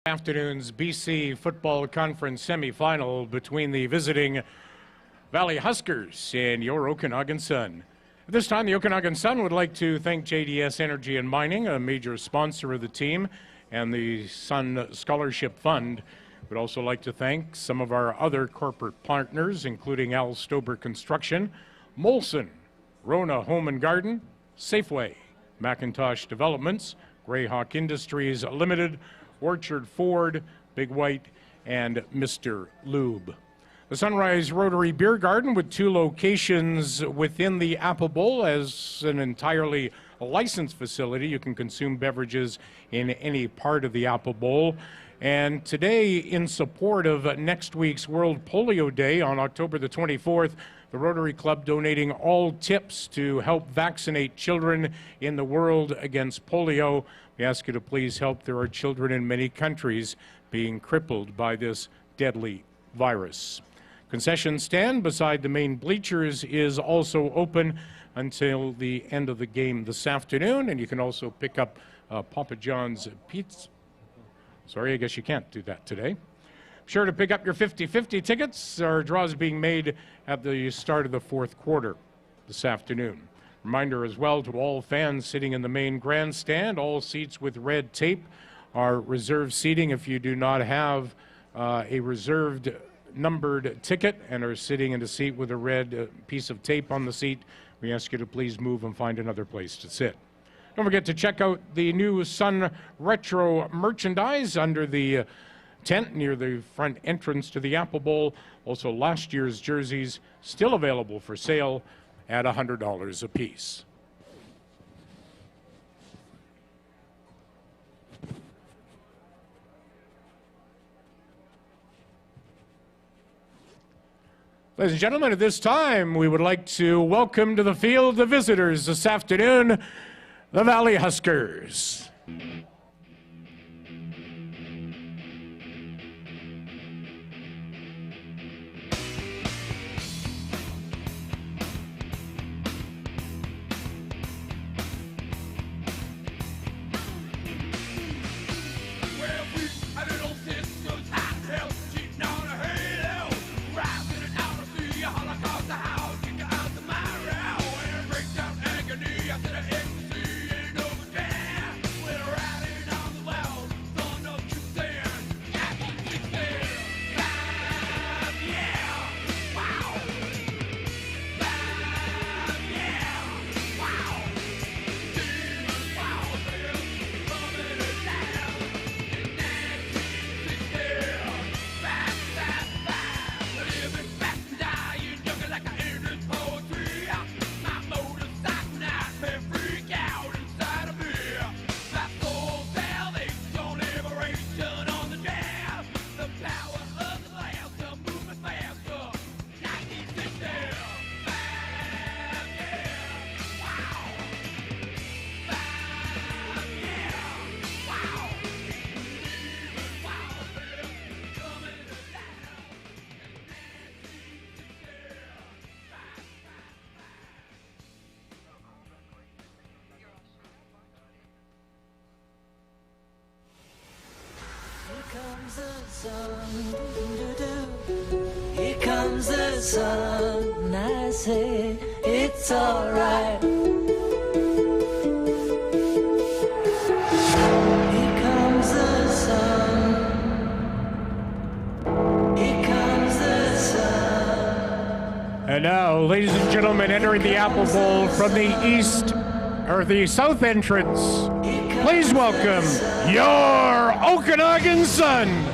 Afternoon's BC Football Conference semifinal between the visiting Valley Huskers and your Okanagan Sun. At this time, the Okanagan Sun would like to thank JDS Energy and Mining, a major sponsor of the team, and the Sun Scholarship Fund. We'd also like to thank some of our other corporate partners, including Al Stober Construction, Molson, Rona Home and Garden, Safeway, Macintosh Developments, Greyhawk Industries Limited, Orchard Ford, Big White, and Mr. Lube. The Sunrise Rotary Beer Garden, with 2 locations within the Apple Bowl as an entirely licensed facility. You can consume beverages in any part of the Apple Bowl. And today, in support of next week's World Polio Day on October the 24th, the Rotary Club donating all tips to help vaccinate children in the world against polio. We ask you to please help. There are children in many countries being crippled by this deadly virus. Concession stand beside the main bleachers is also open until the end of the game this afternoon, and you can also pick up Papa John's pizza. Sorry, I guess you can't do that today. Sure to pick up your 50-50 tickets. Our draws being made at the start of the 4th quarter this afternoon. Reminder as well to all fans sitting in the main grandstand, all seats with red tape are reserved seating. If you do not have a reserved numbered ticket and are sitting in a seat with a red piece of tape on the seat, we ask you to please move and find another place to sit. Don't forget to check out the new Sun Retro merchandise under the tent near the front entrance to the Apple Bowl. Also, last year's jerseys still available for sale at $100 a piece. Ladies and gentlemen, at this time, we would like to welcome to the field the visitors this afternoon, the Valley Huskers. Here comes the sun, I say it's alright. Here comes the sun. Here comes the sun. And now, ladies and gentlemen, entering the Apple Bowl from the east, or the south entrance, please welcome your Okanagan Sun.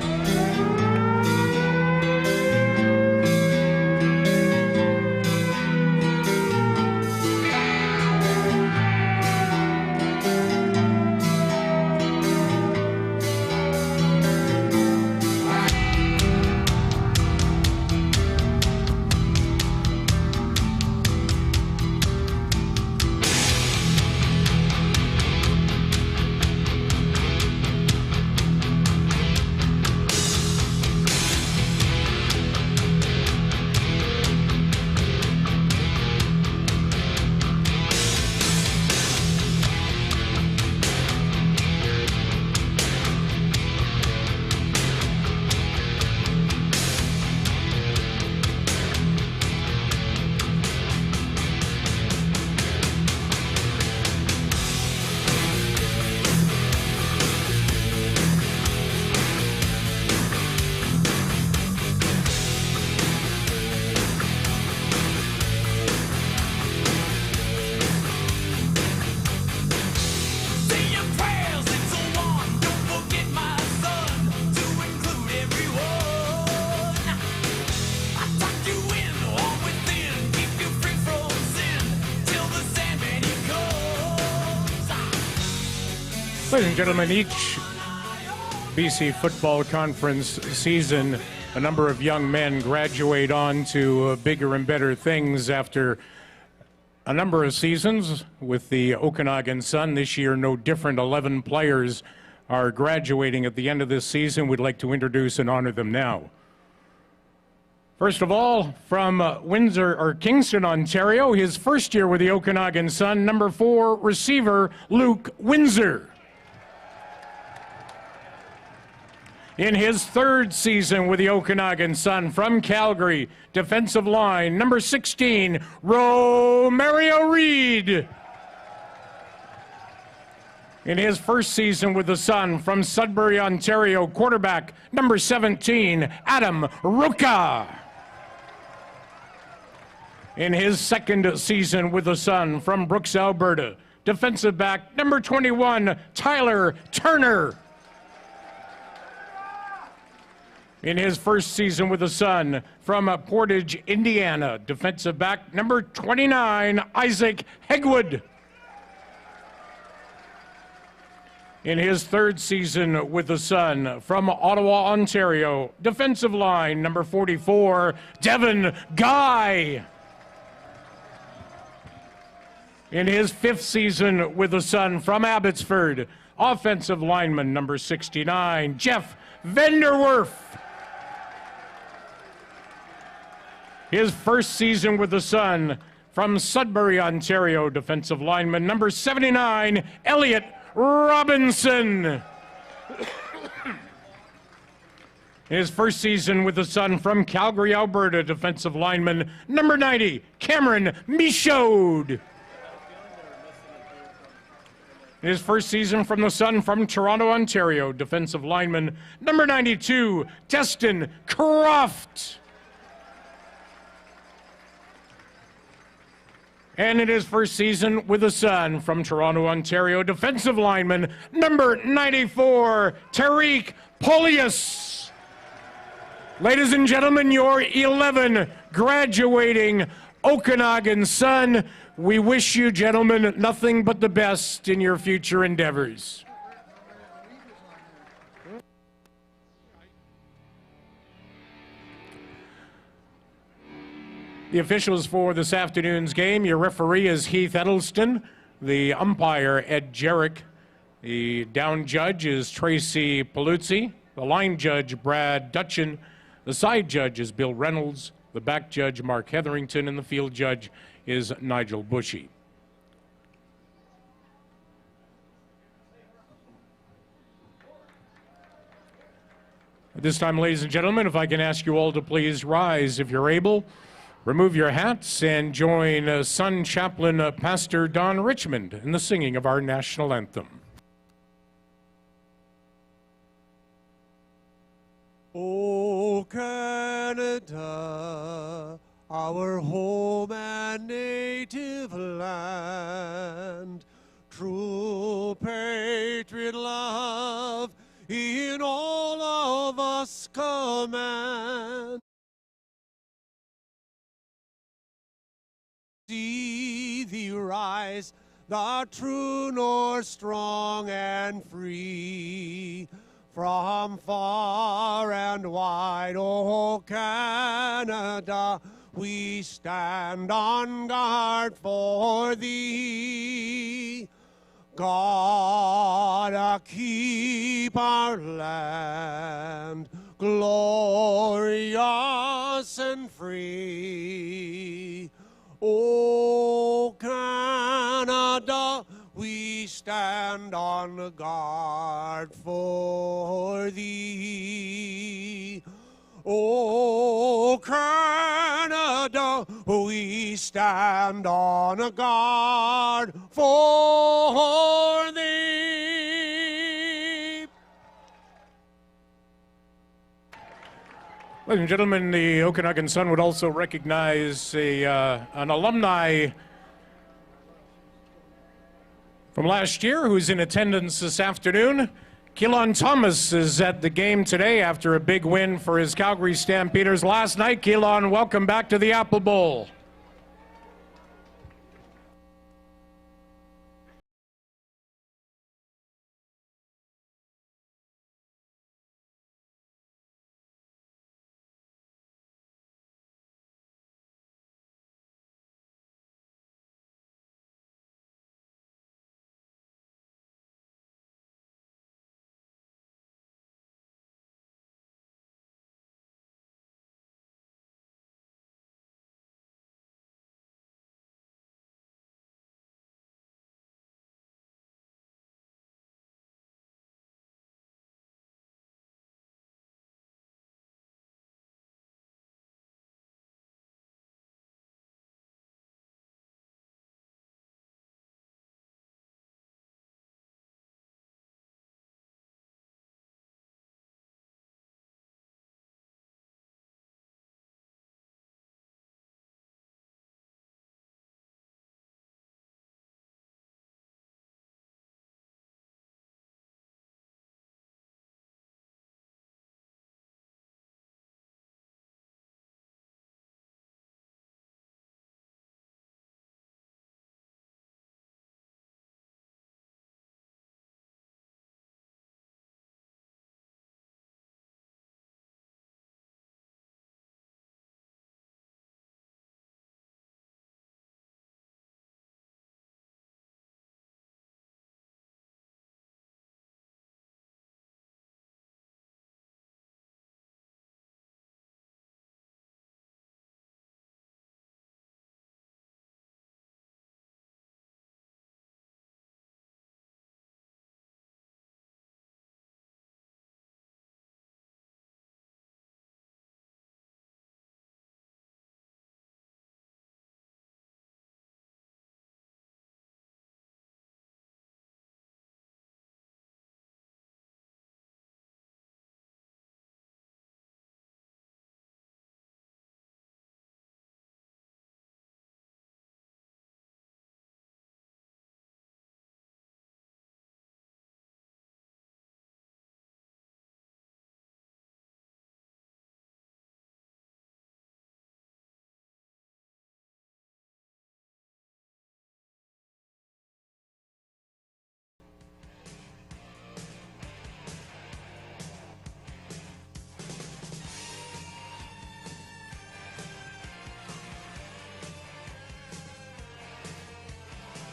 Ladies and gentlemen, each BC Football Conference season, a number of young men graduate on to bigger and better things after a number of seasons with the Okanagan Sun. This year, no different. 11 players are graduating at the end of this season. We'd like to introduce and honor them now. First of all, from Windsor or Kingston, Ontario, his first year with the Okanagan Sun, number 4 receiver Luke Windsor. In his third season with the Okanagan Sun, from Calgary, defensive line, number 16, Romario Reed. In his first season with the Sun, from Sudbury, Ontario, quarterback, number 17, Adam Ruka. In his second season with the Sun, from Brooks, Alberta, defensive back, number 21, Tyler Turner. In his first season with the Sun, from Portage, Indiana, defensive back, number 29, Isaac Hegwood. In his third season with the Sun, from Ottawa, Ontario, defensive line, number 44, Devin Guy. In his fifth season with the Sun, from Abbotsford, offensive lineman, number 69, Jeff Vanderwerf. His first season with the Sun, from Sudbury, Ontario, defensive lineman, number 79, Elliot Robinson. His first season with the Sun, from Calgary, Alberta, defensive lineman, number 90, Cameron Michaud. His first season from the Sun, from Toronto, Ontario, defensive lineman, number 92, Destin Croft. And in his first season with the Sun, from Toronto, Ontario, defensive lineman, number 94, Tariq Polius. Ladies and gentlemen, your 11 graduating Okanagan Sun. We wish you, gentlemen, nothing but the best in your future endeavors. The officials for this afternoon's game, your referee is Heath Edelston, the umpire Ed Jarrick, the down judge is Tracy Paluzzi, the line judge Brad Dutchin, the side judge is Bill Reynolds, the back judge Mark Hetherington, and the field judge is Nigel Bushy. At this time, ladies and gentlemen, if I can ask you all to please rise if you're able. Remove your hats and join Sun Chaplain Pastor Don Richmond in the singing of our national anthem. O Canada, our home and native land, true patriot love in all of us command. See thee rise, the true north, strong and free, from far and wide, O Canada, we stand on guard for thee. God, keep our land glorious and free. O Canada, we stand on guard for thee. O Canada, we stand on guard for thee. Ladies and gentlemen, the Okanagan Sun would also recognize an alumni from last year who's in attendance this afternoon. Keelan Thomas is at the game today after a big win for his Calgary Stampeders last night. Keelan, welcome back to the Apple Bowl.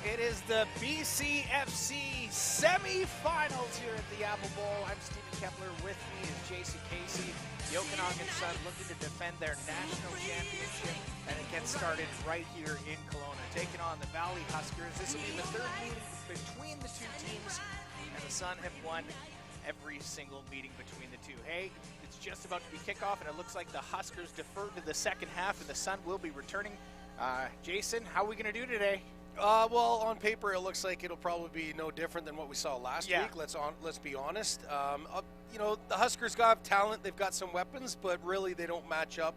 It is the BCFC semifinals here at the Apple Bowl. I'm Stephen Kepler. With me is Jason Casey. The Okanagan Sun looking to defend their national championship, and it gets started right here in Kelowna, taking on the Valley Huskers. This will be the third meeting between the two teams, and the Sun have won every single meeting between the two. Hey, it's just about to be kickoff, and it looks like the Huskers deferred to the second half, and the Sun will be returning. Jason, how are we going to do today? Well, on paper, it looks like it'll probably be no different than what we saw last week. Let's be honest. You know, the Huskers got talent. They've got some weapons, but really they don't match up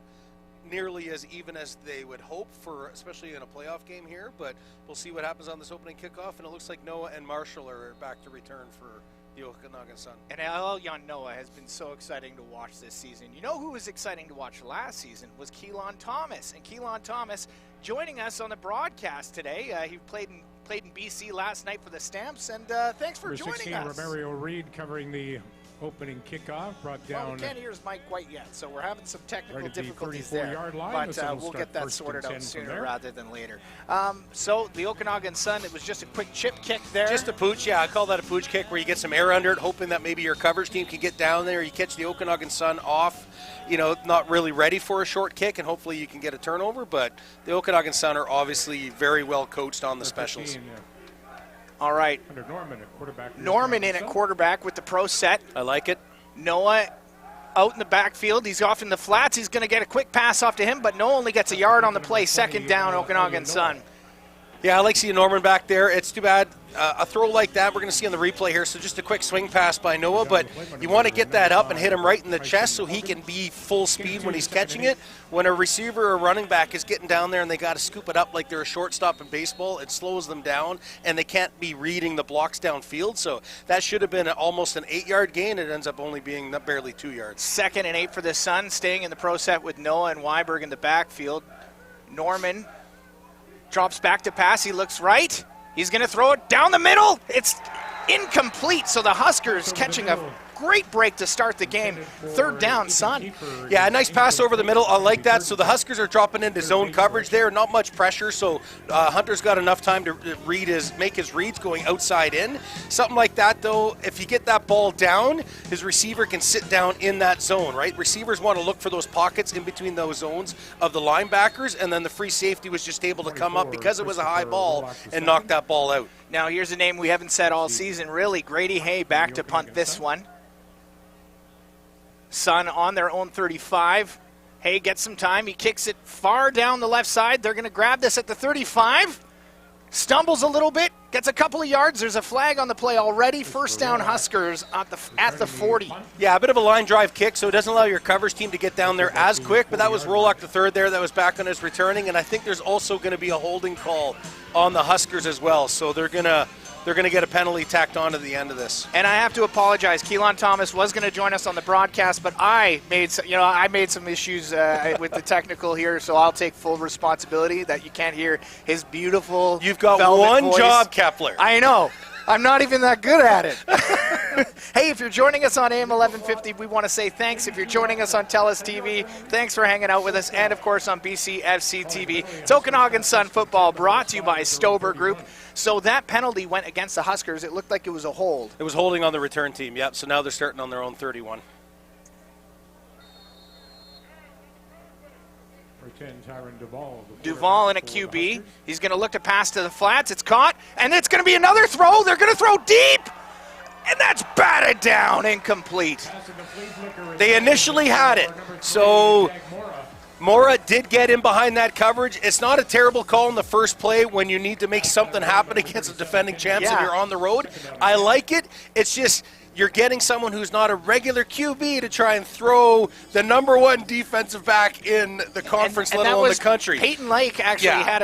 nearly as even as they would hope for, especially in a playoff game here. But we'll see what happens on this opening kickoff, and it looks like Noah and Marshall are back to return for the Okanagan Sun. And Young Noah has been so exciting to watch this season. You know who was exciting to watch last season was Keelan Thomas. And Keelan Thomas joining us on the broadcast today. He played in BC last night for the Stamps, and thanks for joining 16, us. Romario Reed covering the opening kickoff, brought down. Well, we can't hear his mic quite yet, so we're having some technical right at the difficulties there. 34-yard line. But we'll get that sorted out sooner rather than later. So the Okanagan Sun, it was just a quick chip kick there. Just a pooch, yeah. I call that a pooch kick, where you get some air under it, hoping that maybe your coverage team can get down there. You catch the Okanagan Sun off, you know, not really ready for a short kick, and hopefully you can get a turnover. But the Okanagan Sun are obviously very well coached on the specials. 15, All right. Under Norman at quarterback. Norman in at quarterback with the pro set. I like it. Noah out in the backfield. He's off in the flats. He's going to get a quick pass off to him, but Noah only gets a yard on the play. Second down, Okanagan Sun. Yeah, I like seeing Norman back there. It's too bad a throw like that we're going to see on the replay here. So just a quick swing pass by Noah, but you want to get that up and hit him right in the chest so he can be full speed when he's catching it. When a receiver or running back is getting down there and they got to scoop it up like they're a shortstop in baseball, it slows them down and they can't be reading the blocks downfield. So that should have been almost an 8-yard gain. It ends up only being barely 2 yards. 2nd and 8 for the Sun, staying in the pro set with Noah and Weiberg in the backfield. Norman drops back to pass. He looks right. He's going to throw it down the middle. It's incomplete. So the Huskers catching a great break to start the game. 3rd down, Sun. Yeah, a nice pass over the middle. I like that. So the Huskers are dropping into zone coverage there. Not much pressure. So Hunter's got enough time to make his reads going outside in. Something like that, though, if you get that ball down, his receiver can sit down in that zone, right? Receivers want to look for those pockets in between those zones of the linebackers, and then the free safety was just able to come up because it was a high ball and knock that ball out. Now here's a name we haven't said all season, really. Grady Hay back to punt this one. Sun on their own 35. Hay gets some time. He kicks it far down the left side. They're going to grab this at the 35. Stumbles a little bit. Gets a couple of yards. There's a flag on the play already. 1st down Huskers at the 40. Yeah, a bit of a line drive kick, so it doesn't allow your coverage team to get down there as quick, but that was Rolock the third there that was back on his returning, and I think there's also going to be a holding call on the Huskers as well, so they're going to get a penalty tacked on to the end of this. And I have to apologize. Keelan Thomas was going to join us on the broadcast, but I made some issues with the technical here, so I'll take full responsibility that you can't hear his beautiful. You've got one voice. job, Kepler. I know. I'm not even that good at it. Hey, if you're joining us on AM 1150, we want to say thanks. If you're joining us on TELUS TV, thanks for hanging out with us. And, of course, on BCFC TV. It's Okanagan Sun Football, brought to you by Stober Group. So that penalty went against the Huskers. It looked like it was a hold. It was holding on the return team, yep. So now they're starting on their own 31. Duval in a QB. He's going to look to pass to the flats. It's caught, and it's going to be another throw. They're going to throw deep, and that's batted down, incomplete. They initially had it, so Mora did get in behind that coverage. It's not a terrible call in the first play when you need to make something happen against the defending champs and you're on the road. I like it. It's just you're getting someone who's not a regular QB to try and throw the #1 defensive back in the conference, let alone the country. Peyton Lake actually had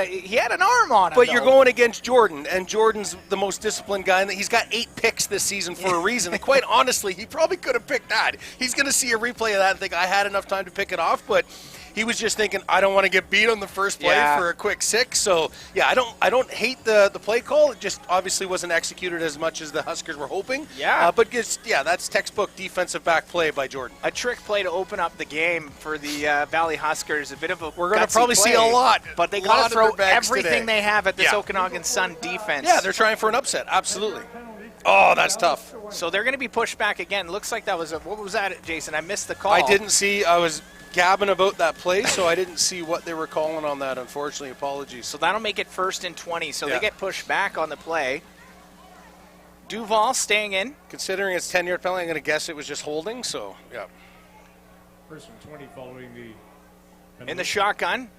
an arm on him. But you're going against Jordan, and Jordan's the most disciplined guy. And he's got 8 picks this season for a reason. And quite honestly, he probably could have picked that. He's going to see a replay of that and think, I had enough time to pick it off, but he was just thinking, I don't want to get beat on the first play Yeah. for a quick 6. So, yeah, I don't hate the play call. It just obviously wasn't executed as much as the Huskers were hoping. Yeah. But that's textbook defensive back play by Jordan. A trick play to open up the game for the Valley Huskers. A bit of a We're going to gutsy probably play, see a lot. but they lot got of to throw their backs everything today. they have at this Yeah. Okanagan Sun defense. Yeah, they're trying for an upset. Absolutely. Oh, that's tough. So they're going to be pushed back again. Looks like that was what was that, Jason? I missed the call. I didn't see. I was gabbing about that play, so I didn't see what they were calling on that, unfortunately. Apologies. So that'll make it 1st and 20. So Yeah. they get pushed back on the play. Duval staying in. Considering it's 10-yard penalty, I'm going to guess it was just holding, so, yeah. 1st and 20 following the In the shotgun.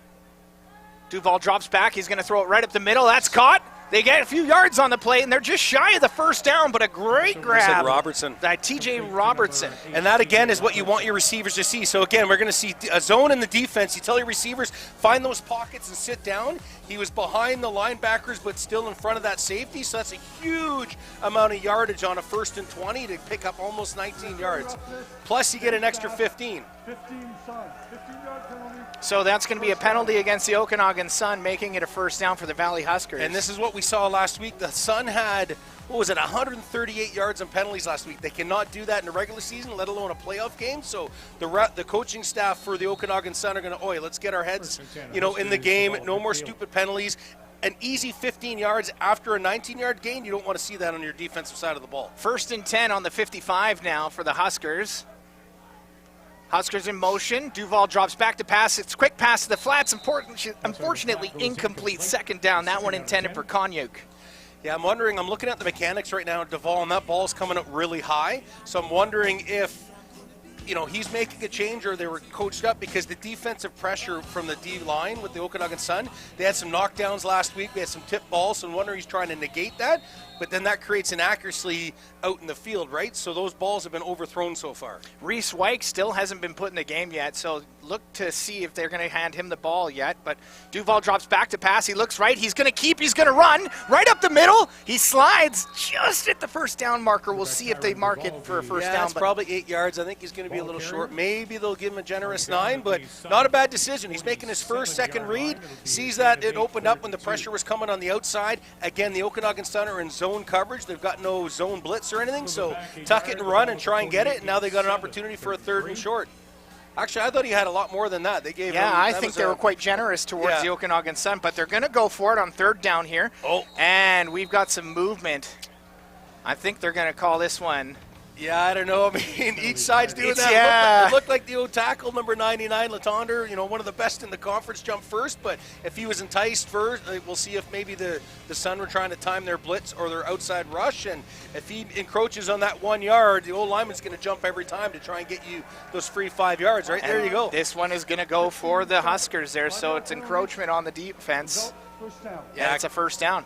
Duval drops back. He's going to throw it right up the middle. That's caught. They get a few yards on the play, and they're just shy of the first down, but a great grab. Robertson. That TJ Robertson. And that, again, is what you want your receivers to see. So, again, we're going to see a zone in the defense. You tell your receivers, find those pockets and sit down. He was behind the linebackers, but still in front of that safety. So that's a huge amount of yardage on a 1st and 20 to pick up almost 19 yards. Plus, you get an extra 15. 15-yard penalty. So that's going to be a penalty against the Okanagan Sun, making it a 1st down for the Valley Huskers. And this is what we saw last week. The Sun had, 138 yards on penalties last week. They cannot do that in a regular season, let alone a playoff game. So the coaching staff for the Okanagan Sun are going to, let's get our heads, in the game. No more stupid penalties. An easy 15 yards after a 19-yard gain, you don't want to see that on your defensive side of the ball. 1st and 10 on the 55 now for the Huskers. Huskers in motion. Duval drops back to pass. It's quick pass to the flats. Unfortunately, incomplete. 2nd down. That one intended for Konyuk. Yeah, I'm looking at the mechanics right now, Duval, and that ball's coming up really high. So I'm wondering if, he's making a change or they were coached up, because the defensive pressure from the D line with the Okanagan Sun, they had some knockdowns last week. They had some tip balls, so I'm wondering he's trying to negate that. But then that creates inaccuracy out in the field, right? So those balls have been overthrown so far. Reese Wyke still hasn't been put in the game yet, so look to see if they're going to hand him the ball yet. But Duval drops back to pass. He looks right. He's going to keep. He's going to run right up the middle. He slides just at the 1st down marker. We'll see if they mark it for a 1st down. It's probably 8 yards. I think he's going to be a little short. Maybe they'll give him a generous 9, but not a bad decision. He's making his second read. Sees that it opened up when the pressure was coming on the outside. Again, the Okanagan Sun are in zone coverage. They've got no zone blitz or anything, so tuck it and run and try and get it. And now they got an opportunity for a 3rd and short. Actually, I thought he had a lot more than that. They gave him. I think they were quite generous towards the Okanagan Sun, but they're going to go for it on 3rd down here. And we've got some movement. I think they're going to call this one. Yeah, I don't know. I mean, each side's doing that. Yeah. It looked like the old tackle, number 99, Latonder, one of the best in the conference, jumped first. But if he was enticed first, we'll see if maybe the Sun were trying to time their blitz or their outside rush. And if he encroaches on that 1 yard, the old lineman's going to jump every time to try and get you those free 5 yards. Right, there you go. This one is going to go for the Huskers there, so it's encroachment on the defense. First down. Yeah, it's a 1st down.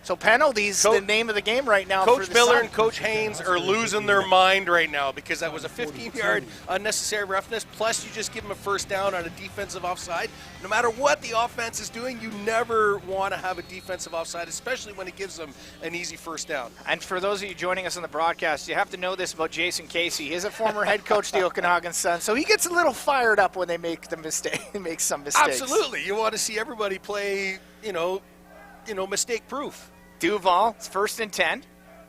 So penalties, the name of the game right now. Coach for the Miller Sun. and Coach Haynes are losing their mind right now, because that was a 15-yard unnecessary roughness. Plus, you just give them a 1st down on a defensive offside. No matter what the offense is doing, you never want to have a defensive offside, especially when it gives them an easy 1st down. And for those of you joining us on the broadcast, you have to know this about Jason Casey. He is a former head coach of the Okanagan Sun, so he gets a little fired up when they make some mistakes. Absolutely. You want to see everybody play, mistake-proof. Duval, it's 1st and 10.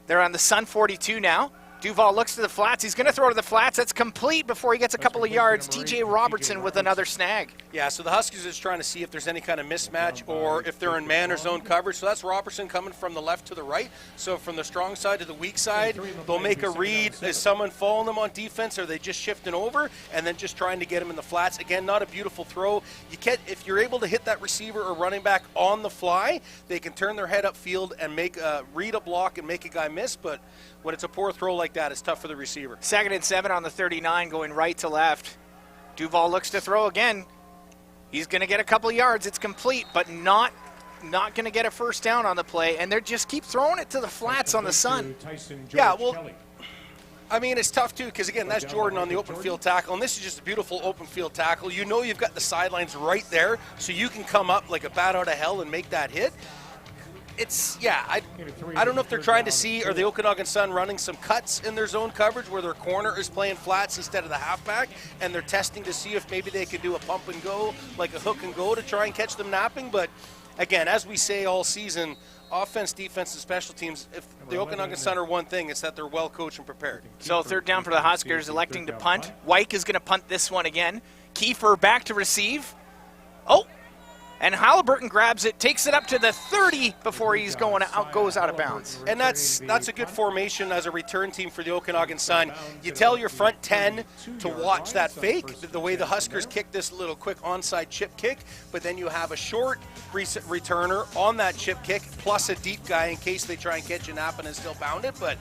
They're on the Sun 42 now. Duval looks to the flats. He's going to throw to the flats. That's complete before he gets a couple of yards. TJ Robertson with another snag. Yeah, so the Huskers are just trying to see if there's any kind of mismatch or if they're in man or zone coverage. So that's Robertson coming from the left to the right. So from the strong side to the weak side, they'll make a read. Is someone following them on defense, or are they just shifting over and then just trying to get him in the flats? Again, not a beautiful throw. If you're able to hit that receiver or running back on the fly, they can turn their head upfield and read a block and make a guy miss. But when it's a poor throw like that, it's tough for the receiver. 2nd and 7 on the 39, going right to left. Duval looks to throw again. He's going to get a couple of yards. It's complete, but not going to get a 1st down on the play. And they just keep throwing it to the flats on the Sun. Yeah, well, I mean, it's tough, too, because, again, that's Jordan on the open field tackle, and this is just a beautiful open field tackle. You know you've got the sidelines right there, so you can come up like a bat out of hell and make that hit. I don't know if they're trying to see, are the Okanagan Sun running some cuts in their zone coverage where their corner is playing flats instead of the halfback, and they're testing to see if maybe they could do a pump and go, like a hook and go to try and catch them napping. But again, as we say all season, offense, defense, and special teams, if the Okanagan Sun are one thing, it's that they're well coached and prepared. So third down for the Huskers, electing to punt. Wyke is going to punt this one again. Kiefer back to receive. Oh, and Halliburton grabs it, takes it up to the 30 before he's goes out of bounds. And that's a good formation as a return team for the Okanagan Sun. You tell your front 10 to watch that fake, the way the Huskers kick this little quick onside chip kick, but then you have a short returner on that chip kick, plus a deep guy in case they try and catch a nap and still pound it. But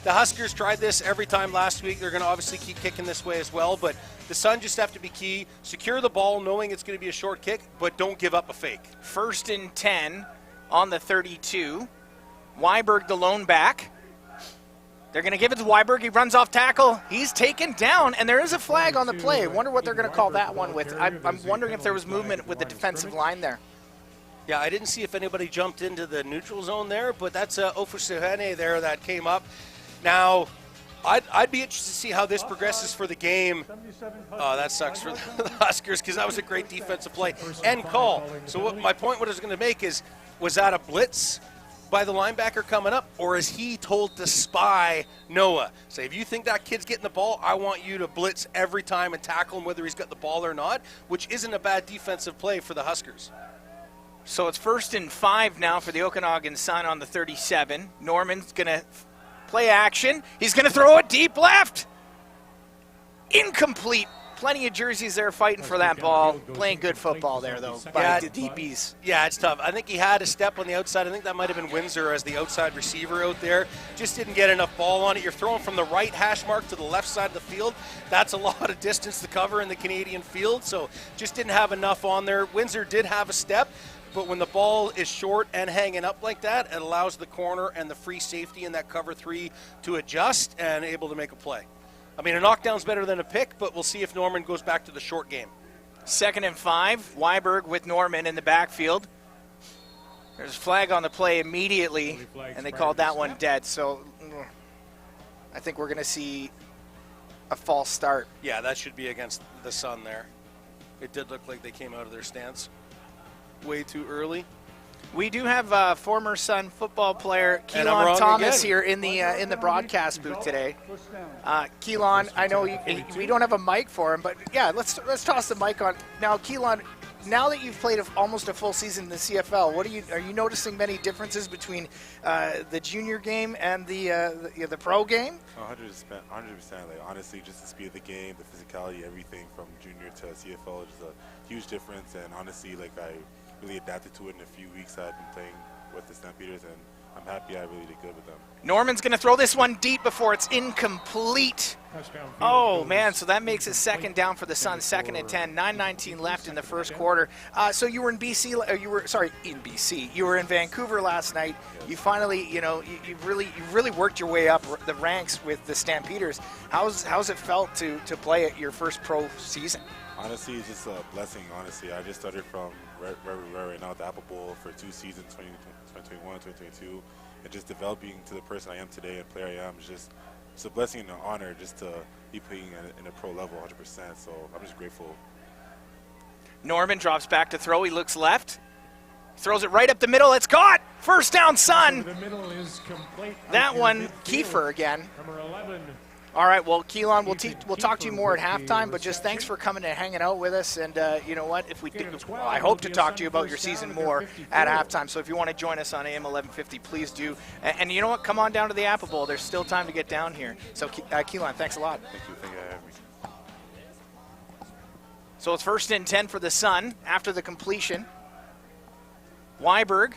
the Huskers tried this every time last week. They're going to obviously keep kicking this way as well, but the Sun just have to be key. Secure the ball knowing it's going to be a short kick, but don't give up a fake. 1st and 10 on the 32. Weiberg, the lone back. They're going to give it to Weiberg. He runs off tackle. He's taken down, and there is a flag on the play. I wonder what they're going to call that one with. I'm wondering if there was movement with the defensive line there. Yeah, I didn't see if anybody jumped into the neutral zone there, but that's Ofusuhene there that came up. Now, I'd be interested to see how this progresses for the game. Oh, that sucks for the Huskers because that was a great defensive play and call. So what my point, what I was going to make is, was that a blitz by the linebacker coming up, or is he told to spy Noah? Say, if you think that kid's getting the ball, I want you to blitz every time and tackle him whether he's got the ball or not, which isn't a bad defensive play for the Huskers. So it's 1st and 5 now for the Okanagan Sun on the 37. Norman's going to play action. He's going to throw it deep left. Incomplete. Plenty of jerseys there fighting for that ball. Playing good football there, though, by the DBs. Yeah, it's tough. I think he had a step on the outside. I think that might have been Windsor as the outside receiver out there. Just didn't get enough ball on it. You're throwing from the right hash mark to the left side of the field. That's a lot of distance to cover in the Canadian field, so just didn't have enough on there. Windsor did have a step, but when the ball is short and hanging up like that, it allows the corner and the free safety in that cover 3 to adjust and able to make a play. I mean, a knockdown's better than a pick, but we'll see if Norman goes back to the short game. 2nd and 5. Weiberg with Norman in the backfield. There's a flag on the play immediately, and they called that one dead. So I think we're going to see a false start. Yeah, that should be against the Sun there. It did look like they came out of their stance way too early. We do have former Sun football player Keelan Thomas here in the broadcast booth today. Keelan, I know we don't have a mic for him, but yeah, let's toss the mic on now. Keelan, now that you've played almost a full season in the CFL, are you noticing many differences between the junior game and the pro game? 100%. Like honestly, just the speed of the game, the physicality, everything from junior to CFL is a huge difference. And honestly, like I really adapted to it in a few weeks I've been playing with the Stampeders, and I'm happy I really did good with them. Norman's going to throw this one deep before it's incomplete. Oh, man, so that makes it 2nd down for the Sun, 2nd and 10, 9:19 left in the first quarter. So you were in BC, you were in Vancouver last night. You finally, you really worked your way up the ranks with the Stampeders. How's it felt to play at your first pro season? Honestly, it's just a blessing, honestly. I just started from where we are right now at the Apple Bowl for 2 seasons, 2021, 2022, and just developing to the person I am today and player I am. It's a blessing and an honor just to be playing in a pro level 100%, so I'm just grateful. Norman drops back to throw. He looks left. Throws it right up the middle. It's caught. 1st down, Sun. The middle is complete. That one, Kiefer again. Number 11. All right, well, Keelan, we'll talk to you more at halftime, but just thanks for coming and hanging out with us. And you know what? I hope to talk to you about your season more at halftime. So if you want to join us on AM 1150, please do. And you know what? Come on down to the Apple Bowl. There's still time to get down here. So Keelan, thanks a lot. Thank you for having me. So it's 1st and 10 for the Sun after the completion. Weiberg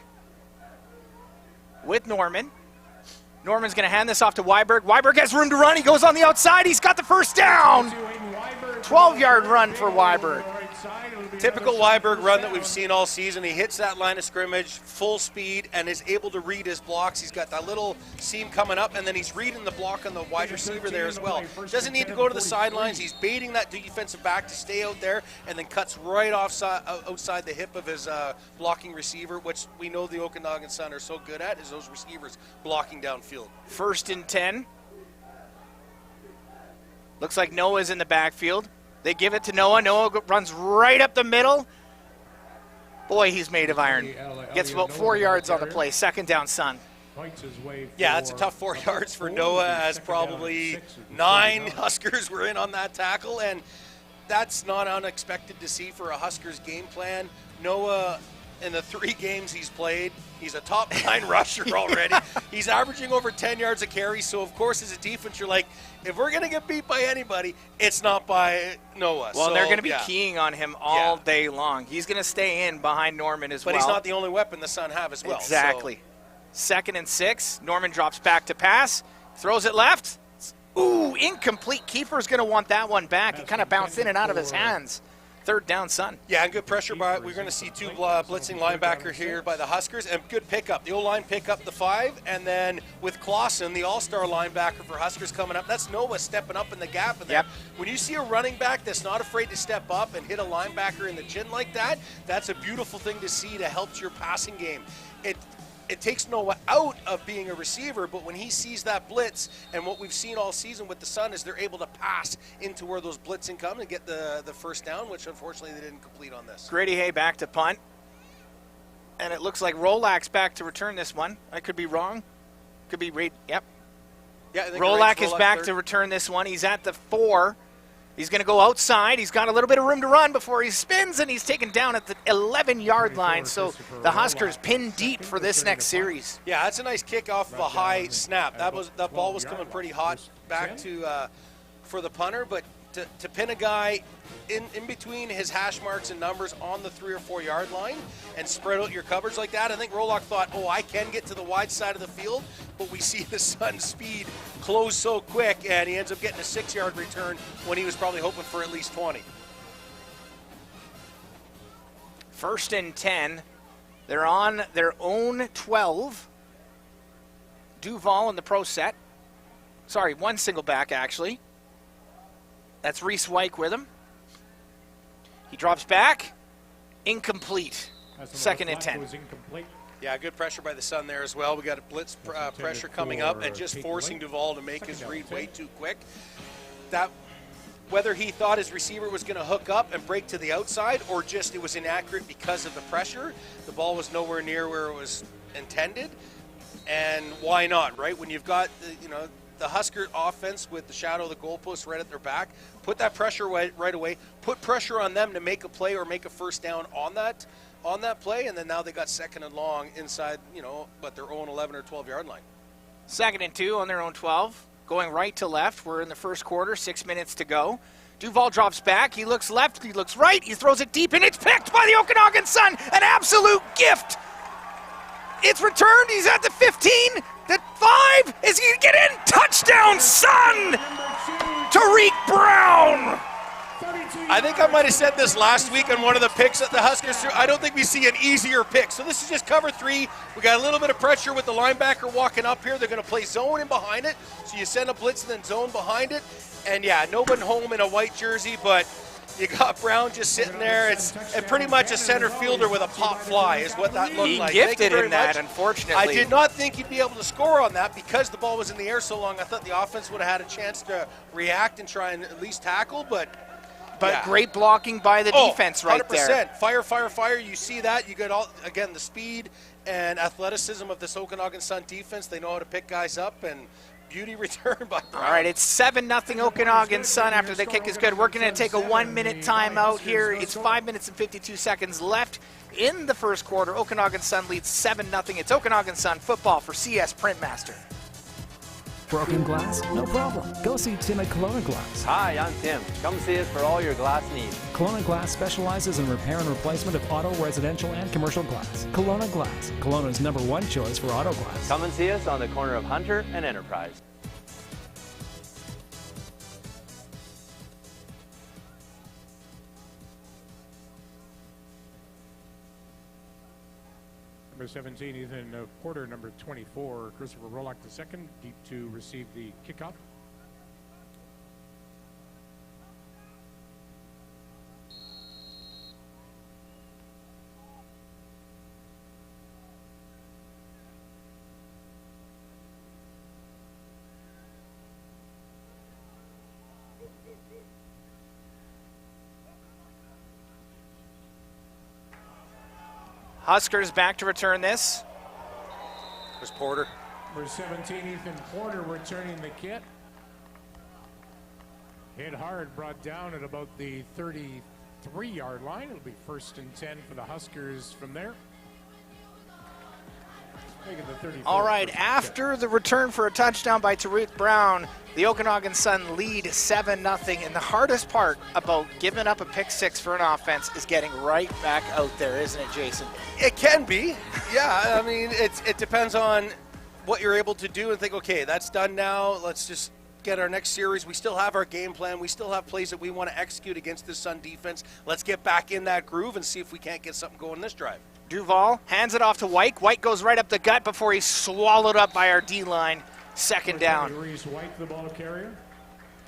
with Norman. Norman's going to hand this off to Weiberg. Weiberg has room to run. He goes on the outside. He's got the 1st down. 12-yard run for Weiberg. Typical Weiberg run that we've seen all season. He hits that line of scrimmage, full speed, and is able to read his blocks. He's got that little seam coming up, and then he's reading the block on the wide receiver there as well. Doesn't need to go to the sidelines. He's baiting that defensive back to stay out there, and then cuts right outside the hip of his blocking receiver, which we know the Okanagan Sun are so good at, is those receivers blocking downfield. 1st and 10. Looks like Noah's in the backfield. They give it to Noah. Noah runs right up the middle. Boy, he's made of iron. Gets about 4 yards on the play. 2nd down, Sun. Yeah, it's a tough 4 yards for Noah, as probably 9 Huskers were in on that tackle, and that's not unexpected to see for a Huskers game plan. Noah, in the 3 games he's played, he's a top 9 rusher already. He's averaging over 10 yards a carry, so of course as a defense you're like, if we're going to get beat by anybody, it's not by Noah. Well, so, they're going to be keying on him all day long. He's going to stay in behind Norman as well. But he's not the only weapon the Sun have as well. Exactly. So. 2nd and 6. Norman drops back to pass. Throws it left. Ooh, incomplete. Keeper's going to want that one back. It kind of bounced in and out of his hands. 3rd down, Sun. Yeah, and good pressure by, we're going to see 2 blitzing linebacker here by the Huskers, and good pickup. The O-line pick up the 5, and then with Clausen, the all-star linebacker for Huskers coming up, that's Noah stepping up in the gap. And yep. When you see a running back that's not afraid to step up and hit a linebacker in the chin like that, that's a beautiful thing to see to help your passing game. It takes Noah out of being a receiver, but when he sees that blitz, and what we've seen all season with the Sun is they're able to pass into where those blitzing come and get the 1st down, which unfortunately they didn't complete on this. Grady Hay back to punt. And it looks like Rolak's back to return this one. I could be wrong. Could be Reed. Yep. Yeah, Rolak is back to return this one. He's at the 4. He's going to go outside. He's got a little bit of room to run before he spins, and he's taken down at the 11-yard line. So the Huskers pin deep for this next series. Yeah, that's a nice kick off of a high snap. That ball was coming pretty hot back to for the punter, but to pin a guy in between his hash marks and numbers on the 3 or 4 yard line and spread out your coverage like that, I think Rolak thought, oh, I can get to the wide side of the field, but we see the Sun's speed close so quick, and he ends up getting a 6-yard return when he was probably hoping for at least 20. 1st and 10. They're on their own 12. Duval in the pro set. Sorry, 1 single back, actually. That's Reese Wyke with him. He drops back. Incomplete. 2nd and 10. Yeah, good pressure by the Sun there as well. We got a blitz pressure coming up and just forcing Duval to make his read way too quick. That, whether he thought his receiver was going to hook up and break to the outside or just it was inaccurate because of the pressure, the ball was nowhere near where it was intended. And why not, right? When you've got, the Husker offense with the shadow of the goalpost right at their back, put that pressure right away, put pressure on them to make a play or make a 1st down on that play, and then now they got 2nd and long inside, but their own 11 or 12 yard line. 2nd and 2 on their own 12, going right to left. We're in the 1st quarter, 6 minutes to go. Duval drops back, he looks left, he looks right, he throws it deep, and it's picked by the Okanagan Sun, an absolute gift. It's returned, he's at the 15, the 5, is he going to get in? Touchdown, Sun! Tariq Brown! I think I might have said this last week on one of the picks that the Huskers threw. I don't think we see an easier pick. So this is just cover 3. We got a little bit of pressure with the linebacker walking up here. They're going to play zone in behind it. So you send a blitz and then zone behind it. And yeah, no one home in a white jersey, but you got Brown just sitting there. It's pretty much a center fielder with a pop fly is what that looked like. He gifted him that, unfortunately. I did not think he'd be able to score on that because the ball was in the air so long. I thought the offense would have had a chance to react and try and at least tackle, but yeah. Great blocking by the defense right 100%. there. Fire. You see that. You got the speed and athleticism of this Okanagan Sun defense. They know how to pick guys up, and beauty return by Brown. All right, it's 7-0 Okanagan Sun after the kick is good. We're going to take a 1-minute timeout here. It's 5 minutes and 52 seconds left in the 1st quarter. Okanagan Sun leads 7-0. It's Okanagan Sun football for CS Printmaster. Broken glass? No problem. Go see Tim at Kelowna Glass. Hi, I'm Tim. Come see us for all your glass needs. Kelowna Glass specializes in repair and replacement of auto, residential, and commercial glass. Kelowna Glass, Kelowna's #1 choice for auto glass. Come and see us on the corner of Hunter and Enterprise. number 17, Ethan Porter, number 24, Christopher Rolock II, deep to receive the kickoff. Huskers back to return this. There's Porter. Number 17, Ethan Porter, returning the kit. Hit hard, brought down at about the 33-yard line. It'll be 1st and 10 for the Huskers from there. Making the 34. All right, after the return for a touchdown by Tarut Brown, the Okanagan Sun lead 7-0. And the hardest part about giving up a pick six for an offense is getting right back out there, isn't it, Jason? It can be. Yeah, I mean, it depends on what you're able to do and think, okay, that's done now. Let's just get our next series. We still have our game plan. We still have plays that we want to execute against this Sun defense. Let's get back in that groove and see if we can't get something going this drive. Duval hands it off to White. White goes right up the gut before he's swallowed up by our D-line. 2nd down. Reese White, the ball carrier.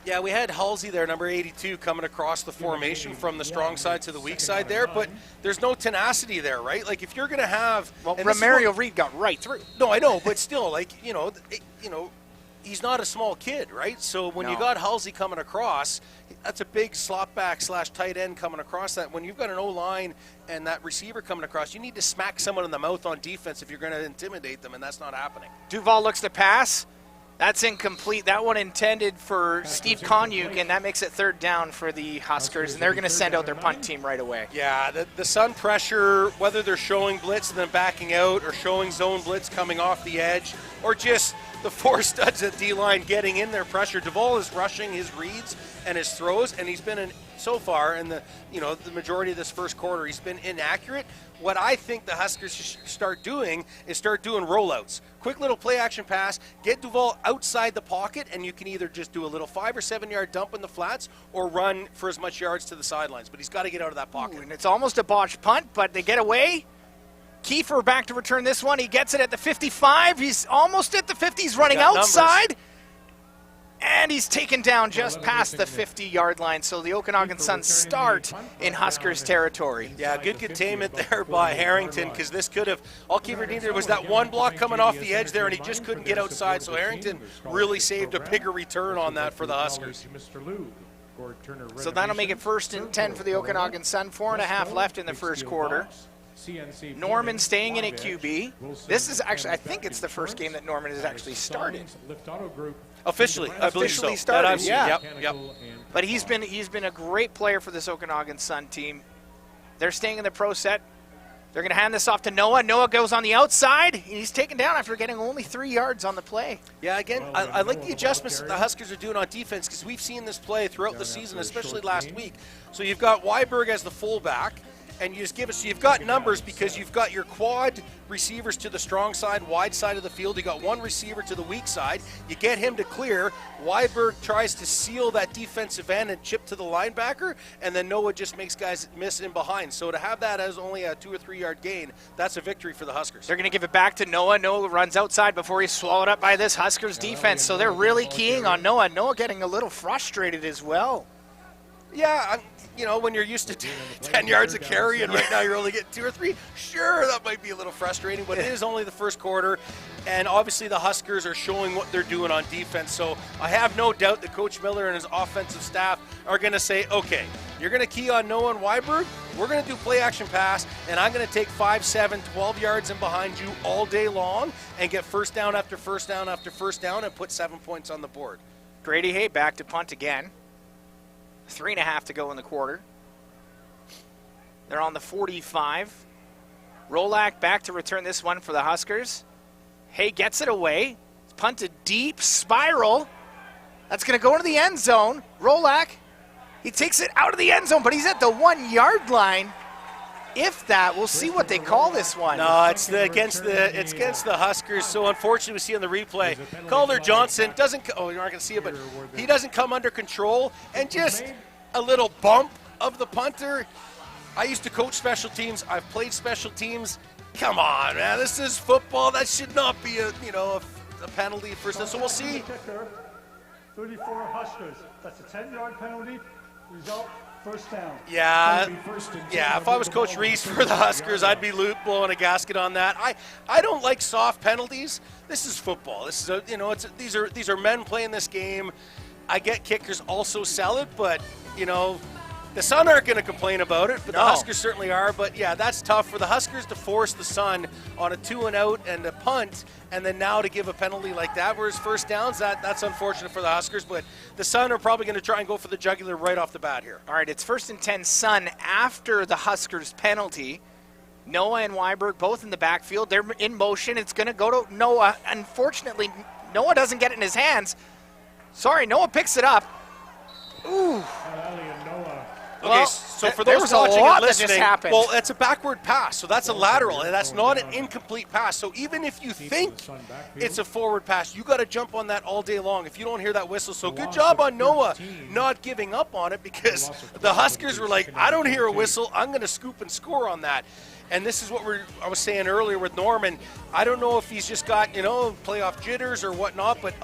Yeah, we had Halsey there, number 82, coming across the formation from the strong side to the weak side there, but there's no tenacity there, right? Like, if you're going to have... Well, Romario Reed got right through. No, I know, but still, like, he's not a small kid, right? So when you got Halsey coming across, that's a big slot back / tight end coming across that. When you've got an O-line and that receiver coming across, you need to smack someone in the mouth on defense if you're going to intimidate them, and that's not happening. Duval looks to pass. That's incomplete. That one intended for Steve Konyuk, and that makes it 3rd down for the Huskers, and they're going to send out their punt team right away. Yeah, the Sun pressure, whether they're showing blitz and then backing out or showing zone blitz coming off the edge or just the 4 studs at D-line getting in their pressure. Duval is rushing his reads and his throws, and he's been so far in the majority of this first quarter, he's been inaccurate. What I think the Huskers should start doing is start doing rollouts. Quick little play action pass, get Duval outside the pocket, and you can either just do a little 5 or 7 yard dump in the flats or run for as much yards to the sidelines. But he's got to get out of that pocket. Ooh, and it's almost a botched punt, but they get away. Kiefer back to return this one. He gets it at the 55. He's almost at the 50. He's running outside. Numbers. And he's taken down just past the 50-yard line. So the Okanagan Sun start in Huskers territory. Yeah, good containment there by Harrington, because this could have, all Kiefer needed was that one block coming off the edge there, and he just couldn't get outside. So Harrington really saved a bigger return on that for the Huskers. So that'll make it 1st and 10 for the Okanagan Sun. 4.5 left in the first quarter. Norman staying in at QB. This is actually, I think it's the first game that Norman has actually started. Officially, I believe so. Started, yeah. Yep. But he's been a great player for this Okanagan Sun team. They're staying in the pro set. They're going to hand this off to Noah. Noah goes on the outside. He's taken down after getting only 3 yards on the play. Yeah, again, I like the adjustments that the Huskers are doing on defense, because we've seen this play throughout the season, especially last week. So you've got Weiberg as the fullback, and you just give us, so you've got numbers because you've got your quad receivers to the strong side, wide side of the field. You got one receiver to the weak side. You get him to clear. Weiberg tries to seal that defensive end and chip to the linebacker, and then Noah just makes guys miss in behind. So to have that as only a 2 or 3 yard gain, that's a victory for the Huskers. They're going to give it back to Noah. Noah runs outside before he's swallowed up by this Huskers defense. So they're really keying on Noah. Noah getting a little frustrated as well. Yeah, when you're used to 10 yards of carry and right now you're only getting 2 or 3, sure, that might be a little frustrating, but it is only the first quarter, and obviously the Huskers are showing what they're doing on defense. So I have no doubt that Coach Miller and his offensive staff are going to say, okay, you're going to key on Noah and Weiberg, we're going to do play action pass, and I'm going to take 5, 7, 12 yards in behind you all day long and get first down after first down after first down and put 7 points on the board. Grady Hay back to punt again. 3.5 to go in the quarter. They're on the 45. Rolack back to return this one for the Huskers. Hay gets it away. It's punted deep, spiral. That's going to go into the end zone. Rolack, he takes it out of the end zone, but he's at the 1 yard line. If that, we'll see what they call this one. No, it's against the Huskers. So unfortunately, we see on the replay, Calder Johnson doesn't. Oh, you're not going to see it, but he doesn't come under control, and just a little bump of the punter. I used to coach special teams. I've played special teams. Come on, man. This is football. That should not be a penalty for this. So we'll see. Kicker, 34 Huskers. That's a 10-yard penalty. Result, first down. Yeah. If I was Coach Reese for the Huskers, I'd be blowing a gasket on that. I don't like soft penalties. This is football. This is these are men playing this game. I get kickers also sell it, but the Sun aren't going to complain about it, but the Huskers certainly are. But yeah, that's tough for the Huskers to force the Sun on a 2-and-out and a punt, and then now to give a penalty like that, whereas first downs, that's unfortunate for the Huskers. But the Sun are probably going to try and go for the jugular right off the bat here. All right, it's 1st and 10 Sun after the Huskers penalty. Noah and Weiberg both in the backfield. They're in motion. It's going to go to Noah. Unfortunately, Noah doesn't get it in his hands. Sorry, Noah picks it up. Ooh. Okay, so for those watching and listening, well, it's a backward pass, so that's a lateral, and that's not an incomplete pass. So even if you think it's a forward pass, you got to jump on that all day long if you don't hear that whistle. So good job on Noah not giving up on it, because the Huskers were like, I don't hear a whistle, I'm going to scoop and score on that. And this is what I was saying earlier with Norman. I don't know if he's just got, playoff jitters or whatnot, but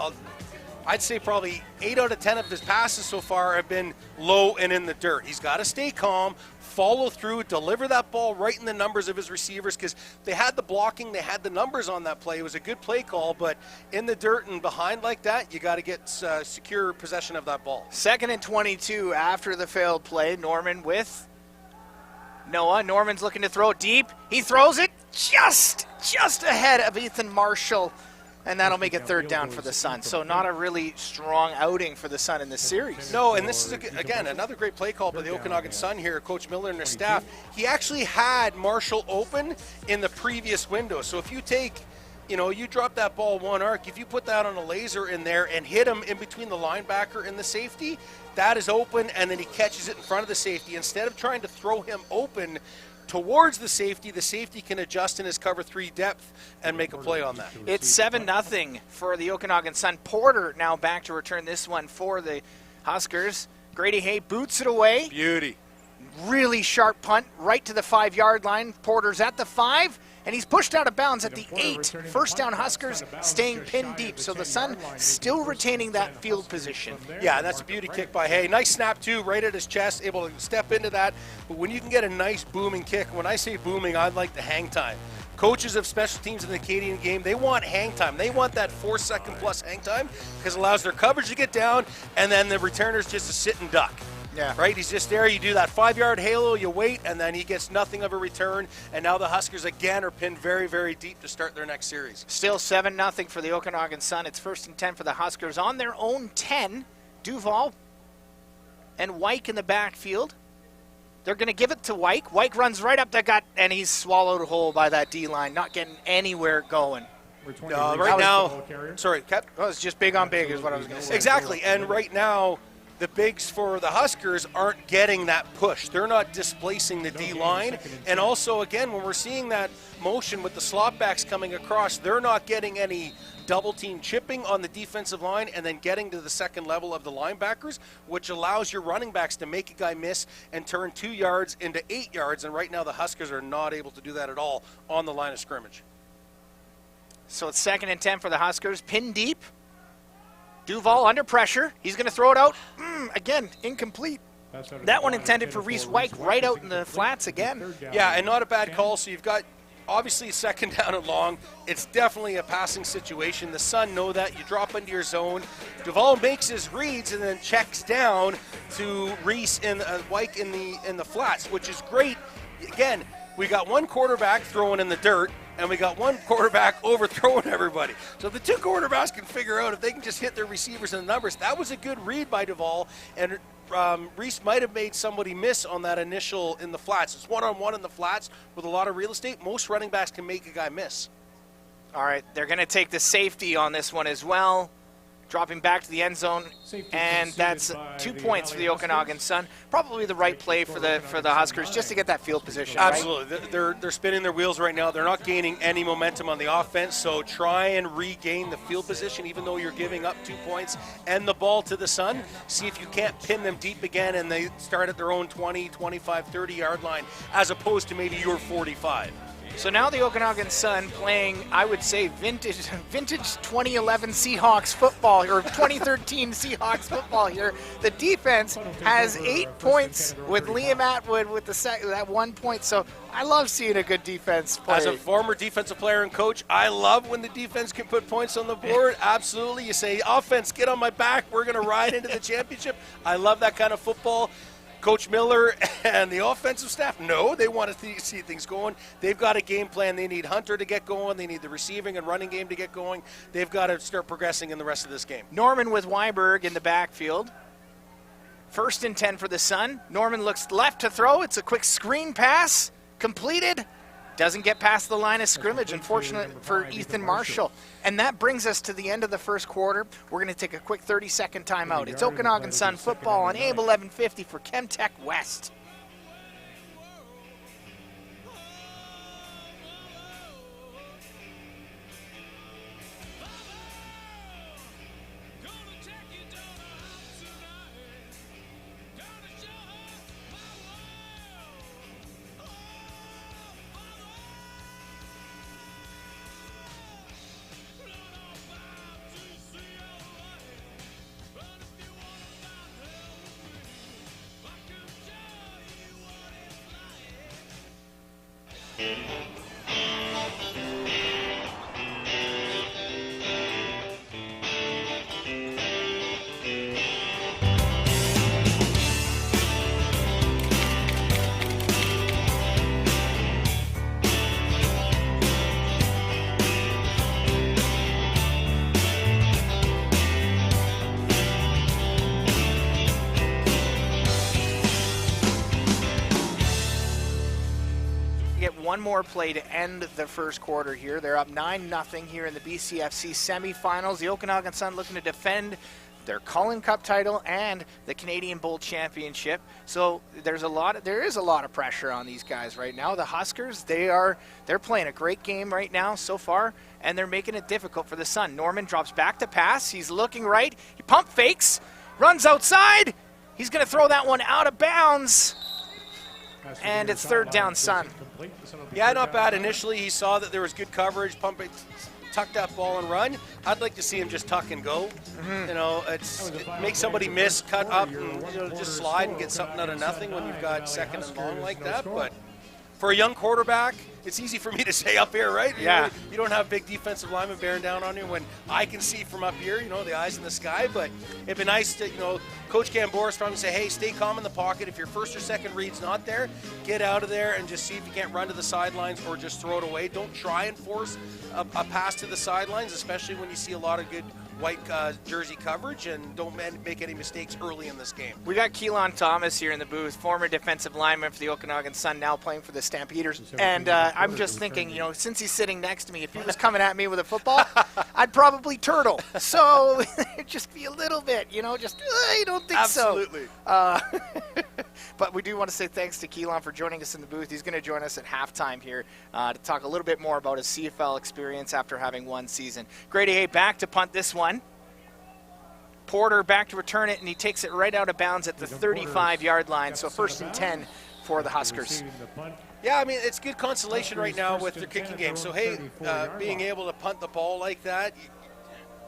I'd say probably 8 out of 10 of his passes so far have been low and in the dirt. He's got to stay calm, follow through, deliver that ball right in the numbers of his receivers, because they had the blocking, they had the numbers on that play. It was a good play call, but in the dirt and behind like that, you got to get secure possession of that ball. 2nd and 22 after the failed play. Norman with Noah. Norman's looking to throw it deep. He throws it just ahead of Ethan Marshall. And that'll make it 3rd down for the Sun. So not a really strong outing for the Sun in this series. No, and this is, again, another great play call by the Okanagan Sun here, Coach Miller and their staff. He actually had Marshall open in the previous window. So if you take, you drop that ball one arc, if you put that on a laser in there and hit him in between the linebacker and the safety, that is open, and then he catches it in front of the safety. Instead of trying to throw him open towards the safety can adjust in his cover 3 depth and make a play on that. It's 7-0 for the Okanagan Sun. Porter now back to return this one for the Huskers. Grady Hay boots it away. Beauty. Really sharp punt right to the 5-yard line. Porter's at the 5, and he's pushed out of bounds at the 8. 1st down Huskers staying pinned deep. So the Sun still retaining that field position. Yeah, and that's a beauty kick by Hay. Nice snap, too, right at his chest, able to step into that. But when you can get a nice booming kick, when I say booming, I like the hang time. Coaches of special teams in the Canadian game, they want hang time. They want that 4-second plus hang time, because it allows their coverage to get down, and then the returners just to sit and duck. Yeah. Right? He's just there. You do that 5-yard halo, you wait, and then he gets nothing of a return. And now the Huskers again are pinned very, very deep to start their next series. Still 7-0 for the Okanagan Sun. It's 1st and 10 for the Huskers on their own 10. Duval and Wyke in the backfield. They're going to give it to Wyke. Wyke runs right up the gut, and he's swallowed whole by that D-line, not getting anywhere going. Right now, sorry, Cap? Well, it's just big on big is what I was going to say. Exactly, and right now, the bigs for the Huskers aren't getting that push. They're not displacing the D-line. And also, again, when we're seeing that motion with the slot backs coming across, they're not getting any double team chipping on the defensive line and then getting to the second level of the linebackers, which allows your running backs to make a guy miss and turn 2 yards into 8 yards. And right now the Huskers are not able to do that at all on the line of scrimmage. So it's 2nd and 10 for the Huskers. Pin deep. Duval under pressure. He's going to throw it out. Again, incomplete. That one intended for Reese Wyke, right out in the flats again. Yeah, and not a bad call. So you've got obviously 2nd down and long. It's definitely a passing situation. The Sun know that. You drop into your zone. Duval makes his reads and then checks down to Reese and Wyke in the flats, which is great. Again, we got one quarterback throwing in the dirt, and we got one quarterback overthrowing everybody. So the 2 quarterbacks can figure out if they can just hit their receivers and the numbers. That was a good read by Duval, and Reese might have made somebody miss on that initial in the flats. It's one-on-one in the flats with a lot of real estate. Most running backs can make a guy miss. All right, they're going to take the safety on this one as well. Dropping back to the end zone, and that's 2 points for the Okanagan Sun. Probably the right play for the Huskers just to get that field position. Absolutely, right? They're spinning their wheels right now. They're not gaining any momentum on the offense, so try and regain the field position, even though you're giving up 2 points and the ball to the Sun. See if you can't pin them deep again, and they start at their own 20, 25, 30-yard line, as opposed to maybe your 45. So now the Okanagan Sun playing, I would say, vintage 2011 Seahawks football, or 2013 Seahawks football here. The defense has 8 points with Liam Atwood with that 1 point. So I love seeing a good defense play. As a former defensive player and coach, I love when the defense can put points on the board. Absolutely. You say, offense, get on my back. We're going to ride into the championship. I love that kind of football. Coach Miller and the offensive staff, no, they want to see things going. They've got a game plan. They need Hunter to get going. They need the receiving and running game to get going. They've got to start progressing in the rest of this game. Norman with Weiberg in the backfield. 1st and 10 for the Sun. Norman looks left to throw. It's a quick screen pass. Completed. Doesn't get past the line of scrimmage, unfortunately for Ethan Marshall. And that brings us to the end of the first quarter. We're going to take a quick 30-second timeout. It's Okanagan Sun football on AM 1150 for Chemtech West. One more play to end the first quarter here. They're up 9-0 here in the BCFC semifinals. The Okanagan Sun looking to defend their Cullen Cup title and the Canadian Bowl Championship. So there is a lot of pressure on these guys right now. The Huskers, they're playing a great game right now so far, and they're making it difficult for the Sun. Norman drops back to pass. He's looking right. He pump fakes, runs outside. He's going to throw that one out of bounds. And it's 3rd down Sun. Yeah, not bad. Initially, he saw that there was good coverage, tuck that ball and run. I'd like to see him just tuck and go. You know, make somebody miss, cut up, and just slide and get something out of nothing when you've got 2nd and long like that. But for a young quarterback, it's easy for me to say up here, right? Yeah. You don't have big defensive linemen bearing down on you when I can see from up here, the eyes in the sky. But it'd be nice to, Coach Gambora's trying to say, hey, stay calm in the pocket. If your 1st or 2nd read's not there, get out of there and just see if you can't run to the sidelines or just throw it away. Don't try and force a pass to the sidelines, especially when you see a lot of good white jersey coverage, and don't make any mistakes early in this game. We got Keelan Thomas here in the booth, former defensive lineman for the Okanagan Sun, now playing for the Stampeders. And I'm just thinking, since he's sitting next to me, if he was coming at me with a football, I'd probably turtle. So just be a little bit, I don't think Absolutely. so. But we do want to say thanks to Keelan for joining us in the booth. He's going to join us at halftime here to talk a little bit more about his CFL experience after having 1 season. Grady Hay back to punt this one. Porter back to return it, and he takes it right out of bounds at the 35-yard line. So 1st and 10 for the Huskers. Yeah, I mean, it's good consolation right now with their kicking game. So, hey, being able to punt the ball like that,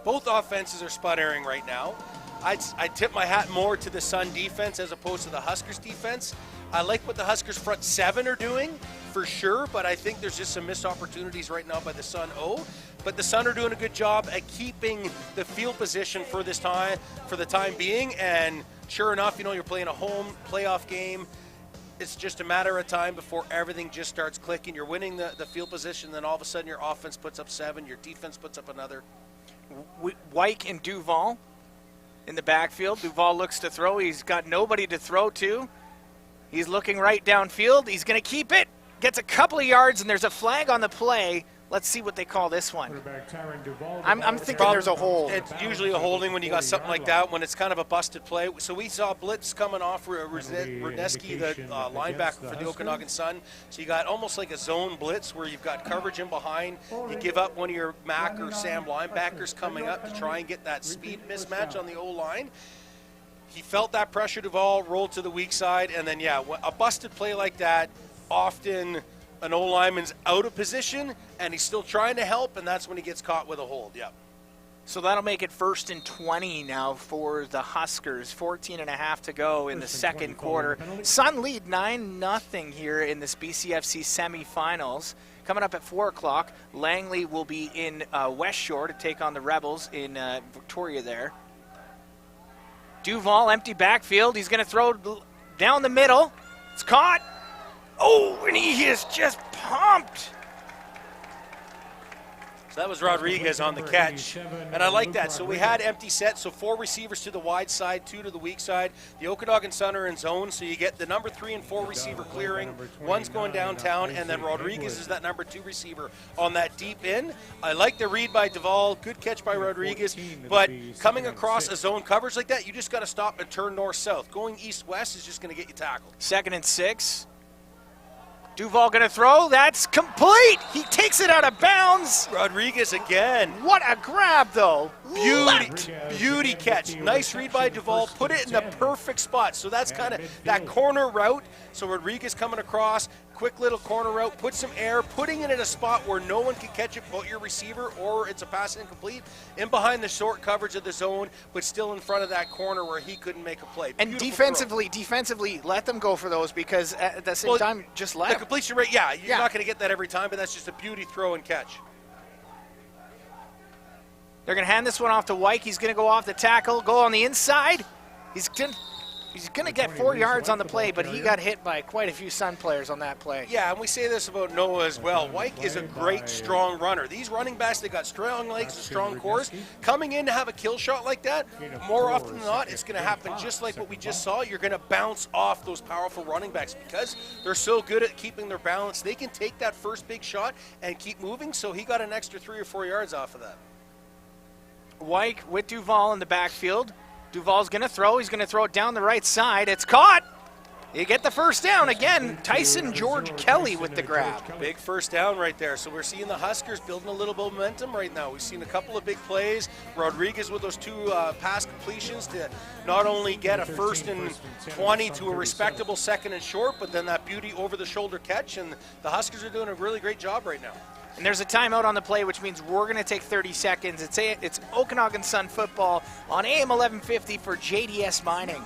both offenses are sputtering right now. I'd tip my hat more to the Sun defense as opposed to the Huskers defense. I like what the Huskers front 7 are doing for sure, but I think there's just some missed opportunities right now by the Sun O. But the Sun are doing a good job at keeping the field position for the time being. And sure enough, you're playing a home playoff game. It's just a matter of time before everything just starts clicking. You're winning the field position, then all of a sudden your offense puts up 7, your defense puts up another. Wyke and Duval in the backfield. Duval looks to throw. He's got nobody to throw to. He's looking right downfield. He's going to keep it. Gets a couple of yards, and there's a flag on the play. Let's see what they call this one. I'm thinking there's a hold. It's usually a holding when you got something like that, when it's kind of a busted play. So we saw blitz coming off Rudneski, the linebacker for the Okanagan Sun. So you got almost like a zone blitz where you've got coverage in behind. You give up one of your Mac or Sam linebackers coming up to try and get that speed mismatch on the O-line. He felt that pressure. Duval rolled to the weak side, and then, yeah, a busted play like that often an O-lineman's out of position, and he's still trying to help, and that's when he gets caught with a hold. Yep. So that'll make it 1st and 20 now for the Huskers. 14.5 to go in the second quarter. Sun lead 9-0 here in this BCFC semifinals. Coming up at 4 o'clock, Langley will be in West Shore to take on the Rebels in Victoria there. Duval, empty backfield. He's going to throw down the middle. It's caught. Oh, and he is just pumped. So that was Rodriguez on the catch, and I like that. So we had empty sets, so 4 receivers to the wide side, 2 to the weak side. The Okanagan Sun are in zone, so you get the number 3 and 4 receiver clearing. One's going downtown, and then Rodriguez is that number 2 receiver on that deep end. I like the read by Duval, good catch by Rodriguez, but coming across a zone coverage like that, you just got to stop and turn north-south. Going east-west is just going to get you tackled. 2nd and 6. Duval going to throw. That's complete. He takes it out of bounds. Rodriguez again. What a grab, though. Beauty catch. Nice read by Duval. Put it in the perfect spot. So that's kind of that corner route. So Rodriguez coming across. Quick little corner route. Put some air. Putting it in a spot where no one can catch it but your receiver, or it's a pass incomplete. In behind the short coverage of the zone, but still in front of that corner where he couldn't make a play. And defensively, let them go for those, because at the same time, just let the them. completion rate, you're not going to get that every time, but that's just a beauty throw and catch. They're going to hand this one off to Wyke. He's going to go off the tackle, go on the inside. He's going to get 4 yards on the play, but he got hit by quite a few Sun players on that play. Yeah, and we say this about Noah as well. Wyke is a great, strong runner. These running backs, they got strong legs and strong cores. Coming in to have a kill shot like that, more often than not, it's going to happen just like what we just saw. You're going to bounce off those powerful running backs because they're so good at keeping their balance. They can take that first big shot and keep moving, so he got an extra 3 or 4 yards off of that. Wyke with Duval in the backfield. Duval's going to throw. He's going to throw it down the right side. It's caught. You get the first down again. Tyson George Kelly with the grab. Big first down right there. So we're seeing the Huskers building a little bit of momentum right now. We've seen a couple of big plays. Rodriguez with those 2 pass completions to not only get a 1st and 20 to a respectable 2nd and short, but then that beauty over-the-shoulder catch. And the Huskers are doing a really great job right now. And there's a timeout on the play, which means we're going to take 30 seconds. It's Okanagan Sun football on AM 1150 for JDS Mining.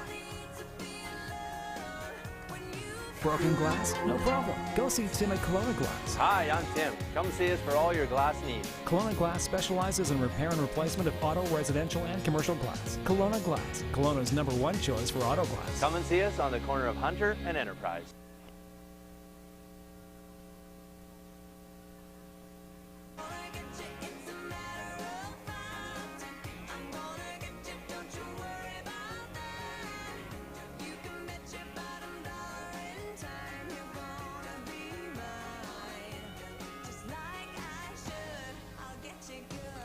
Broken glass? No problem. Go see Tim at Kelowna Glass. Hi, I'm Tim. Come see us for all your glass needs. Kelowna Glass specializes in repair and replacement of auto, residential, and commercial glass. Kelowna Glass, Kelowna's #1 choice for auto glass. Come and see us on the corner of Hunter and Enterprise.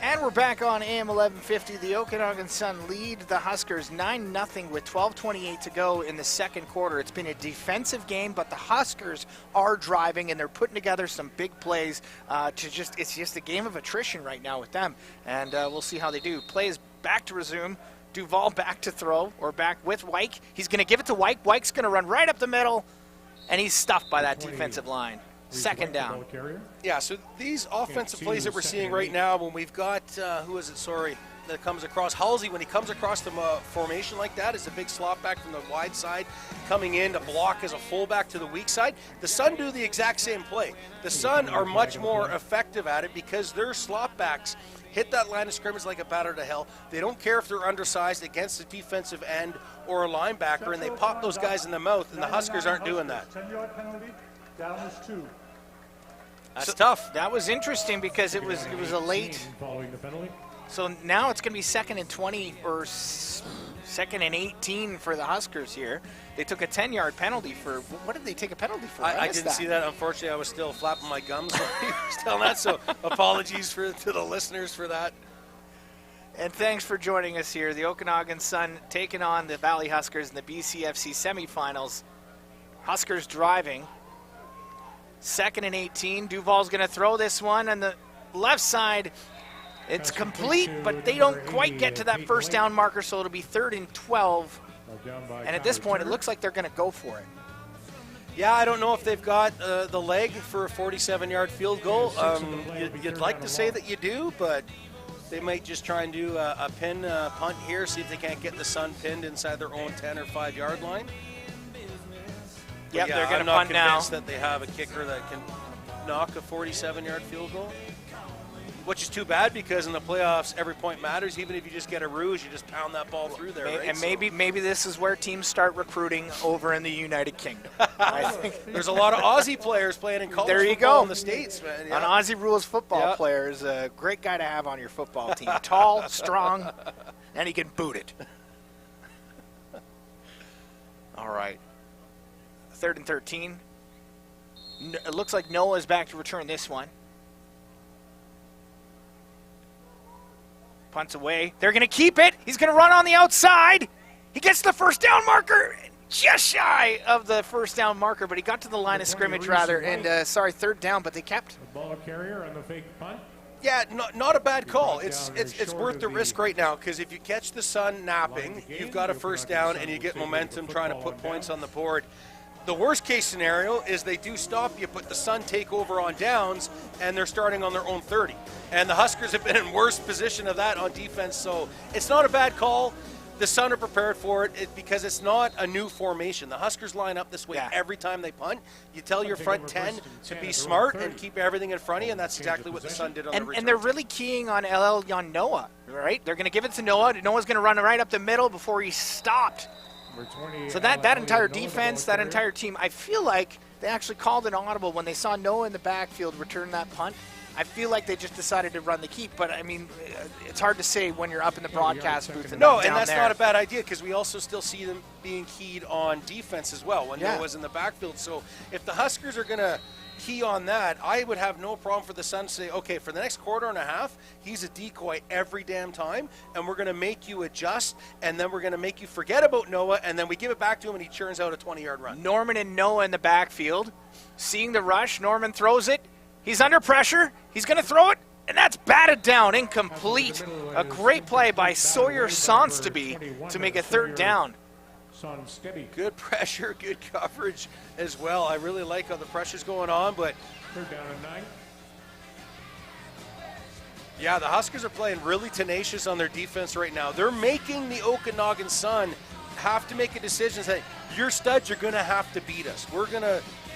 And we're back on AM 1150. The Okanagan Sun lead the Huskers 9-0 with 12:28 to go in the second quarter. It's been a defensive game, but the Huskers are driving and they're putting together some big plays. It's just a game of attrition right now with them, and we'll see how they do. Play is back to resume. Duval back to throw, or back with Wyke. He's going to give it to Wyke. Wyke's going to run right up the middle, and he's stuffed by that defensive line. 2nd down. Yeah, so these offensive plays that we're seeing right now, when we've got, that comes across, Halsey, when he comes across the formation like that, is a big slot back from the wide side, coming in to block as a fullback to the weak side. The Sun do the exact same play. The Sun are much more effective at it because their slot backs hit that line of scrimmage like a batter to hell. They don't care if they're undersized against a defensive end or a linebacker, and they pop those guys in the mouth, and the Huskers aren't doing that. 10-yard penalty, down is 2. That's tough. That was interesting because it was a late. Following the penalty. So now it's going to be 2nd and 20 or 2nd and 18 for the Huskers here. They took a 10-yard penalty for, what did they take a penalty for? I didn't see that. Unfortunately, I was still flapping my gums when he was telling that, so apologies to the listeners for that. And thanks for joining us here. The Okanagan Sun taking on the Valley Huskers in the BCFC semifinals. Huskers driving. 2nd and 18. Duval's going to throw this one on the left side. It's complete, but they don't quite get to that first down marker, so it'll be 3rd and 12. And at this point, it looks like they're going to go for it. Yeah, I don't know if they've got the leg for a 47-yard field goal. You'd like to say that you do, but they might just try and do a pin punt here, see if they can't get the Sun pinned inside their own 10 or 5-yard line. Yep, yeah, they're going to punt punt now. I'm not convinced that they have a kicker that can knock a 47-yard field goal, which is too bad because in the playoffs, every point matters. Even if you just get a rouge, you just pound that ball through there. Right? And maybe this is where teams start recruiting over in the United Kingdom. I think there's a lot of Aussie players playing in college there you football go. in the States, man. An Aussie rules football player is a great guy to have on your football team. Tall, strong, and he can boot it. All right. 3rd and 13. It looks like Noah's back to return this one. Punts away. They're going to keep it. He's going to run on the outside. He gets the first down marker. Just shy of the first down marker, but he got to the line of scrimmage rather. And, 3rd down, but they kept. The ball carrier on the fake punt. Yeah, not a bad call. It's worth the risk right now because if you catch the Sun napping, you've got a first down and you get momentum trying to put points on the board. The worst case scenario is they do stop you, but the Sun take over on downs, and they're starting on their own 30. And the Huskers have been in worse position of that on defense, so it's not a bad call. The Sun are prepared for it because it's not a new formation. The Huskers line up this way every time they punt. You tell your front 10 to be smart and keep everything in front of you, and that's exactly what the Sun did on the return. And they're really keying on Noah, right? They're going to give it to Noah. Noah's going to run right up the middle before he's stopped. So that entire defense, that entire team, I feel like they actually called an audible when they saw Noah in the backfield return that punt. I feel like they just decided to run the keep, but I mean, it's hard to say when you're up in the broadcast booth. No, and that's not a bad idea because we also still see them being keyed on defense as well when Noah's in the backfield. So if the Huskers are going to key on that, I would have no problem for the Sun to say, okay, for the next quarter and a half, he's a decoy every damn time, and we're going to make you adjust, and then we're going to make you forget about Noah, and then we give it back to him, and he churns out a 20-yard run. Norman and Noah in the backfield, seeing the rush. Norman throws it. He's under pressure. He's going to throw it, and that's batted down, incomplete. A great play by Sawyer Sonstaby to make a 3rd down. Good pressure, good coverage as well. I really like how the pressure's going on, but 3rd down and 9. Yeah, the Huskers are playing really tenacious on their defense right now. They're making the Okanagan Sun have to make a decision. Say, your studs are going to have to beat us.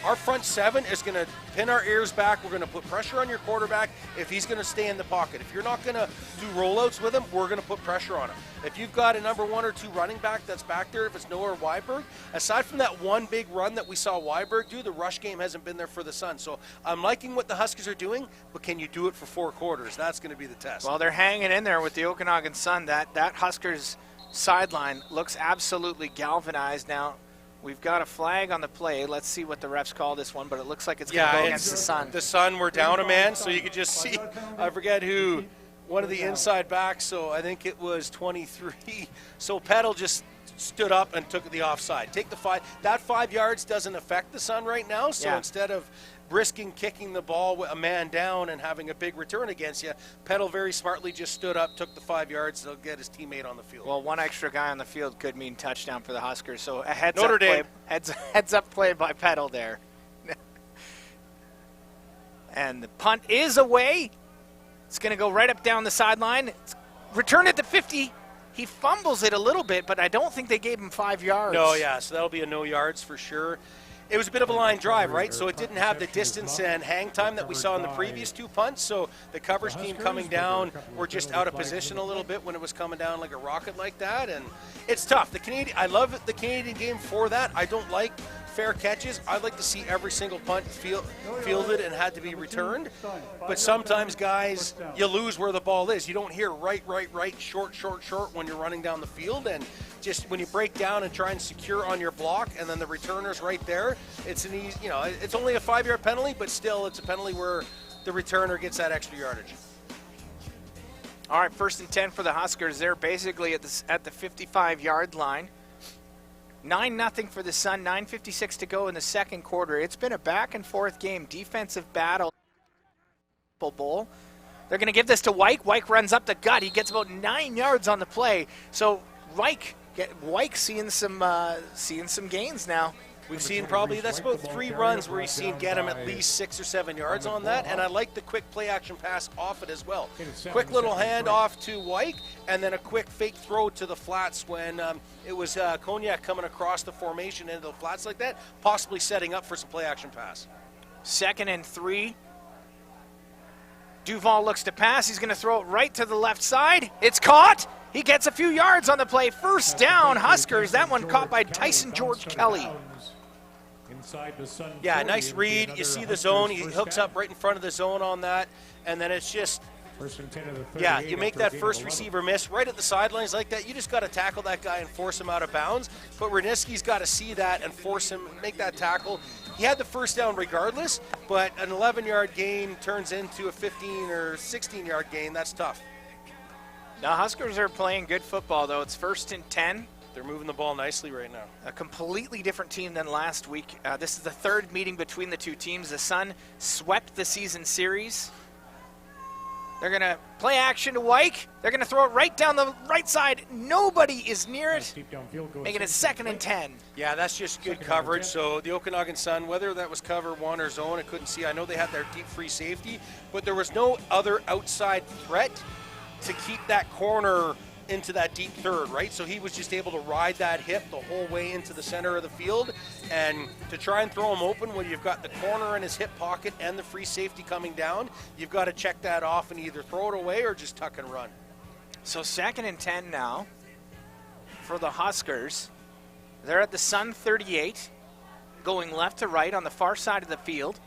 Our front 7 is going to pin our ears back. We're going to put pressure on your quarterback if he's going to stay in the pocket. If you're not going to do rollouts with him, we're going to put pressure on him. If you've got a number 1 or 2 running back that's back there, if it's Noah or Weiberg, aside from that one big run that we saw Weiberg do, the rush game hasn't been there for the Sun. So I'm liking what the Huskers are doing, but can you do it for 4 quarters? That's going to be the test. Well, they're hanging in there with the Okanagan Sun. That Huskers sideline looks absolutely galvanized now. We've got a flag on the play. Let's see what the refs call this one, but it looks like it's going to go against the Sun. The Sun were down a man, so you could just see, I forget who, one of the inside backs, so I think it was 23. So Petal just stood up and took the offside. Take the 5. That 5 yards doesn't affect the Sun right now, so instead of risking kicking the ball with a man down and having a big return against you, Petal very smartly just stood up, took the 5 yards to get his teammate on the field. Well, one extra guy on the field could mean touchdown for the Huskers, so a heads up play by Petal there. And the punt is away. It's going to go right up down the sideline. Return at the 50. He fumbles it a little bit, but I don't think they gave him 5 yards. No, so that'll be a no yards for sure. It was a bit of a line drive, right? So it didn't have the distance and hang time that we saw in the previous 2 punts. So the coverage team coming down were just out of position a little bit when it was coming down like a rocket like that. And it's tough. I love the Canadian game for that. I don't like fair catches. I'd like to see every single punt fielded and had to be returned. But sometimes, guys, you lose where the ball is. You don't hear right, short when you're running down the field. And just when you break down and try and secure on your block and then the returner's right there, it's an easy, it's only a 5-yard penalty, but still it's a penalty where the returner gets that extra yardage. All right, 1st and 10 for the Huskers. They're basically at the 55-yard line. 9-0 for the Sun, 9:56 to go in the 2nd quarter. It's been a back-and-forth game, defensive battle. Bowl. They're going to give this to Wyke. Wyke runs up the gut. He gets about 9 yards on the play. So Wyke seeing some gains now. We've seen probably, that's about 3 runs where he's seen get him at least 6 or 7 yards on that, and I like the quick play action pass off it as well. Quick little hand off to White, and then a quick fake throw to the flats when it was Cognac coming across the formation into the flats like that, possibly setting up for some play action pass. 2nd and 3. Duval looks to pass. He's going to throw it right to the left side. It's caught. He gets a few yards on the play. First down, Huskers. That one caught by Tyson George Kelly. Yeah, nice read. You see the zone. He hooks up right in front of the zone on that. And then it's just, yeah, you make that first receiver miss right at the sidelines like that. You just got to tackle that guy and force him out of bounds. But Reniski's got to see that and force him, make that tackle. He had the first down regardless, but an 11-yard gain turns into a 15 or 16-yard gain. That's tough. Now Huskers are playing good football, though. It's 1st and 10. They're moving the ball nicely right now. A completely different team than last week. This is the 3rd meeting between the 2 teams. The Sun swept the season series. They're going to play action to Wyke. They're going to throw it right down the right side. Nobody is near it, making it 2nd and 10. Yeah, that's just good coverage. So the Okanagan Sun, whether that was cover 1 or zone, I couldn't see. I know they had their deep free safety, but there was no other outside threat to keep that corner into that deep third, right? So he was just able to ride that hip the whole way into the center of the field, and to try and throw him open when you've got the corner in his hip pocket and the free safety coming down, you've got to check that off and either throw it away or just tuck and run. So 2nd and 10 now for the Huskers. They're at the Sun 38, going left to right on the far side of the field.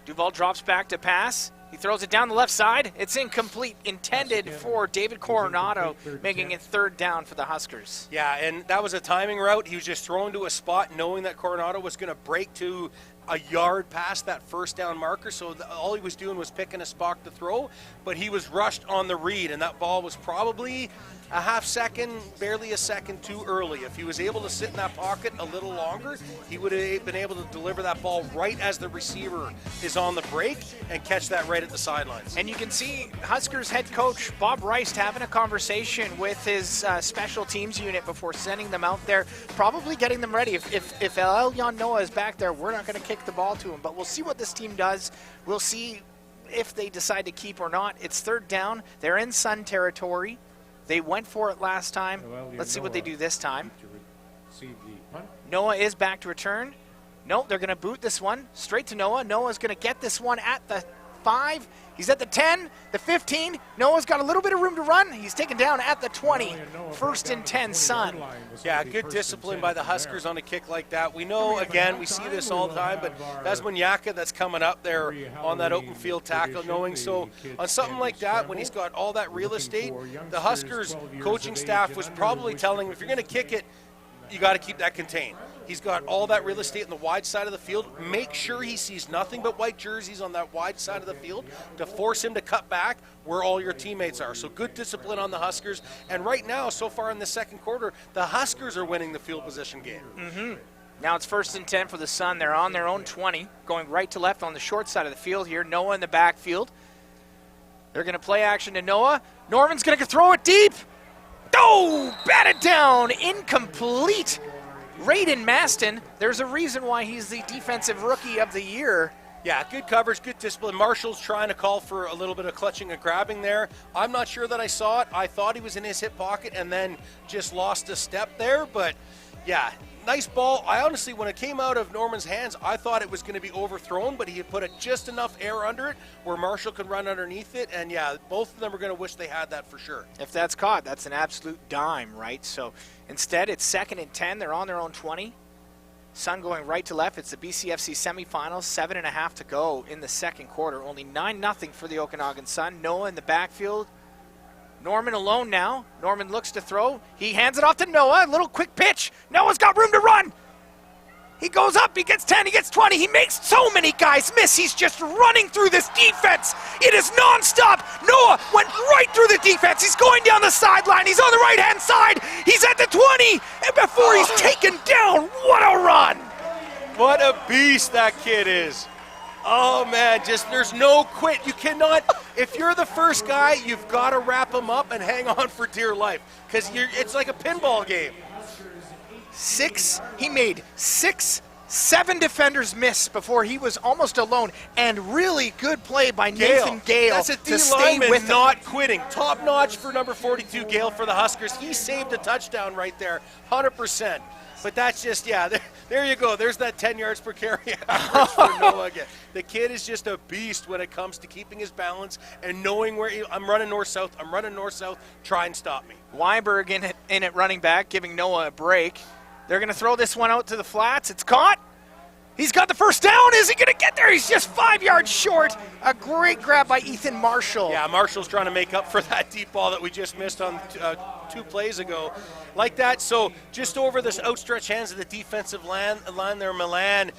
Duval drops back to pass. He throws it down the left side. It's incomplete, intended for David Coronado, making it 3rd down for the Huskers. Yeah, and that was a timing route. He was just thrown to a spot knowing that Coronado was going to break to a yard past that first down marker, so all he was doing was picking a spot to throw, but he was rushed on the read, and that ball was probably a half second, barely a second too early. If he was able to sit in that pocket a little longer, he would have been able to deliver that ball right as the receiver is on the break and catch that right at the sidelines. And you can see Huskers head coach Bob Rice having a conversation with his special teams unit before sending them out there, probably getting them ready. If Elyon Noah is back there, we're not going to kick the ball to him, but we'll see what this team does. We'll see if they decide to keep or not. It's 3rd down. They're in Sun territory. They went for it last time. Let's see what they do this time. Noah is back to return. No, they're going to boot this one straight to Noah. Noah's going to get this one at the 5. He's at the 10, the 15. Noah's got a little bit of room to run. He's taken down at the 20. 1st and 10, Sun. Yeah, good discipline by the Huskers on a kick like that. We know, again, we see this all the time, but that's Munyaka that's coming up there on that open field tackle, knowing so on something like that, when he's got all that real estate, the Huskers coaching staff was probably telling him, if you're going to kick it, you got to keep that contained. He's got all that real estate on the wide side of the field. Make sure he sees nothing but white jerseys on that wide side of the field to force him to cut back where all your teammates are. So good discipline on the Huskers. And right now, so far in the 2nd quarter, the Huskers are winning the field position game. Now it's 1st and 10 for the Sun. They're on their own 20, going right to left on the short side of the field here. Noah in the backfield. They're going to play action to Noah. Norman's going to throw it deep. Oh, batted down, incomplete. Raiden Maston, there's a reason why he's the defensive rookie of the year. Yeah, good coverage, good discipline. Marshall's trying to call for a little bit of clutching and grabbing there. I'm not sure that I saw it. I thought he was in his hip pocket and then just lost a step there. But, yeah, nice ball. I honestly, when it came out of Norman's hands, I thought it was going to be overthrown, but he had put just enough air under it where Marshall could run underneath it. And, yeah, both of them are going to wish they had that for sure. If that's caught, that's an absolute dime, right? So instead, it's 2nd and 10. They're on their own 20. Sun going right to left. It's the BCFC semifinals. 7.5 to go in the 2nd quarter. Only 9-0 for the Okanagan Sun. Noah in the backfield. Norman alone now. Norman looks to throw. He hands it off to Noah. A little quick pitch. Noah's got room to run. He goes up. He gets 10. He gets 20. He makes so many guys miss. He's just running through this defense. It is nonstop. Noah went right through the defense. He's going down the sideline. He's on the right-hand side. He's at the 20. And before he's taken down, what a run. What a beast that kid is. Oh, man, just there's no quit. You cannot, if you're the first guy, you've got to wrap him up and hang on for dear life because it's like a pinball game. He made 7 defenders miss before he was almost alone, and really good play by Nathan Gale That's a to D stay lineman with him. not quitting. Top notch for number 42 Gale for the Huskers. He saved a touchdown right there, 100%. But that's just, there you go. There's that 10 yards per carry average for Noah again. The kid is just a beast when it comes to keeping his balance and knowing where I'm running north-south, try and stop me. Weiberg in at running back, giving Noah a break. They're going to throw this one out to the flats. It's caught. He's got the first down. Is he going to get there? He's just 5 yards short. A great grab by Ethan Marshall. Yeah, Marshall's trying to make up for that deep ball that we just missed on 2 plays ago. Like that, so just over this outstretched hands of the defensive line there, Milan.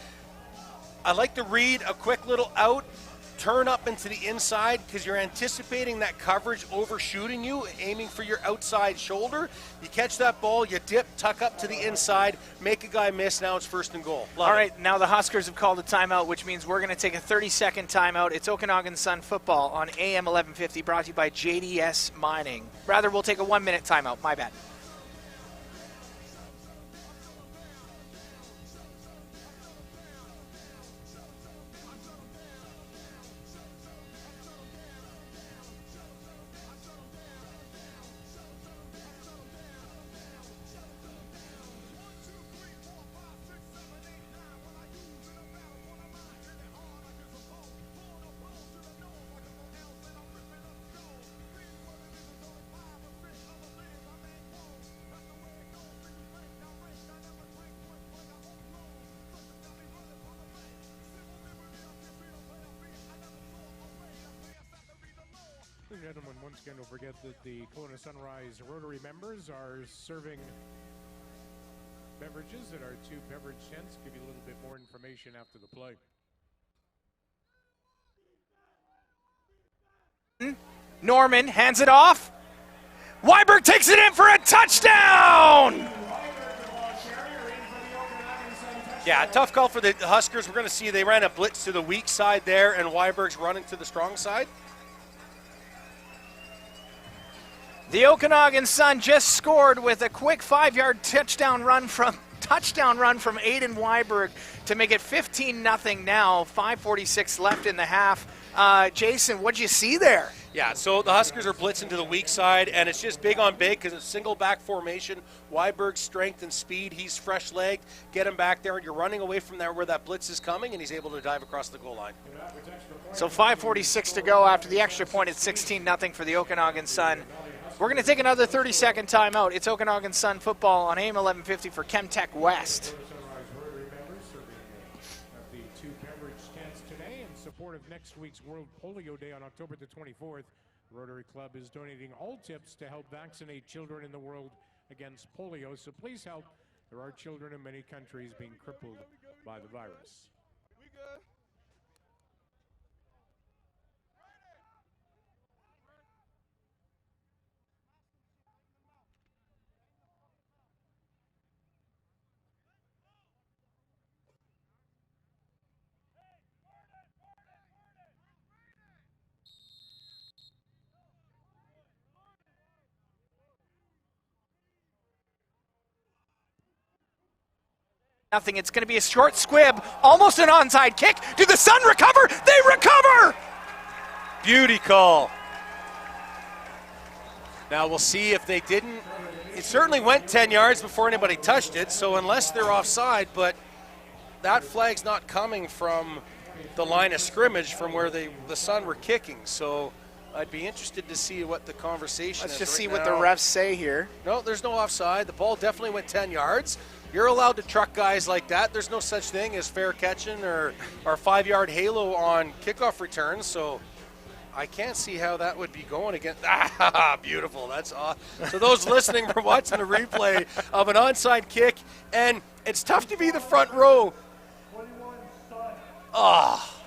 I like to read a quick little out, turn up into the inside because you're anticipating that coverage overshooting you, aiming for your outside shoulder. You catch that ball, you dip, tuck up to the inside, make a guy miss. Now it's 1st and goal. Love All it. right, now the Huskers have called a timeout, which means we're going to take a 30-second timeout. It's Okanagan Sun football on AM 1150, brought to you by JDS Mining. Rather, we'll take a 1-minute timeout. My bad. Ladies and gentlemen, once again, don't forget that the Kelowna Sunrise Rotary members are serving beverages at our 2 beverage tents. Give you a little bit more information after the play. Norman hands it off. Weiberg takes it in for a touchdown! Yeah, tough call for the Huskers. We're going to see they ran a blitz to the weak side there, and Weiberg's running to the strong side. The Okanagan Sun just scored with a quick 5-yard touchdown run from Aiden Weiberg to make it 15-0 now. 5:46 left in the half. Jason, what'd you see there? Yeah, so the Huskers are blitzing to the weak side, and it's just big on big because it's single back formation. Weiberg's strength and speed, he's fresh-legged. Get him back there, and you're running away from there where that blitz is coming, and he's able to dive across the goal line. So 5:46 to go after the extra point. It's 16-0 for the Okanagan Sun. We're going to take another 30-second timeout. It's Okanagan Sun football on AM 1150 for Chemtech West. Sunrise Rotary members serving the 2 beverage tents today in support of next week's World Polio Day on October the 24th. Rotary Club is donating all tips to help vaccinate children in the world against polio. So please help. There are children in many countries being crippled by the virus. Nothing. It's going to be a short squib, almost an onside kick. Do the Sun recover? They recover! Beauty call. Now we'll see if they didn't. It certainly went 10 yards before anybody touched it, so unless they're offside, but that flag's not coming from the line of scrimmage from where the Sun were kicking, so I'd be interested to see what the conversation is. Let's just right see now. what the refs say here. No, there's no offside. The ball definitely went 10 yards. You're allowed to truck guys like that. There's no such thing as fair catching or 5-yard halo on kickoff returns, so I can't see how that would be going against. Ah, beautiful. That's awesome. So those listening were watching the replay of an onside kick, and it's tough to be the front row. 21 Sun. Oh,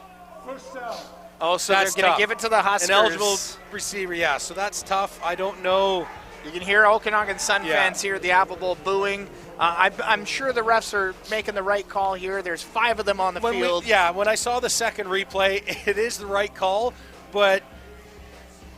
First down. Oh, so That's they're going tough. to give it to the Huskers. an eligible receiver, yeah. So that's tough. I don't know. You can hear Okanagan Sun Yeah. fans here at the Apple Bowl booing. I'm sure the refs are making the right call here. There's 5 of them on the field. When I saw the second replay, it is the right call, but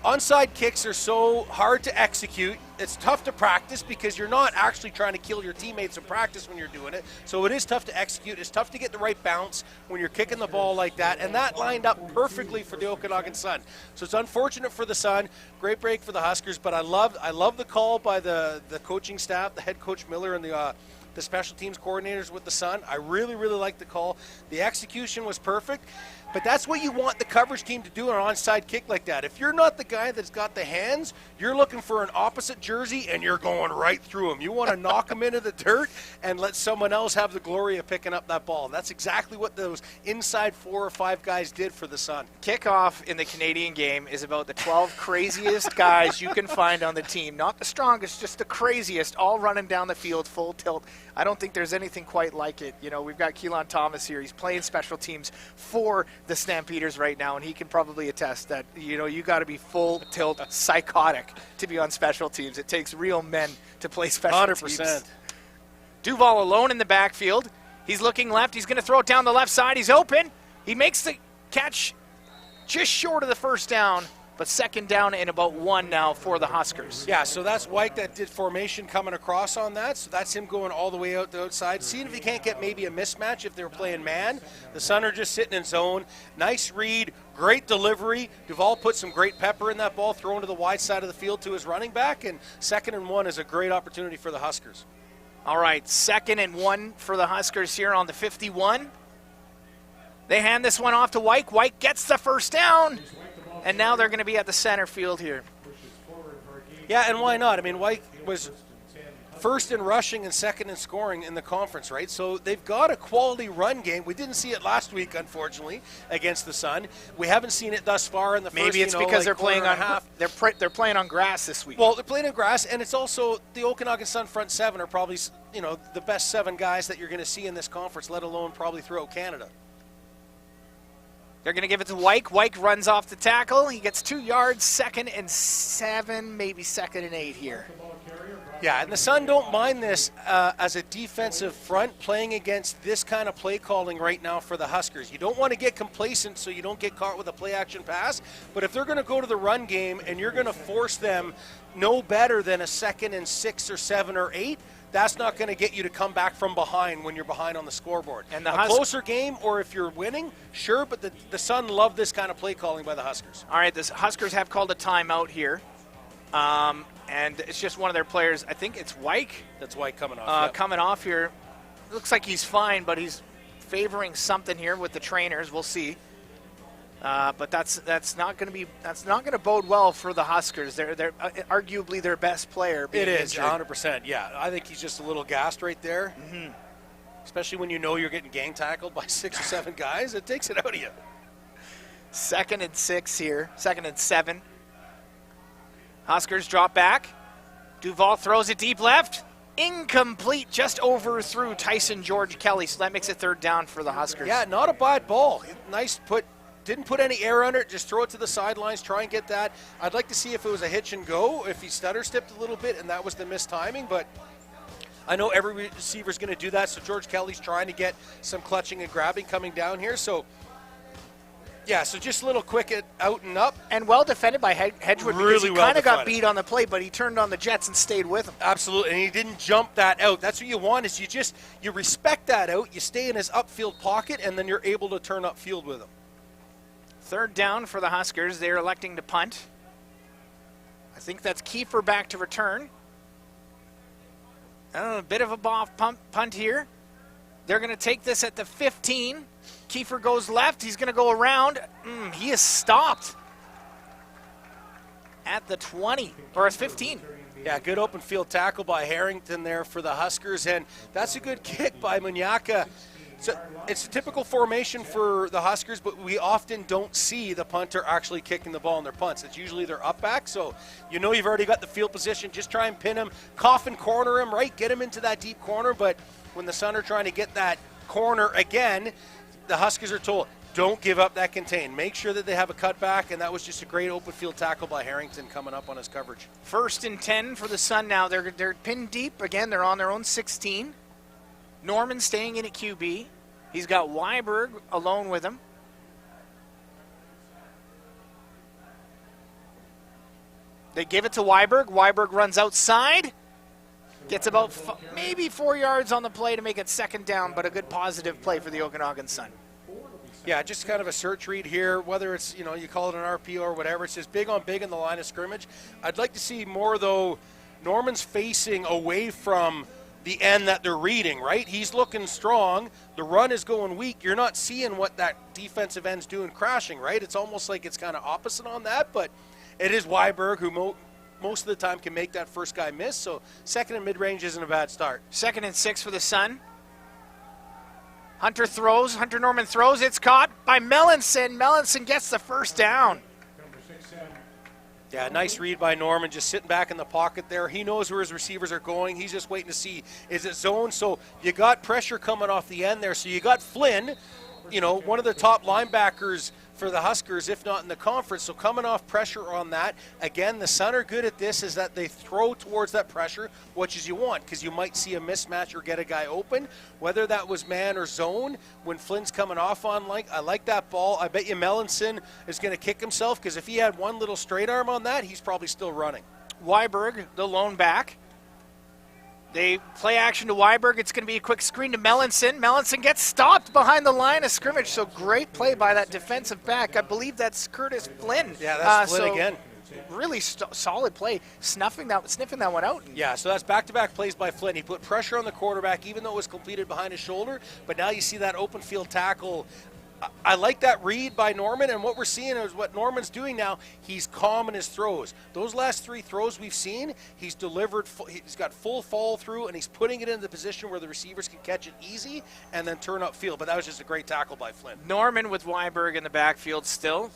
onside kicks are so hard to execute. It's tough to practice because you're not actually trying to kill your teammates in practice when you're doing it. So it is tough to execute. It's tough to get the right bounce when you're kicking the ball like that. And that lined up perfectly for the Okanagan Sun. So it's unfortunate for the Sun. Great break for the Huskers. But I love the call by the coaching staff, the head coach Miller and the special teams coordinators with the Sun. I really, really like the call. The execution was perfect. But that's what you want the coverage team to do on an onside kick like that. If you're not the guy that's got the hands, you're looking for an opposite jersey and you're going right through him. You want to knock him into the dirt and let someone else have the glory of picking up that ball. That's exactly what those inside 4 or 5 guys did for the Sun. Kickoff in the Canadian game is about the 12 craziest guys you can find on the team. Not the strongest, just the craziest, all running down the field full tilt. I don't think there's anything quite like it. You know, we've got Keelan Thomas here. He's playing special teams for the Stampeders right now, and he can probably attest that, you know, you got to be full tilt psychotic to be on special teams. It takes real men to play special 100%. teams. Duval alone in the backfield. He's looking left. He's going to throw it down the left side. He's open. He makes the catch just short of the first down, but second down and about 1 now for the Huskers. Yeah, so that's White that did formation coming across on that. So that's him going all the way out the outside. Seeing if he can't get maybe a mismatch if they were playing man. The Sun are just sitting in zone. Nice read, great delivery. Duval put some great pepper in that ball, thrown to the wide side of the field to his running back. And 2nd and 1 is a great opportunity for the Huskers. All right, 2nd and 1 for the Huskers here on the 51. They hand this one off to White. White gets the first down. And now they're going to be at the center field here. Yeah, and why not? I mean, White was 1st in rushing and 2nd in scoring in the conference, right? So they've got a quality run game. We didn't see it last week, unfortunately, against the Sun. We haven't seen it thus far in the first. Maybe it's because they're playing on half. They're playing on grass this week. Well, they're playing on grass, and it's also the Okanagan Sun front 7 are probably, you know, the best 7 guys that you're going to see in this conference, let alone probably throughout Canada. They're going to give it to Wyke. Wyke runs off the tackle. He gets 2 yards, 2nd and 7, maybe 2nd and 8 here. Yeah, and the Sun don't mind this as a defensive front playing against this kind of play calling right now for the Huskers. You don't want to get complacent so you don't get caught with a play action pass, but if they're going to go to the run game and you're going to force them no better than a 2nd and 6 or 7 or 8, that's not going to get you to come back from behind when you're behind on the scoreboard. And a closer game, or if you're winning, sure, but the Sun love this kind of play calling by the Huskers. All right, the Huskers have called a timeout here. And it's just one of their players. I think it's Wyke. That's Wyke coming off. Yep. Coming off here. Looks like he's fine, but he's favoring something here with the trainers. We'll see. But that's not going to bode well for the Huskers. They're arguably their best player. It is 100%. Yeah, I think he's just a little gassed right there. Mm-hmm. Especially when you know you're getting gang tackled by 6 or 7 guys, it takes it out of you. 2nd and 6 here. 2nd and 7. Huskers drop back. Duval throws it deep left. Incomplete, just overthrew Tyson George Kelly. So that makes it 3rd down for the Huskers. Yeah, not a bad ball. Nice put. Didn't put any air under it, just throw it to the sidelines, try and get that. I'd like to see if it was a hitch and go, if he stutter-stepped a little bit and that was the missed timing, but I know every receiver's going to do that, so George Kelly's trying to get some clutching and grabbing coming down here, so yeah, so just a little quick out and up. And well defended by Hedgewood because he kind of got beat on the play, but he turned on the Jets and stayed with him. Absolutely, and he didn't jump that out. That's what you want is you respect that out, you stay in his upfield pocket, and then you're able to turn upfield with him. 3rd down for the Huskers. They're electing to punt. I think that's Kiefer back to return. A bit of a punt here. They're going to take this at the 15. Kiefer goes left. He's going to go around. He is stopped at the 20, or 15. Yeah, good open field tackle by Harrington there for the Huskers, and that's a good kick by Munyaka. So it's a typical formation for the Huskers, but we often don't see the punter actually kicking the ball in their punts. It's usually their up back, so you know you've already got the field position. Just try and pin him, coffin corner him, right? Get him into that deep corner, but when the Sun are trying to get that corner again, the Huskers are told, don't give up that contain. Make sure that they have a cutback, and that was just a great open field tackle by Harrington coming up on his coverage. 1st and 10 for the Sun now. They're pinned deep. Again, they're on their own 16. Norman staying in at QB. He's got Weiberg alone with him. They give it to Weiberg. Weiberg runs outside. Gets about maybe 4 yards on the play to make it second down, but a good positive play for the Okanagan Sun. Yeah, just kind of a search read here, whether it's, you call it an RPO or whatever. It's just big on big in the line of scrimmage. I'd like to see more, though. Norman's facing away from the end that they're reading, right? He's looking strong. The run is going weak. You're not seeing what that defensive end's doing crashing, right? It's almost like it's kind of opposite on that, but it is Weiberg who most of the time can make that first guy miss, so second and mid-range isn't a bad start. 2nd and 6 for the Sun. Hunter Norman throws, it's caught by Melanson. Melanson gets the first down. Yeah, nice read by Norman, just sitting back in the pocket there. He knows where his receivers are going. He's just waiting to see, is it zone? So you got pressure coming off the end there. So you got Flynn, one of the top linebackers for the Huskers, if not in the conference. So coming off pressure on that. Again, the Sun are good at this, is that they throw towards that pressure, which is you want, because you might see a mismatch or get a guy open, whether that was man or zone. When Flynn's coming off on, I like that ball. I bet you Melanson is going to kick himself, because if he had one little straight arm on that, he's probably still running. Weiberg, the lone back. They play action to Weiberg. It's going to be a quick screen to Melanson. Melanson gets stopped behind the line of scrimmage. So great play by that defensive back. I believe that's Curtis Flynn. Yeah, that's Flynn again. Really solid play, sniffing that one out. Yeah, so that's back-to-back plays by Flynn. He put pressure on the quarterback, even though it was completed behind his shoulder. But now you see that open field tackle. I like that read by Norman, and what we're seeing is what Norman's doing now. He's calm in his throws. Those last 3 throws we've seen, he's delivered. He's got full follow through, and he's putting it in the position where the receivers can catch it easy and then turn upfield. But that was just a great tackle by Flynn. Norman with Weiberg in the backfield still.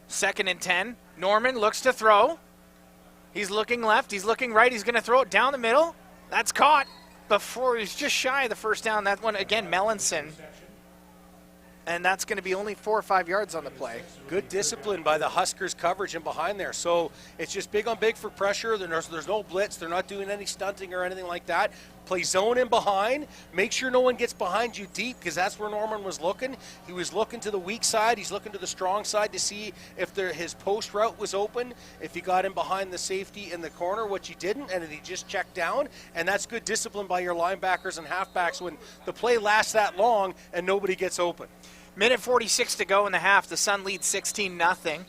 2nd and 10. Norman looks to throw. He's looking left. He's looking right. He's going to throw it down the middle. That's caught before he's just shy of the first down. That one again, Melanson. And that's going to be only 4 or 5 yards on the play. Good discipline by the Huskers coverage and behind there. So it's just big on big for pressure. There's no blitz. They're not doing any stunting or anything like that. Play zone in behind. Make sure no one gets behind you deep, because that's where Norman was looking. He was looking to the weak side. He's looking to the strong side to see if his post route was open, if he got in behind the safety in the corner, which he didn't, and he just checked down. And that's good discipline by your linebackers and halfbacks when the play lasts that long and nobody gets open. Minute 46 to go in the half. The Sun leads 16-0. And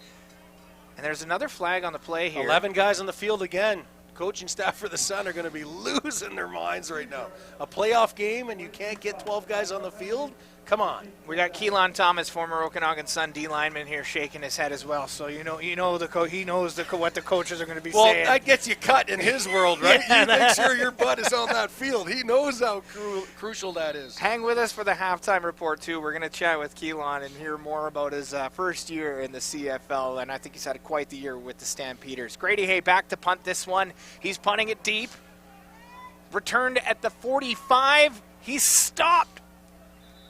there's another flag on the play here. 11 guys on the field again. Coaching staff for the Sun are going to be losing their minds right now. A playoff game and you can't get 12 guys on the field? Come on. We got Keelan Thomas, former Okanagan Sun D lineman, here shaking his head as well. So he knows what the coaches are going to be saying. Well, that gets you cut in his world, right? Yeah, you make sure your butt is on that field. He knows how crucial that is. Hang with us for the halftime report too. We're going to chat with Keelan and hear more about his first year in the CFL, and I think he's had quite the year with the Stampeders. Grady Hay back to punt this one. He's punting it deep. Returned at the 45. He's stopped.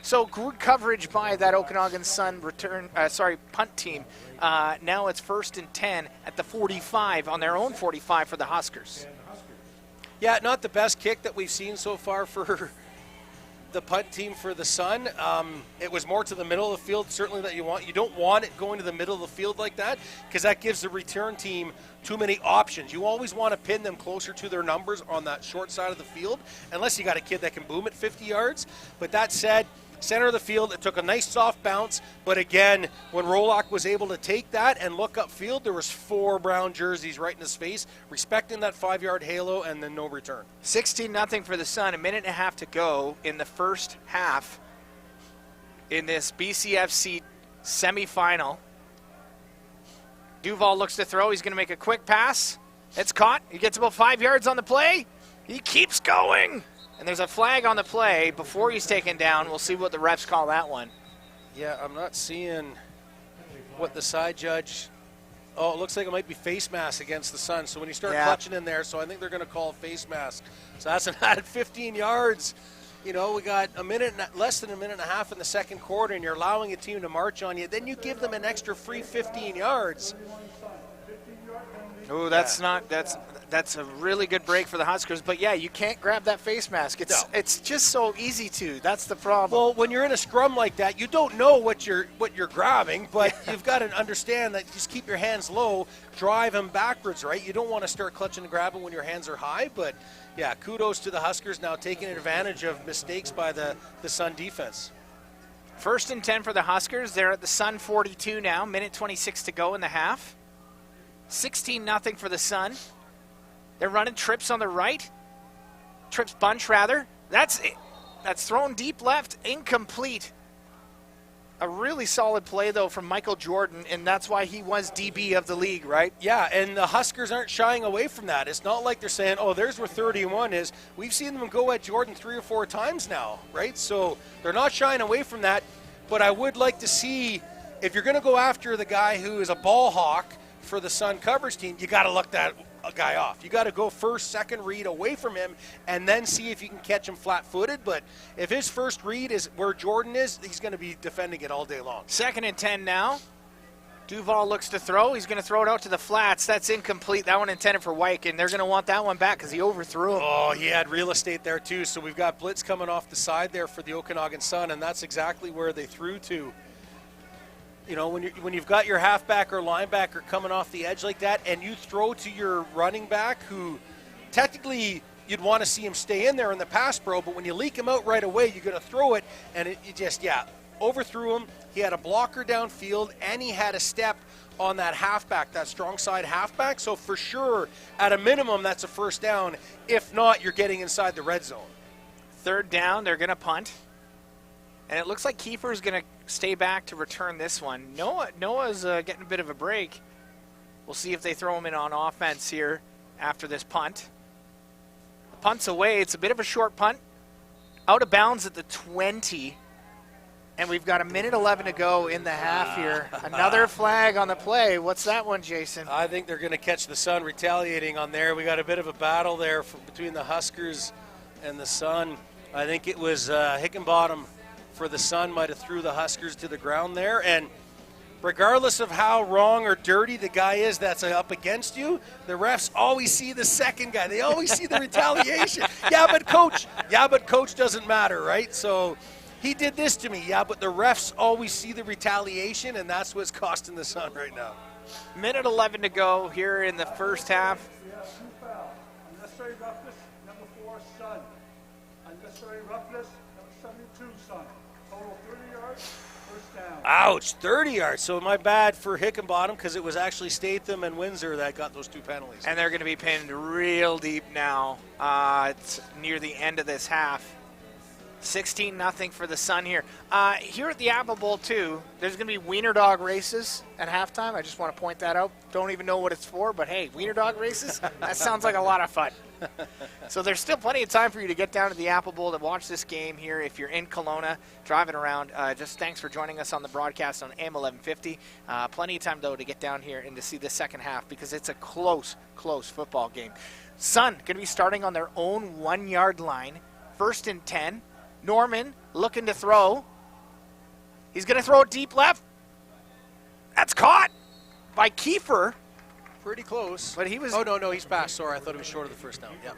So good coverage by that Okanagan Sun punt team. Now it's 1st and 10 at the 45, on their own 45 for the Huskers. Yeah, not the best kick that we've seen so far for the punt team for the Sun. It was more to the middle of the field, certainly, that you want. You don't want it going to the middle of the field like that, because that gives the return team too many options. You always want to pin them closer to their numbers on that short side of the field, unless you got a kid that can boom at 50 yards. But that said, center of the field, it took a nice soft bounce, but again, when Rolock was able to take that and look upfield, there was 4 brown jerseys right in his face, respecting that 5-yard halo, and then no return. 16-0 for the Sun, a minute and a half to go in the first half in this BCFC semifinal. Duval looks to throw. He's going to make a quick pass. It's caught. He gets about 5 yards on the play. He keeps going. And there's a flag on the play before he's taken down. We'll see what the refs call that one. Yeah, I'm not seeing what the side judge. Oh, it looks like it might be face mask against the Sun. So when you start clutching in there, so I think they're going to call face mask. So that's an added 15 yards. We got less than a minute and a half in the second quarter, and you're allowing a team to march on you. Then you give them an extra free 15 yards. Oh, that's a really good break for the Huskers. But yeah, you can't grab that face mask. It's just so easy to. That's the problem. Well, when you're in a scrum like that, you don't know what you're grabbing, but you've got to understand that just keep your hands low, drive them backwards, right? You don't want to start clutching and grabbing when your hands are high, but yeah, kudos to the Huskers now taking advantage of mistakes by the Sun defense. 1st and 10 for the Huskers. They're at the Sun 42 now. Minute 26 to go in the half. 16-0 for the Sun. They're running trips on the right. Trips bunch, rather. That's thrown deep left, incomplete. A really solid play, though, from Michael Jordan, and that's why he was DB of the league, right? Yeah, and the Huskers aren't shying away from that. It's not like they're saying, oh, there's where 31 is. We've seen them go at Jordan 3 or 4 times now, right? So they're not shying away from that. But I would like to see, if you're going to go after the guy who is a ball hawk for the Sun coverage team, you got to look that guy off. You got to go first, second read away from him, and then see if you can catch him flat-footed. But if his first read is where Jordan is, he's going to be defending it all day long. 2nd and 10 now. Duval looks to throw. He's going to throw it out to the flats. That's incomplete. That one intended for Wyke, and they're going to want that one back because he overthrew him. Oh, he had real estate there too. So we've got blitz coming off the side there for the Okanagan Sun, and that's exactly where they threw to. You know, when you've got your halfback or linebacker coming off the edge like that, and you throw to your running back, who technically you'd want to see him stay in there in the pass pro, but when you leak him out right away, you're going to throw it, and you just overthrew him. He had a blocker downfield, and he had a step on that halfback, that strong side halfback. So for sure, at a minimum, that's a first down. If not, you're getting inside the red zone. 3rd down, they're going to punt. And it looks like Kiefer's going to stay back to return this one. Noah's getting a bit of a break. We'll see if they throw him in on offense here after this punt. The punt's away. It's a bit of a short punt. Out of bounds at the 20. And we've got 1:11 to go in the half here. Another flag on the play. What's that one, Jason? I think they're going to catch the Sun retaliating on there. We got a bit of a battle there between the Huskers and the Sun. I think it was Hickenbottom for the Sun might have threw the Huskers to the ground there. And regardless of how wrong or dirty the guy is that's up against you, the refs always see the second guy. They always see the retaliation. Yeah, but coach doesn't matter, right? So he did this to me. Yeah, but the refs always see the retaliation, and that's what's costing the Sun right now. 1:11 to go here in the first half. We have 2 fouls. Unnecessary roughness, number 4, Sun. Unnecessary roughness, number 72, Sun. Total 30 yards, first down. Ouch, 30 yards. So my bad for Hickenbottom, because it was actually Statham and Windsor that got those 2 penalties. And they're going to be pinned real deep now. It's near the end of this half. 16-0 for the Sun here. Here at the Apple Bowl, too, there's going to be wiener dog races at halftime. I just want to point that out. Don't even know what it's for, but hey, wiener dog races? That sounds like a lot of fun. So there's still plenty of time for you to get down to the Apple Bowl to watch this game here. If you're in Kelowna, driving around, just thanks for joining us on the broadcast on AM 1150. Plenty of time, though, to get down here and to see the second half because it's a close football game. Sun going to be starting on their own 1-yard line. 1st and 10. Norman looking to throw. He's going to throw it deep left. That's caught by Kiefer. Pretty close. But he was. Oh, no, he's passed. Sorry, I thought it was short of the first down. Yeah.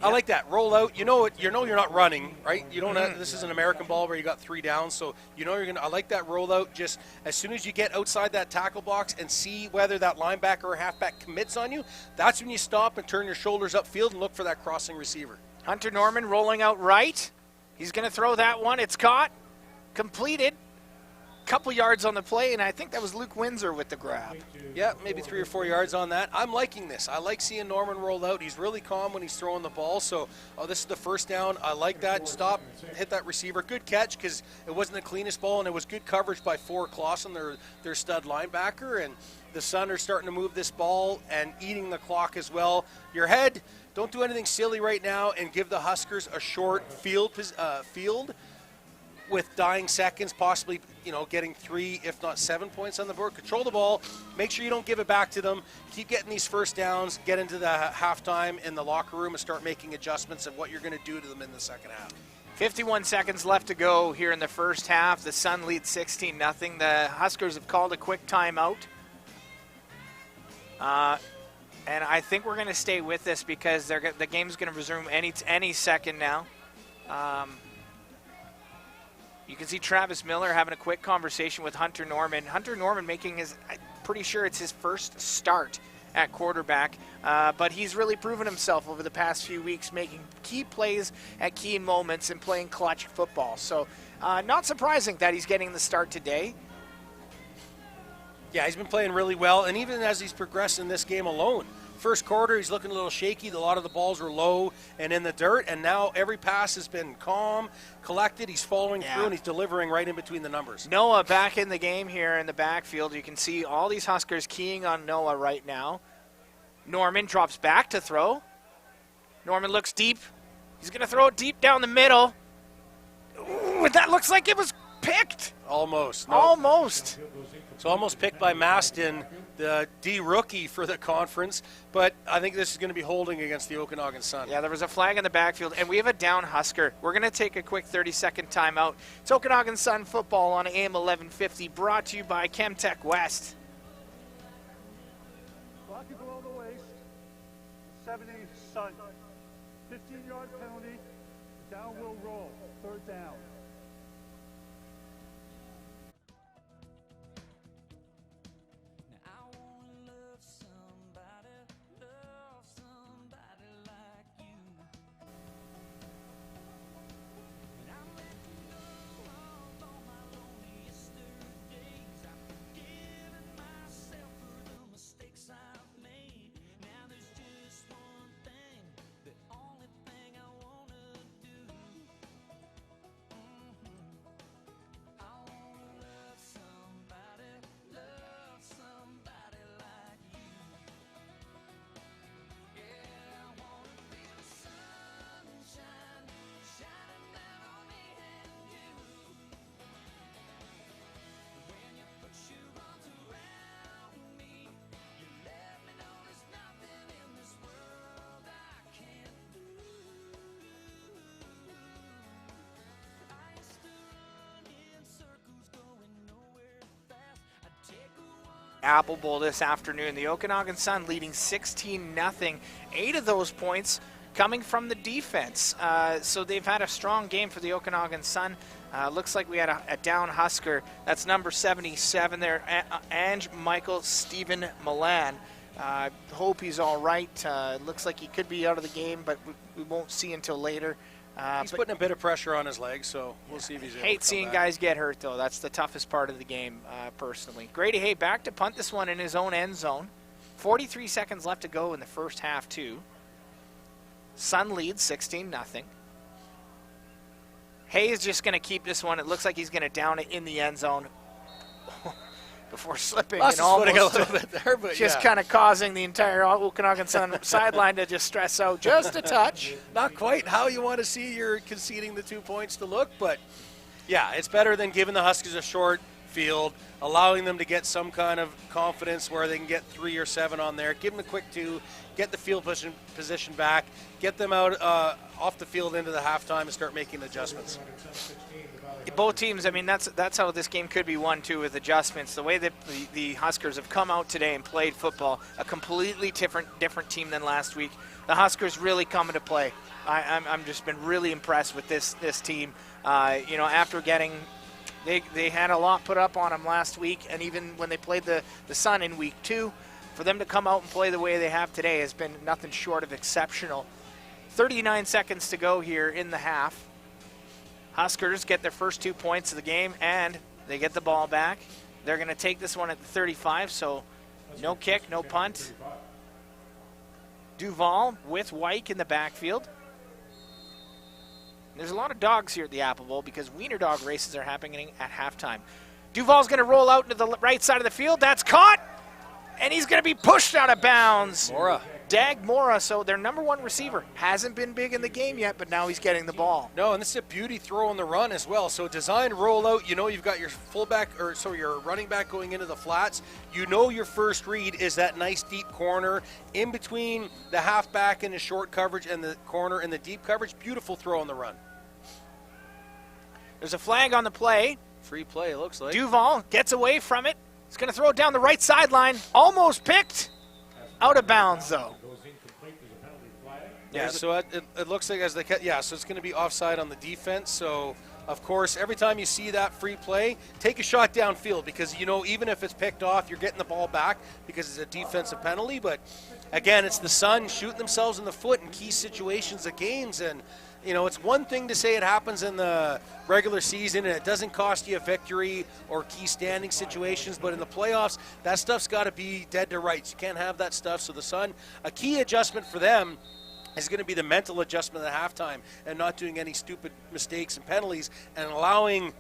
I like that. Roll out. You know you're not running, right? You don't have, this is an American ball where you got 3 downs, so you know you're going to. I like that roll out. Just as soon as you get outside that tackle box and see whether that linebacker or halfback commits on you, that's when you stop and turn your shoulders upfield and look for that crossing receiver. Hunter Norman rolling out right. He's going to throw that one. It's caught. Completed. Couple yards on the play, and I think that was Luke Windsor with the grab. Yeah, maybe 3 or 4 yards on that. I'm liking this. I like seeing Norman roll out. He's really calm when he's throwing the ball. So, this is the first down. I like that. Stop, hit that receiver. Good catch because it wasn't the cleanest ball, and it was good coverage by Forrest Clausen, their stud linebacker. And the Sun are starting to move this ball and eating the clock as well. Your head, don't do anything silly right now and give the Huskers a short field with dying seconds, possibly, getting 3, if not 7 points on the board. Control the ball. Make sure you don't give it back to them. Keep getting these first downs. Get into the halftime in the locker room and start making adjustments of what you're going to do to them in the second half. 51 seconds left to go here in the first half. The Sun lead 16-0. The Huskers have called a quick timeout. And I think we're going to stay with this because the game's going to resume any second now. You can see Travis Miller having a quick conversation with Hunter Norman. Hunter Norman making I'm pretty sure it's his first start at quarterback, but he's really proven himself over the past few weeks, making key plays at key moments and playing clutch football. So not surprising that he's getting the start today. Yeah, he's been playing really well, and even as he's progressed in this game alone. First quarter, he's looking a little shaky. A lot of the balls were low and in the dirt, and now every pass has been calm, collected. He's following through, and he's delivering right in between the numbers. Noah back in the game here in the backfield. You can see all these Huskers keying on Noah right now. Norman drops back to throw. Norman looks deep. He's going to throw it deep down the middle. Ooh, that looks like it was picked. Almost. No. Almost. So almost picked by Maston, the D rookie for the conference, but I think this is going to be holding against the Okanagan Sun. Yeah, there was a flag in the backfield, and we have a down Husker. We're going to take a quick 30-second timeout. It's Okanagan Sun football on AM 1150, brought to you by Chemtech West. Block it below the waist. 70 Sun. 15-yard penalty. Down will roll. Third down. Apple Bowl this afternoon. The Okanagan Sun leading 16-0. 8 of those points coming from the defense. So they've had a strong game for the Okanagan Sun. Looks like we had a down Husker. That's number 77 there, Ange Michael Stephen Milan. Hope he's all right. Looks like he could be out of the game, but we won't see until later. He's putting a bit of pressure on his legs, so we'll see if he's able to hate come seeing back. guys get hurt, though. That's the toughest part of the game, personally. Grady Hay back to punt this one in his own end zone. 43 seconds left to go in the first half, too. Sun leads 16-0. Hay is just going to keep this one. It looks like he's going to down it in the end zone before slipping Lost and his footing almost a little bit there, but just yeah. kind of causing the entire Okanagan Sun sideline to just stress out just a touch. Not quite how you want to see you're conceding the 2 points to look, but yeah, it's better than giving the Huskies a short field, allowing them to get some kind of confidence where they can get 3 or 7 on there, give them a quick 2, get the field position back, get them out off the field into the halftime and start making adjustments. Both teams, I mean, that's how this game could be won, too, with adjustments. The way that the Huskers have come out today and played football, a completely different team than last week. The Huskers really coming to play. I'm just been really impressed with this team. After getting, they had a lot put up on them last week, and even when they played the Sun in week 2, for them to come out and play the way they have today has been nothing short of exceptional. 39 seconds to go here in the half. Huskers get their first 2 points of the game, and they get the ball back. They're going to take this one at the 35, so no kick, no punt. Duval with Wyke in the backfield. There's a lot of dogs here at the Apple Bowl because wiener dog races are happening at halftime. Duval's going to roll out into the right side of the field. That's caught, and he's going to be pushed out of bounds. Dag Mora, so their number 1 receiver, hasn't been big in the game yet, but now he's getting the ball. No, and this is a beauty throw on the run as well. So designed rollout, you've got your your running back going into the flats. Your first read is that nice deep corner in between the halfback and the short coverage and the corner and the deep coverage. Beautiful throw on the run. There's a flag on the play. Free play, it looks like. Duval gets away from it. He's going to throw it down the right sideline. Almost picked. Out of bounds, though. Yeah, so it looks like so it's going to be offside on the defense. So, of course, every time you see that free play, take a shot downfield because, even if it's picked off, you're getting the ball back because it's a defensive penalty. But, again, it's the Sun shooting themselves in the foot in key situations of games. And, it's one thing to say it happens in the regular season and it doesn't cost you a victory or key standing situations, but in the playoffs, that stuff's got to be dead to rights. You can't have that stuff. So the Sun, a key adjustment for them is going to be the mental adjustment at halftime and not doing any stupid mistakes and penalties and allowing,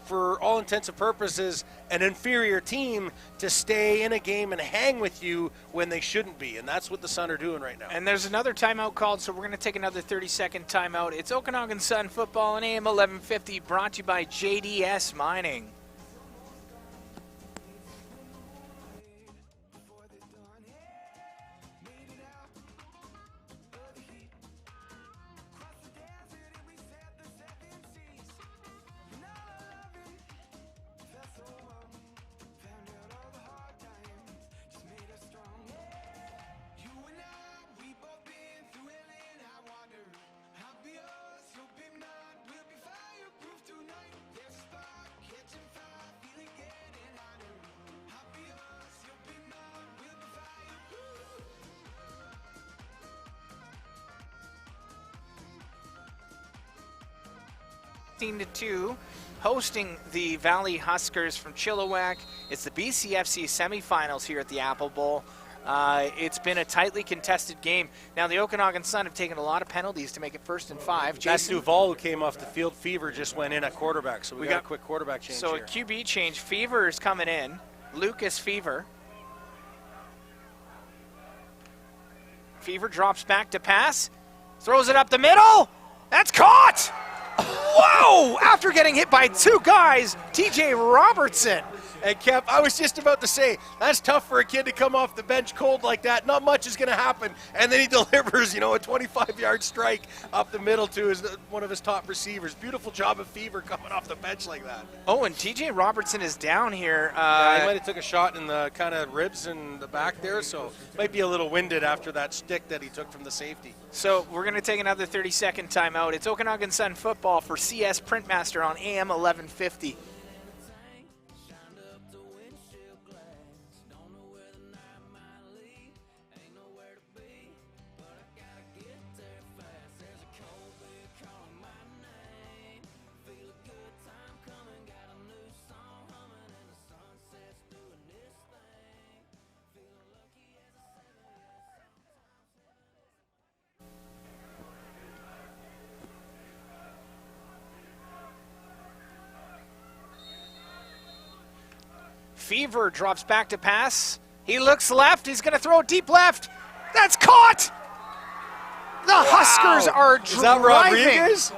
for all intents and purposes, an inferior team to stay in a game and hang with you when they shouldn't be. And that's what the Sun are doing right now. And there's another timeout called, so we're going to take another 30-second timeout. It's Okanagan Sun football on AM 1150, brought to you by JDS Mining. To 2, hosting the Valley Huskers from Chilliwack. It's the BCFC semifinals here at the Apple Bowl. It's been a tightly contested game. Now the Okanagan Sun have taken a lot of penalties to make it 1st and 5. That's Duval who came off the field. Fever just went in at quarterback, so we got a quick quarterback change so here. So a QB change. Fever is coming in. Lucas Fever. Fever drops back to pass. Throws it up the middle. That's caught! Whoa! After getting hit by 2 guys, TJ Robertson. And Kev, I was just about to say, that's tough for a kid to come off the bench cold like that. Not much is going to happen. And then he delivers, a 25-yard strike up the middle to one of his top receivers. Beautiful job of Fever coming off the bench like that. Oh, and TJ Robertson is down here. Yeah, he might have took a shot in the kind of ribs in the back there, so might be a little winded after that stick that he took from the safety. So we're going to take another 30-second timeout. It's Okanagan Sun football for CS Printmaster on AM 1150. Fever drops back to pass. He looks left. He's going to throw deep left. That's caught! The Huskers are driving. Is that Rodriguez?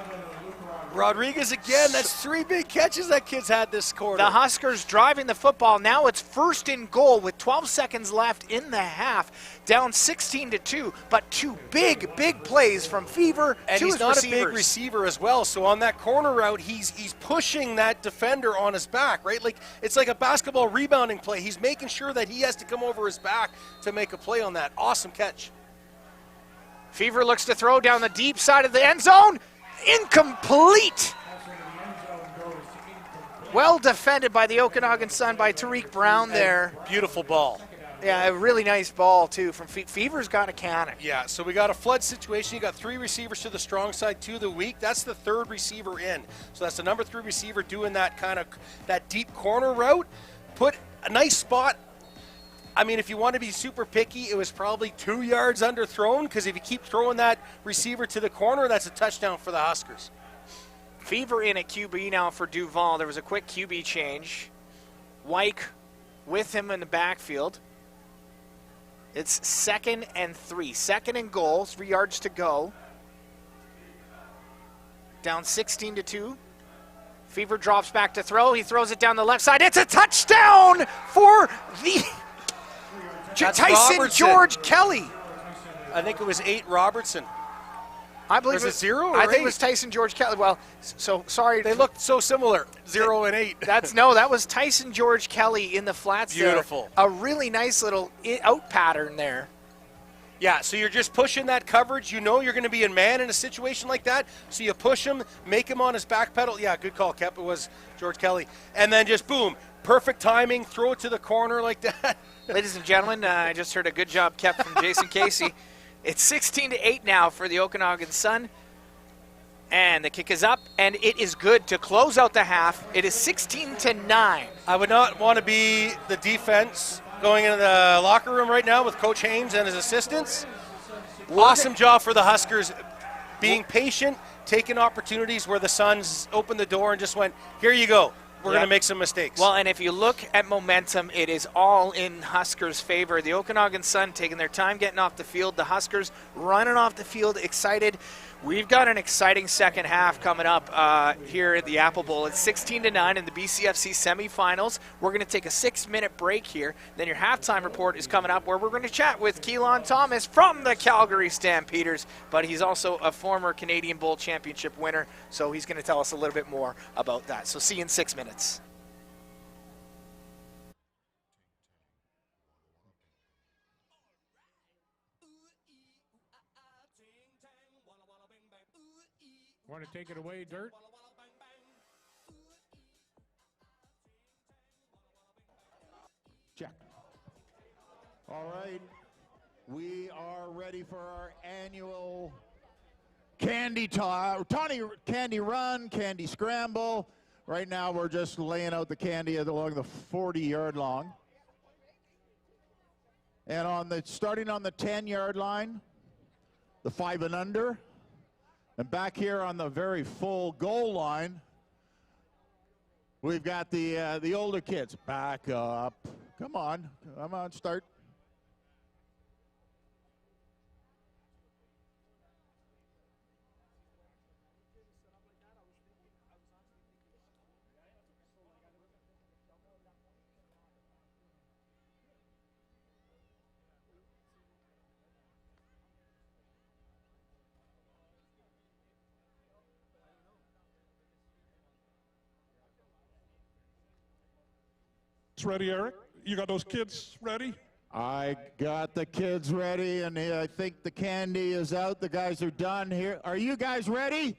Rodriguez again. That's 3 big catches that kid's had this quarter. The Huskers driving the football. Now it's 1st and goal with 12 seconds left in the half. Down 16-2, but 2 big plays from Fever and to he's his not receivers. a big receiver as well. So on that corner route, he's pushing that defender on his back, right? Like it's like a basketball rebounding play. He's making sure that he has to come over his back to make a play on that. Awesome catch. Fever looks to throw down the deep side of the end zone. Incomplete. Well defended by the Okanagan Sun by Tariq Brown there. Beautiful ball. Yeah, a really nice ball, too, from Fever's got a cannon. Yeah, so we got a flood situation. You got 3 receivers to the strong side, 2 the weak. That's the 3rd receiver in. So that's the number 3 receiver doing that kind of that deep corner route. Put a nice spot. I mean, if you want to be super picky, it was probably 2 yards underthrown because if you keep throwing that receiver to the corner, that's a touchdown for the Huskers. Fever in at QB now for Duval. There was a quick QB change. Wyke with him in the backfield. It's 2nd and 3. 2nd and goal, 3 yards to go. Down 16-2. Fever drops back to throw. He throws it down the left side. It's a touchdown for the Tyson Robertson. George Kelly. I think it was 8 Robertson. I believe Or is it 0 or I think 8? it was Tyson George Kelly. Well, so sorry. They looked so similar, 0 and 8. That was Tyson George Kelly in the flats. Beautiful. There. A really nice little out pattern there. Yeah, so you're just pushing that coverage. You know you're going to be in man in a situation like that. So you push him, make him on his back pedal. Yeah, good call, Kep. It was George Kelly. And then just boom, perfect timing, throw it to the corner like that. Ladies and gentlemen, I just heard a good job kept from Jason Casey. It's 16-8 now for the Okanagan Sun. And the kick is up, and it is good to close out the half. It is 16-9. I would not want to be the defense going into the locker room right now with Coach Haynes and his assistants. Awesome job for the Huskers, being patient, taking opportunities where the Suns opened the door and just went, here you go. We're going to make some mistakes. Well, and if you look at momentum, it is all in Huskers' favor. The Okanagan Sun taking their time getting off the field. The Huskers running off the field, excited. We've got an exciting second half coming up here at the Apple Bowl. It's 16-9 in the BCFC semifinals. We're going to take a 6-minute break here. Then your halftime report is coming up where we're going to chat with Keelan Thomas from the Calgary Stampeders. But he's also a former Canadian Bowl Championship winner, so he's going to tell us a little bit more about that. So see you in 6 minutes. Want to take it away, Dirt? Check. All right. We are ready for our annual candy candy run, candy scramble. Right now we're just laying out the candy along the 40-yard line. And starting on the 10-yard line, the 5 and under. And back here on the very full goal line, we've got the older kids. Back up. Come on, start. Ready, Eric? You got those kids ready? I got the kids ready, and I think the candy is out. The guys are done here. Are you guys ready?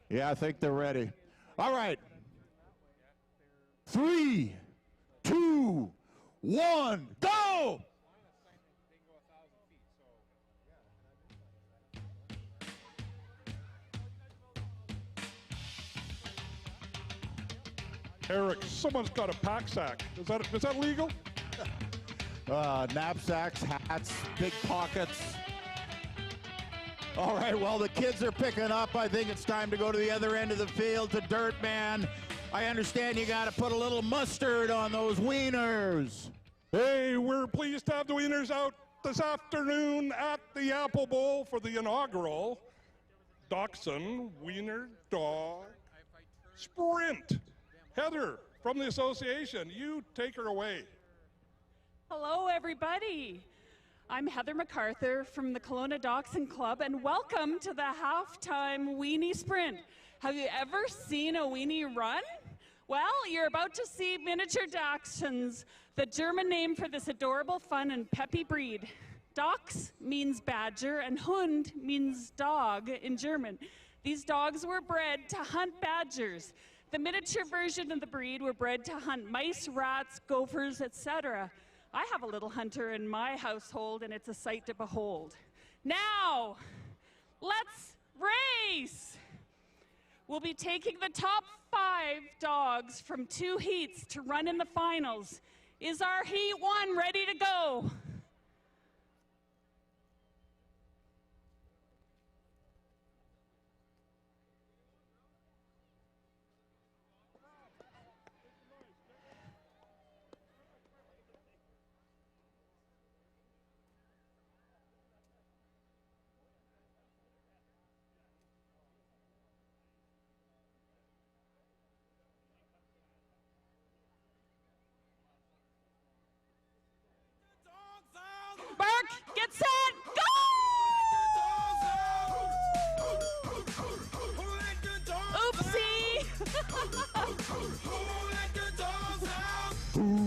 Yeah, I think they're ready. All right. 3, 2, 1, go! Eric, someone's got a pack sack. Is that legal? Knapsacks, hats, big pockets. All right, well, the kids are picking up. I think it's time to go to the other end of the field to Dirt Man. I understand you got to put a little mustard on those wieners. Hey, we're pleased to have the wieners out this afternoon at the Apple Bowl for the inaugural Dachshund Wiener Dog Sprint. Heather, from the association, you take her away. Hello, everybody. I'm Heather MacArthur from the Kelowna Dachshund Club, and welcome to the halftime weenie sprint. Have you ever seen a weenie run? Well, you're about to see miniature dachshunds, the German name for this adorable, fun, and peppy breed. Dachs means badger, and Hund means dog in German. These dogs were bred to hunt badgers. The miniature version of the breed were bred to hunt mice, rats, gophers, etc. I have a little hunter in my household, and it's a sight to behold. Now, let's race! We'll be taking the top 5 dogs from 2 heats to run in the finals. Is our heat 1 ready to go?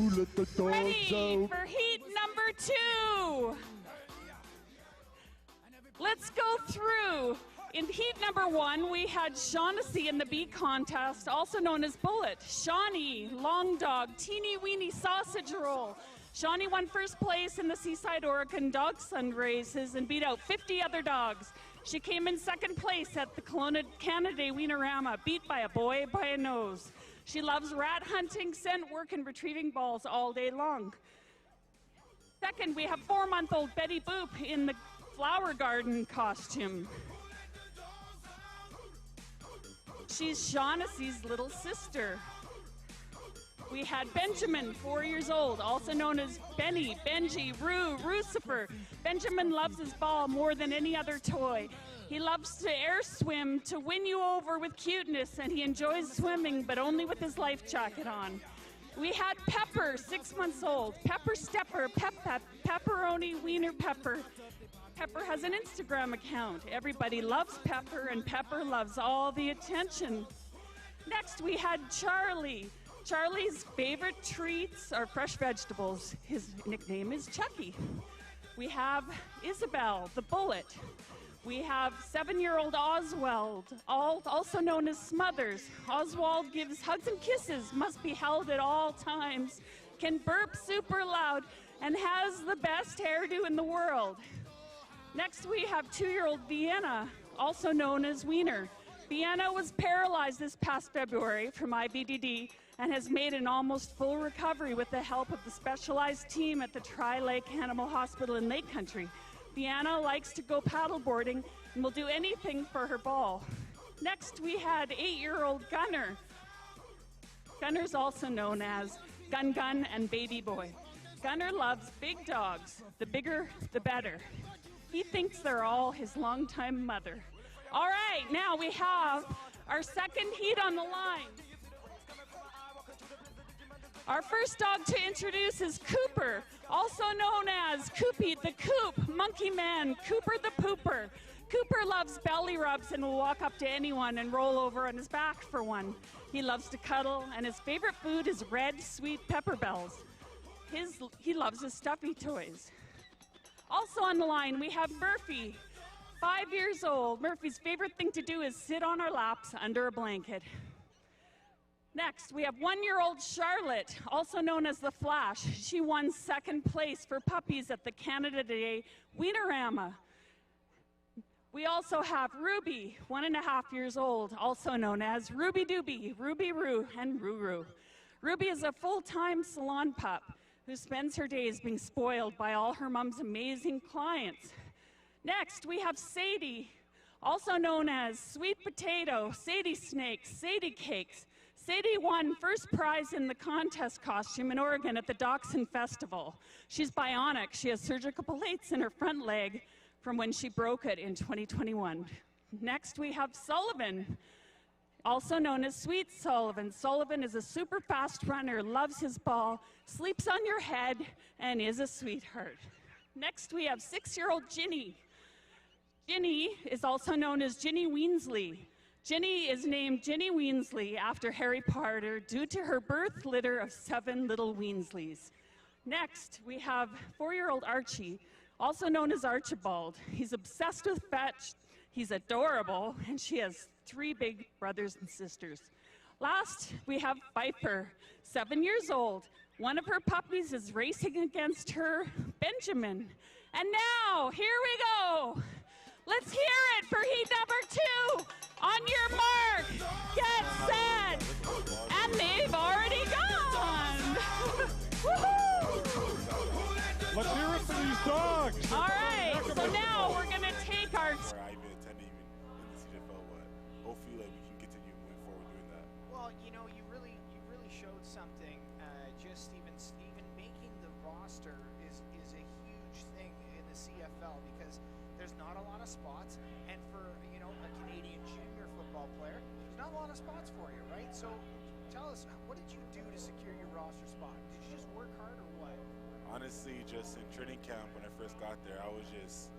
let the dogs Ready out. for heat number 2. Let's go through. In heat number 1, we had Shaughnessy in the beat contest, also known as Bullet. Shawnee, Long Dog, Teeny Weeny Sausage Roll. Shawnee won first place in the Seaside, Oregon Dog Sun races and beat out 50 other dogs. She came in second place at the Kelowna Canada Wienerama, beat by a boy by a nose. She loves rat hunting, scent work, and retrieving balls all day long. Second, we have 4-month-old Betty Boop in the flower garden costume. She's Shaughnessy's little sister. We had Benjamin, 4 years old, also known as Benny, Benji, Roo, Rucifer. Benjamin loves his ball more than any other toy. He loves to air swim to win you over with cuteness, and he enjoys swimming, but only with his life jacket on. We had Pepper, 6 months old. Pepper Stepper, Pepperoni Wiener Pepper. Pepper has an Instagram account. Everybody loves Pepper, and Pepper loves all the attention. Next, we had Charlie. Charlie's favorite treats are fresh vegetables. His nickname is Chucky. We have Isabel, the Bullet. We have 7-year-old Oswald, also known as Smothers. Oswald gives hugs and kisses, must be held at all times, can burp super loud, and has the best hairdo in the world. Next, we have 2-year-old Vienna, also known as Wiener. Vienna was paralyzed this past February from IBDD and has made an almost full recovery with the help of the specialized team at the Tri-Lake Animal Hospital in Lake Country. Vienna likes to go paddleboarding and will do anything for her ball. Next, we had 8-year-old Gunner. Gunner's also known as Gun Gun and Baby Boy. Gunner loves big dogs. The bigger, the better. He thinks they're all his longtime mother. All right, now we have our second heat on the line. Our first dog to introduce is Cooper, also known as Coopy the Coop, Monkey Man, Cooper the Pooper. Cooper loves belly rubs and will walk up to anyone and roll over on his back for one. He loves to cuddle, and his favorite food is red, sweet pepper bells. He loves his stuffy toys. Also on the line, we have Murphy, 5 years old. Murphy's favorite thing to do is sit on our laps under a blanket. Next, we have 1-year-old Charlotte, also known as the Flash. She won second place for puppies at the Canada Day Wienerama. We also have Ruby, 1.5 years old, also known as Ruby Dooby, Ruby Roo, and Roo. Ruby is a full-time salon pup who spends her days being spoiled by all her mom's amazing clients. Next, we have Sadie, also known as Sweet Potato, Sadie Snakes, Sadie Cakes. Sadie won first prize in the contest costume in Oregon at the Dachshund Festival. She's bionic. She has surgical plates in her front leg from when she broke it in 2021. Next, we have Sullivan, also known as Sweet Sullivan. Sullivan is a super fast runner, loves his ball, sleeps on your head, and is a sweetheart. Next, we have 6-year-old Ginny. Ginny is also known as Ginny Weasley. Ginny is named Ginny Weasley after Harry Potter due to her birth litter of 7 little Weasleys. Next, we have 4-year-old Archie, also known as Archibald. He's obsessed with fetch, he's adorable, and she has 3 big brothers and sisters. Last, we have Viper, 7 years old. One of her puppies is racing against her Benjamin. And now, here we go. Let's hear it for heat number 2. On your mark, get set, and they've already gone. Woohoo! Let's hear it for these dogs. All right, so now we're going to take our... I even attended even in the CFL, but hopefully we can continue moving forward doing that. Well, you know, you really showed something. Just even making the roster is a huge thing in the CFL because there's not a lot of spots, and for a Canadian junior football player, there's not a lot of spots for you, right? So tell us, what did you do to secure your roster spot? Did you just work hard or what? Honestly, just in training camp when I first got there, I was just,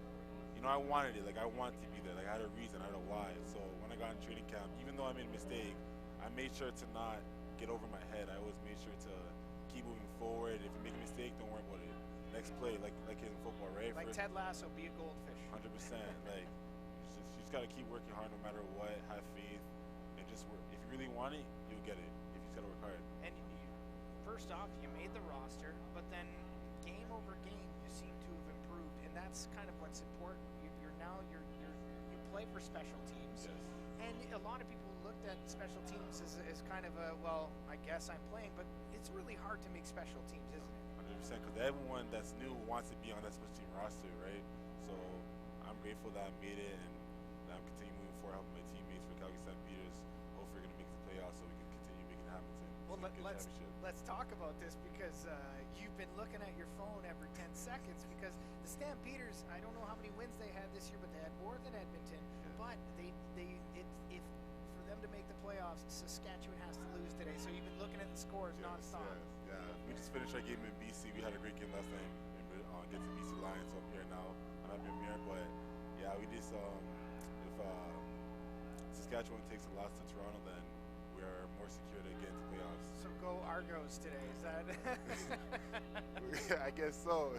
I wanted it. Like, I wanted to be there. Like, I had a reason, I had a why. So when I got in training camp, even though I made a mistake, I made sure to not get over my head. I always made sure to keep moving forward. Ted Lasso, be a goldfish. 100%. Like, you just got to keep working hard no matter what. Have faith and just work. If you really want it, you'll get it. If you just got to work hard. And first off, you made the roster, but then game over game, you seem to have improved, and that's kind of what's important. You play for special teams, Yes. and a lot of people looked at special teams as kind of a, well, I guess I'm playing, but it's really hard to make special teams, isn't it? 100%, because everyone that's new wants to be on that special team roster, right? So I'm grateful that I made it, and that I'm continuing moving forward, helping my teammates for Calgary St. Peters. Hopefully, we're going to make the playoffs so we can continue making it happen. Well, let's talk about this, because you've been looking at your phone every 10 seconds, because the Stampeders, I don't know how many wins they had this year, but they had more than Edmonton. But if for them to make the playoffs, Saskatchewan has to lose today. So you've been looking at the scores nonstop. Yeah, we just finished our game in BC. We had a great game last night against the BC Lions. So I'm here now. I'm not here, but yeah, we just if Saskatchewan takes a loss to Toronto, then we are more secure to get into playoffs. So go Argos today. Is that? I guess so.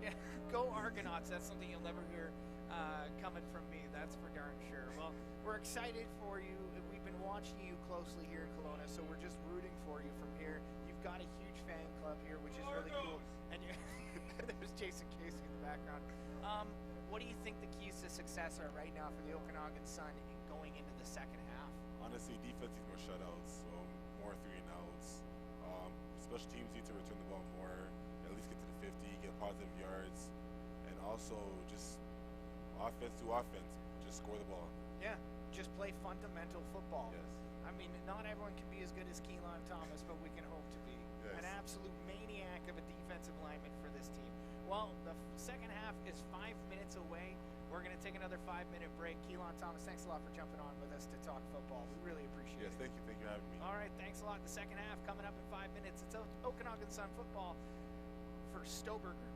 Yeah, go Argonauts. That's something you'll never hear coming from me. That's for darn sure. Well, we're excited for you. We've been watching you closely here in Kelowna, so we're just rooting for you from here. You've got a huge fan club here, which is really cool. And there's Jason Casey in the background. What do you think the keys to success are right now for the Okanagan Sun going into the second half? Honestly, defense needs more shutouts, so more 3-and-outs. Special teams need to return the ball more, at least get to the 50, get positive yards, and also just offense, just score the ball. Yeah, just play fundamental football. Yes. I mean, not everyone can be as good as Keelan Thomas, but we can hope to be. Yes. An absolute maniac of a defensive lineman for this team. Well, the second half is 5 minutes away. We're going to take another 5-minute break. Keelan Thomas, thanks a lot for jumping on with us to talk football. We really appreciate it. Yes, thank you. Thank you for having me. All right, thanks a lot. The second half coming up in 5 minutes. It's Okanagan Sun football for Stober Group.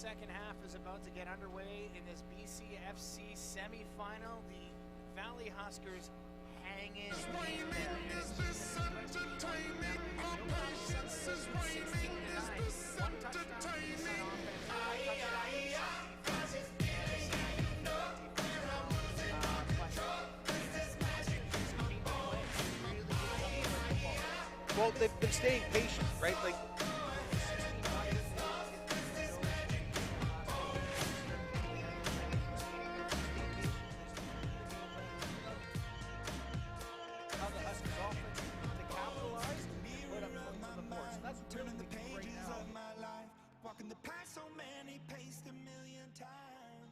second half is about to get underway in this BCFC semifinal. The Valley Huskers hang in there. One touchdown piece on offense. Well, they've been staying patient, right? Like, how the Huskers offense to capitalize, put up points on the board. So that's really the key right now. Walking the path so many paced a million times.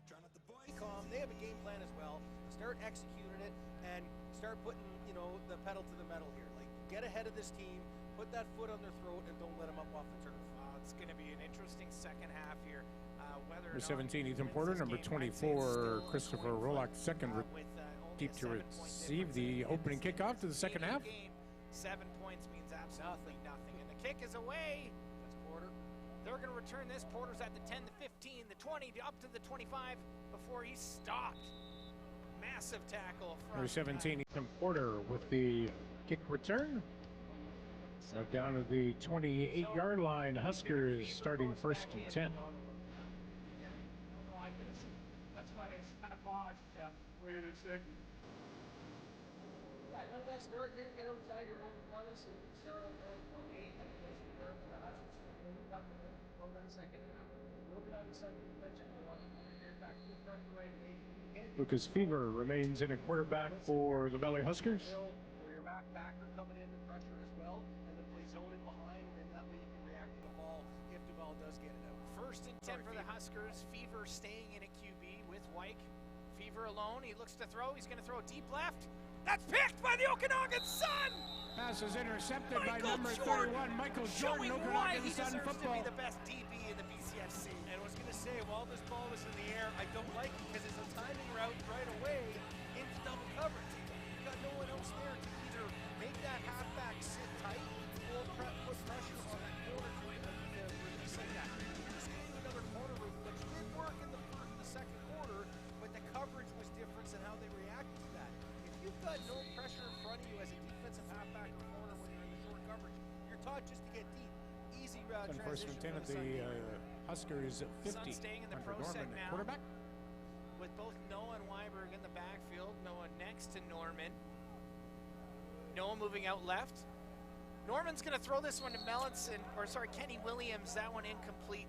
Drown out the voice. They have a game plan as well. Start executing it and start putting, the pedal to the metal here. Like, get ahead of this team, put that foot on their throat, and don't let them up off the turf. It's going to be an interesting second half here. Whether Number 17, Ethan Porter. Number 24, Christopher Rolock, second deep to receive the opening kickoff to the second half. 7 points means absolutely nothing. And the kick is away. That's Porter. They're going to return this. Porter's at the 10, the 15, the 20, up to the 25 before he's stopped. Massive tackle from Number 17, Ethan Porter with the kick return. So down to the 28-yard line. Huskers starting first and 10. That's why it's kind of paused. Yeah, wait a second. Lucas Fever remains in a quarterback for the Valley Huskers. Your backer coming in, the pressure as well, and then play zone it behind, and that way you can react to the ball if the ball does get it out. First and 10 for the Huskers. Fever staying in a QB with Wyke. Fever alone. He looks to throw. He's going to throw deep left. That's picked by the Okanagan Sun. Pass is intercepted by Michael number Jordan, 31, Michael showing Jordan, why Okanagan he Sun deserves to football. be the best DB in the BCFC. And I was going to say, while this ball was in the air, I don't like it because it's a timing route right away into double coverage. You've got no one else there to either make that halfback sit tight or put pressure on that corner to release like that. Just another corner route, which did work in the second quarter, but the coverage was different in how they reacted to that. If you've got no pressure in front of you as a defensive halfback or corner when you're in the short coverage, you're taught just to get deep. Easy And first transition and 10 for at the the Sun. Huskers at 50. Sun staying in the Hunter pro set Norman, now. quarterback. With both Noah and Weiberg in the backfield. Noah next to Norman. Noah moving out left. Norman's going to throw this one to Kenny Williams. That one incomplete.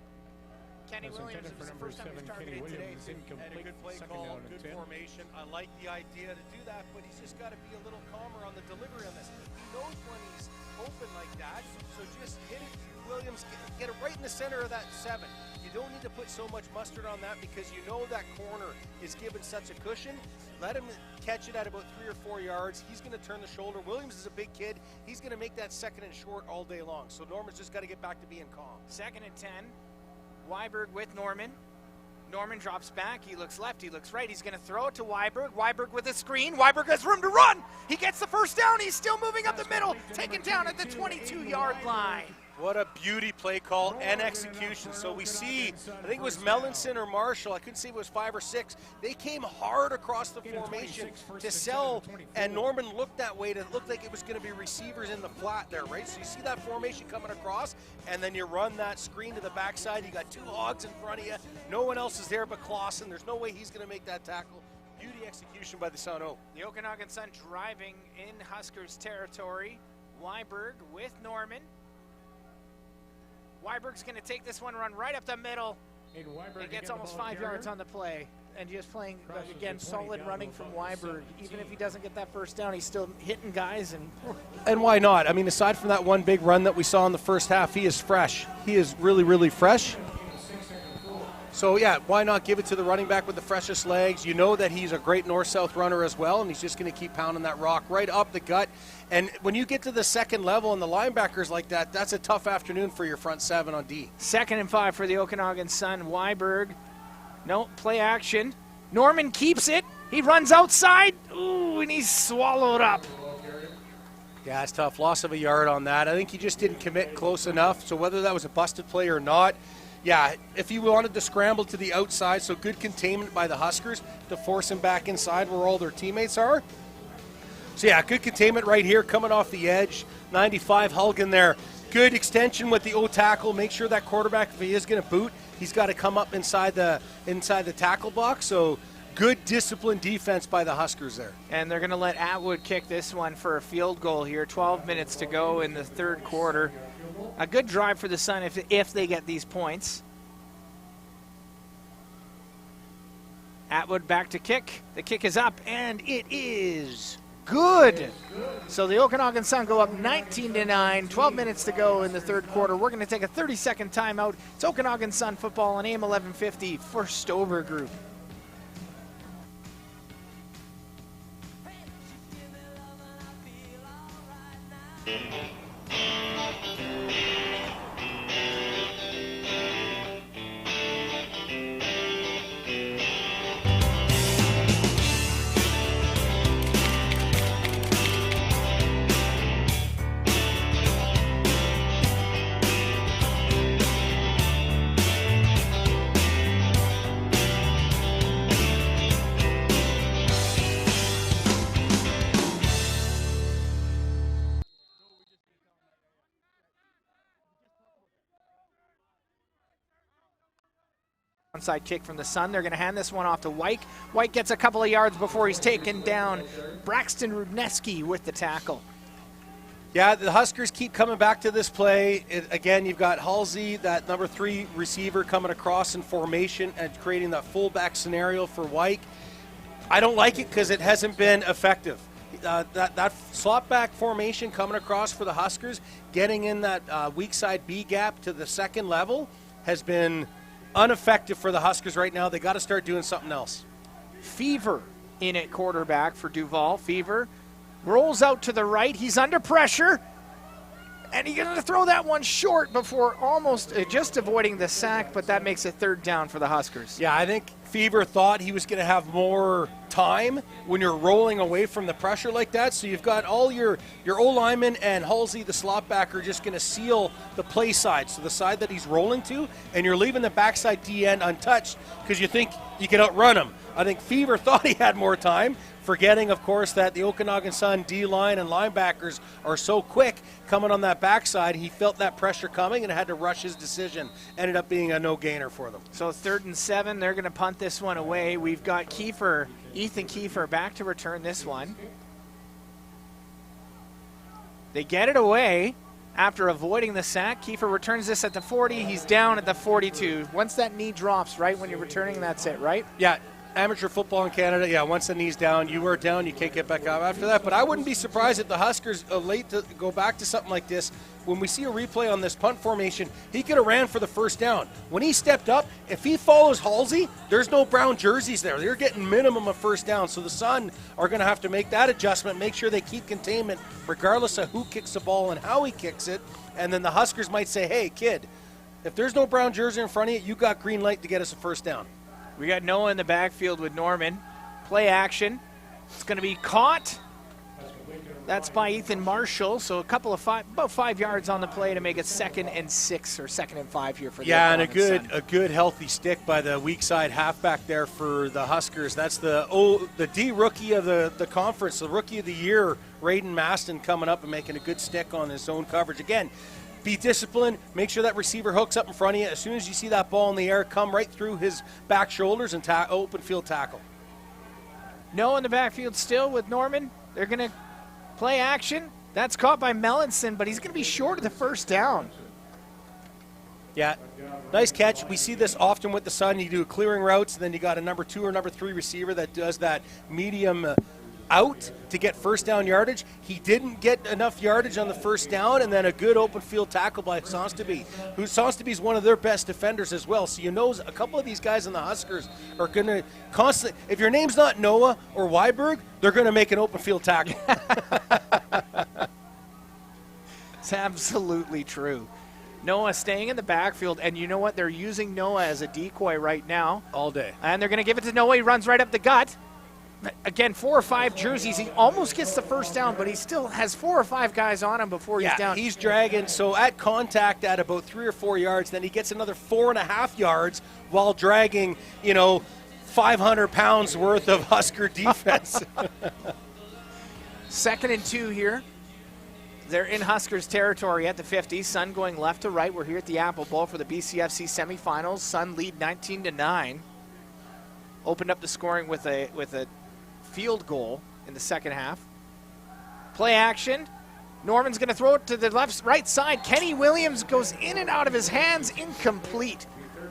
Kenny That's Williams, intended it was for the first number time he 7, was Kenny targeted today. Williams, And incomplete. a good play Second call, down and good 10. formation. I like the idea to do that, but he's just got to be a little calmer on the delivery on this. He knows when he's open like that, so just hit it, Williams, get it right in the center of that 7. You don't need to put so much mustard on that because you know that corner is given such a cushion. Let him catch it at about 3 or 4 yards. He's going to turn the shoulder. Williams is a big kid. He's going to make that second and short all day long. So Norman's just got to get back to being calm. Second and 10. Weiberg with Norman. Norman drops back. He looks left. He looks right. He's going to throw it to Weiberg. Weiberg with a screen. Weiberg has room to run. He gets the first down. He's still moving up the middle. Taken down at the 22-yard line. What a beauty play call and execution. So we see, I think it was Mellinson or Marshall, I couldn't see if it was 5 or 6. They came hard across the formation to sell, and Norman looked that way to look like it was going to be receivers in the flat there, right? So you see that formation coming across, and then you run that screen to the backside. You got 2 hogs in front of you. No one else is there but Clausen. There's no way he's going to make that tackle. Beauty execution by the Sun O. The Okanagan Sun driving in Huskers territory. Weiberg with Norman. Weiberg's going to take this one, run right up the middle, and gets almost 5 yards on the play. And just playing, again, solid running from Weiberg. Even if he doesn't get that first down, he's still hitting guys. And why not? I mean, aside from that one big run that we saw in the first half, he is fresh. He is really, really fresh. So, yeah, why not give it to the running back with the freshest legs? You know that he's a great north-south runner as well, and he's just going to keep pounding that rock right up the gut. And when you get to the second level and the linebackers like that, that's a tough afternoon for your front 7 on D. 2nd and 5 for the Okanagan Sun. Weiberg, no, play action. Norman keeps it. He runs outside. Ooh, and he's swallowed up. Yeah, it's tough. Loss of a yard on that. I think he just didn't commit close enough. So whether that was a busted play or not, Yeah, if he wanted to scramble to the outside, so good containment by the Huskers to force him back inside where all their teammates are. So yeah, good containment right here coming off the edge. 95 Hulgan there. Good extension with the O-tackle. Make sure that quarterback, if he is going to boot, he's got to come up inside the tackle box. So good disciplined defense by the Huskers there. And they're going to let Atwood kick this one for a field goal here. 12 minutes to go in the third quarter. A good drive for the Sun if they get these points. Atwood back to kick. The kick is up, and it is good. So the Okanagan Sun go up 19-9, 12 minutes to go in the third quarter. We're going to take a 30-second timeout. It's Okanagan Sun football on AM 1150 for Stover Group. Onside kick from the Sun. They're going to hand this one off to White. White gets a couple of yards before he's taken down. Braxton Rudneski with the tackle. Yeah, the Huskers keep coming back to this play. Again, you've got Halsey, that number 3 receiver, coming across in formation and creating that fullback scenario for White. I don't like it because it hasn't been effective. That slot back formation coming across for the Huskers, getting in that weak side B gap to the second level, has been ineffective for the Huskers right now. They got to start doing something else. Fever in at quarterback for Duval. Fever rolls out to the right. He's under pressure. And he's going to throw that one short before almost just avoiding the sack, but that makes it third down for the Huskers. Yeah, I think Fever thought he was going to have more time when you're rolling away from the pressure like that. So you've got all your O-lineman and Halsey, the slot backer, just going to seal the play side, so the side that he's rolling to, and you're leaving the backside D-end untouched because you think you can outrun him. I think Fever thought he had more time, forgetting, of course, that the Okanagan Sun D-line and linebackers are so quick coming on that backside. He felt that pressure coming and had to rush his decision. Ended up being a no-gainer for them. So 3rd and 7, they're going to punt this one away. We've got Kiefer, Ethan Kiefer, back to return this one. They get it away after avoiding the sack. Kiefer returns this at the 40. He's down at the 42. Once that knee drops, right, when you're returning, that's it, right? Yeah. Amateur football in Canada, yeah, once the knee's down, you were down, you can't get back up after that. But I wouldn't be surprised if the Huskers are late to go back to something like this. When we see a replay on this punt formation, he could have ran for the first down. When he stepped up, if he follows Halsey, there's no brown jerseys there. They're getting minimum of first down. So the Sun are going to have to make that adjustment, make sure they keep containment regardless of who kicks the ball and how he kicks it. And then the Huskers might say, hey, kid, if there's no brown jersey in front of you, you got green light to get us a first down. We got Noah in the backfield with Norman. Play action. It's going to be caught. That's by Ethan Marshall. So about 5 yards on the play to make it 2nd and 6 or 2nd and 5 here for the and a Sun. good healthy stick by the weak side halfback there for the Huskers. That's the D rookie of the conference, the rookie of the year, Raiden Maston, coming up and making a good stick on his own coverage. Again, be disciplined. Make sure that receiver hooks up in front of you. As soon as you see that ball in the air, come right through his back shoulders and open field tackle. Noah in the backfield still with Norman. They're going to play action. That's caught by Mellinson, but he's going to be short of the first down. Yeah, nice catch. We see this often with the Sun. You do clearing routes, and then you got a number 2 or number 3 receiver that does that medium out to get first down yardage. He didn't get enough yardage on the first down, and then a good open field tackle by Sonstabee, who Sonstabee is one of their best defenders as well. So you know a couple of these guys in the Huskers are going to constantly, if your name's not Noah or Weiberg, they're going to make an open field tackle. It's absolutely true. Noah staying in the backfield, and you know what? They're using Noah as a decoy right now. All day. And they're going to give it to Noah. He runs right up the gut. again, 4 or 5 jerseys. He almost gets the first down, but he still has 4 or 5 guys on him before he's down. He's dragging. So at contact at about 3 or 4 yards, then he gets another 4.5 yards while dragging, 500 pounds worth of Husker defense. 2nd and 2 here. They're in Huskers territory at the 50. Sun going left to right. We're here at the Apple Bowl for the BCFC semifinals. Sun lead 19-9. Opened up the scoring with a field goal in the second half. Play action. Norman's going to throw it to the right side. Kenny Williams goes in and out of his hands, incomplete.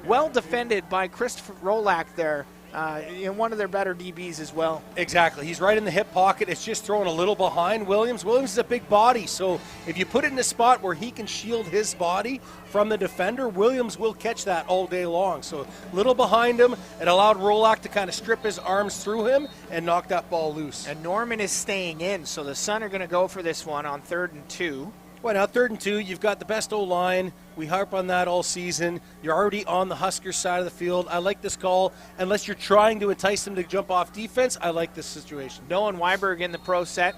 Well defended by Christopher Rolak there. One of their better DBs as well. Exactly. He's right in the hip pocket. It's just thrown a little behind Williams. Williams is a big body, so if you put it in a spot where he can shield his body from the defender, Williams will catch that all day long. So little behind him. It allowed Rolak to kind of strip his arms through him and knock that ball loose. And Norman is staying in, so the Sun are going to go for this one on 3rd and 2. Well, now 3rd and 2, you've got the best O-line. We harp on that all season. You're already on the Huskers side of the field. I like this call. Unless you're trying to entice them to jump off defense, I like this situation. Nolan Weiberg in the pro set.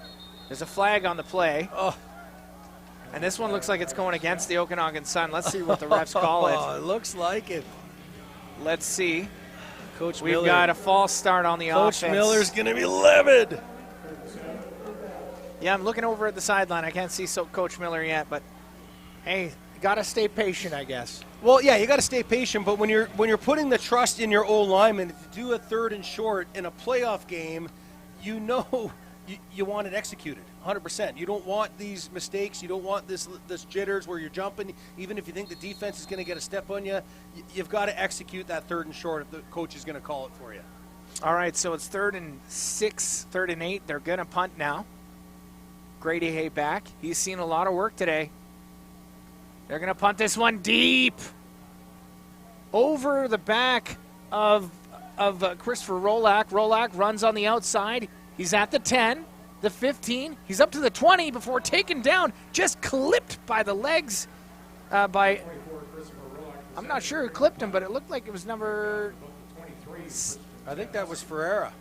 There's a flag on the play. Oh. And this one looks like it's going against the Okanagan Sun. Let's see what the refs call it. Oh, it looks like it. Let's see. Coach We've Miller. got a false start on the offense. Coach Miller's going to be livid. Yeah, I'm looking over at the sideline. I can't see Coach Miller yet, but hey, got to stay patient, I guess. Well, yeah, you got to stay patient, but when you're putting the trust in your O-lineman to do a 3rd and short in a playoff game, you want it executed 100%. You don't want these mistakes. You don't want this jitters where you're jumping. Even if you think the defense is going to get a step on you, you've got to execute that 3rd and short if the coach is going to call it for you. All right, so it's 3rd and 6, 3rd and 8. They're going to punt now. Grady Hay back. He's seen a lot of work today. They're going to punt this one deep over the back of Christopher Rolak. Rolak runs on the outside. He's at the 10, the 15. He's up to the 20 before taken down, just clipped by the legs by, I'm not sure who clipped him, but it looked like it was number 23. I think that was Ferreira.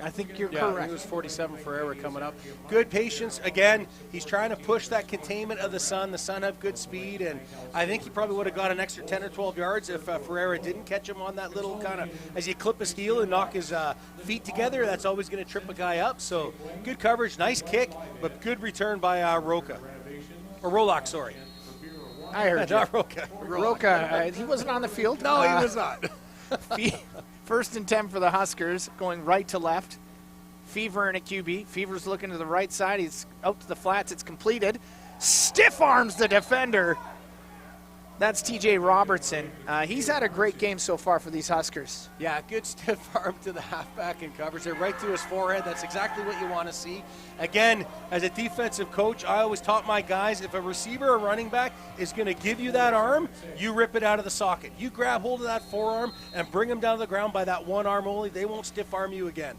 I think you're Yeah, correct. it was 47 Ferreira coming up. Good patience. Again, he's trying to push that containment of the Sun. The Sun have good speed, and I think he probably would have got an extra 10 or 12 yards if Ferreira didn't catch him on that little kind of, as you clip his heel and knock his feet together, that's always going to trip a guy up. So good coverage, nice kick, but good return by Roca. Or Rolak, sorry. I heard you. Not Roca. Roca, he wasn't on the field. No, he was not. 1st and 10 for the Huskers, going right to left. Fever in a QB. Fever's looking to the right side. He's out to the flats. It's completed. Stiff arms the defender. That's TJ Robertson. He's had a great game so far for these Huskers. Yeah, good stiff arm to the halfback in coverage. They're right to his forehead. That's exactly what you want to see. Again, as a defensive coach, I always taught my guys, if a receiver or running back is going to give you that arm, you rip it out of the socket. You grab hold of that forearm and bring them down to the ground by that one arm only. They won't stiff arm you again.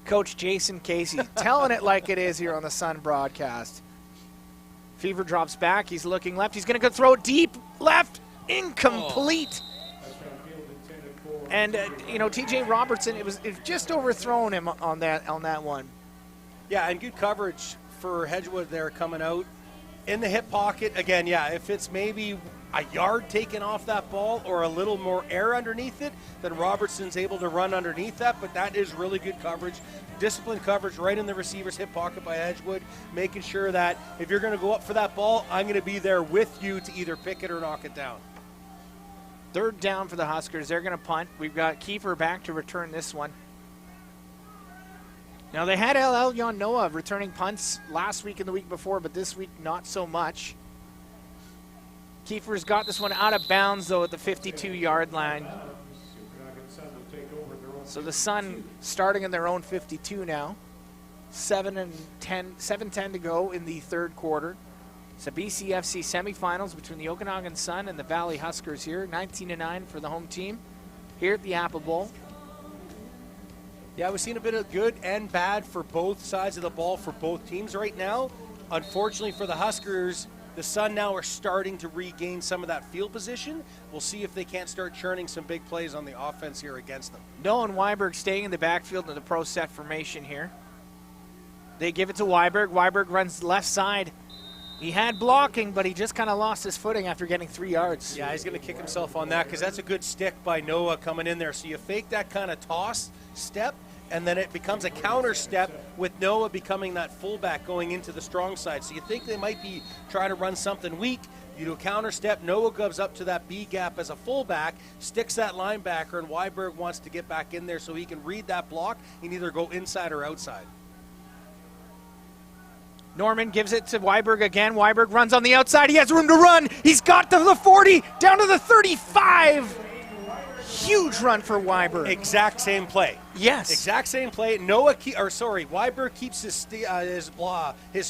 Coach Jason Casey telling it like it is here on the Sun broadcast. Fever drops back. He's looking left. He's going to go throw it deep left. Incomplete. And, TJ Robertson, it was just overthrown him on that one. Yeah, and good coverage for Hedgewood there coming out. In the hip pocket, again, yeah, if it's maybe a yard taken off that ball or a little more air underneath it, then Robertson's able to run underneath that, but that is really good coverage. Disciplined coverage right in the receiver's hip pocket by Edgewood, making sure that if you're going to go up for that ball, I'm going to be there with you to either pick it or knock it down. 3rd down for the Huskers. They're going to punt. We've got Kiefer back to return this one. Now, they had Elyon Noah returning punts last week and the week before, but this week not so much. Kiefer's got this one out of bounds, though, at the 52-yard line. So the Sun starting in their own 52 now. 7:10 to go in the 3rd quarter. It's a BCFC semifinals between the Okanagan Sun and the Valley Huskers here. 19-9 for the home team here at the Apple Bowl. Yeah, we've seen a bit of good and bad for both sides of the ball for both teams right now. Unfortunately for the Huskers, The Sun now are starting to regain some of that field position. We'll see if they can't start churning some big plays on the offense here against them. Noah and Weiberg staying in the backfield in the pro set formation here. They give it to Weiberg. Weiberg runs left side. He had blocking, but he just kind of lost his footing after getting 3 yards. Yeah, he's going to kick himself on that because that's a good stick by Noah coming in there. So you fake that kind of toss step, and then it becomes a counter step with Noah becoming that fullback going into the strong side. So you think they might be trying to run something weak. You do a counter step. Noah goes up to that B gap as a fullback, sticks that linebacker, and Weiberg wants to get back in there so he can read that block and either go inside or outside. Norman gives it to Weiberg again. Weiberg runs on the outside. He has room to run. He's got to the 40, down to the 35. Huge run for Weiberg. Exact same play. Yes. Exact same play. Weiberg keeps his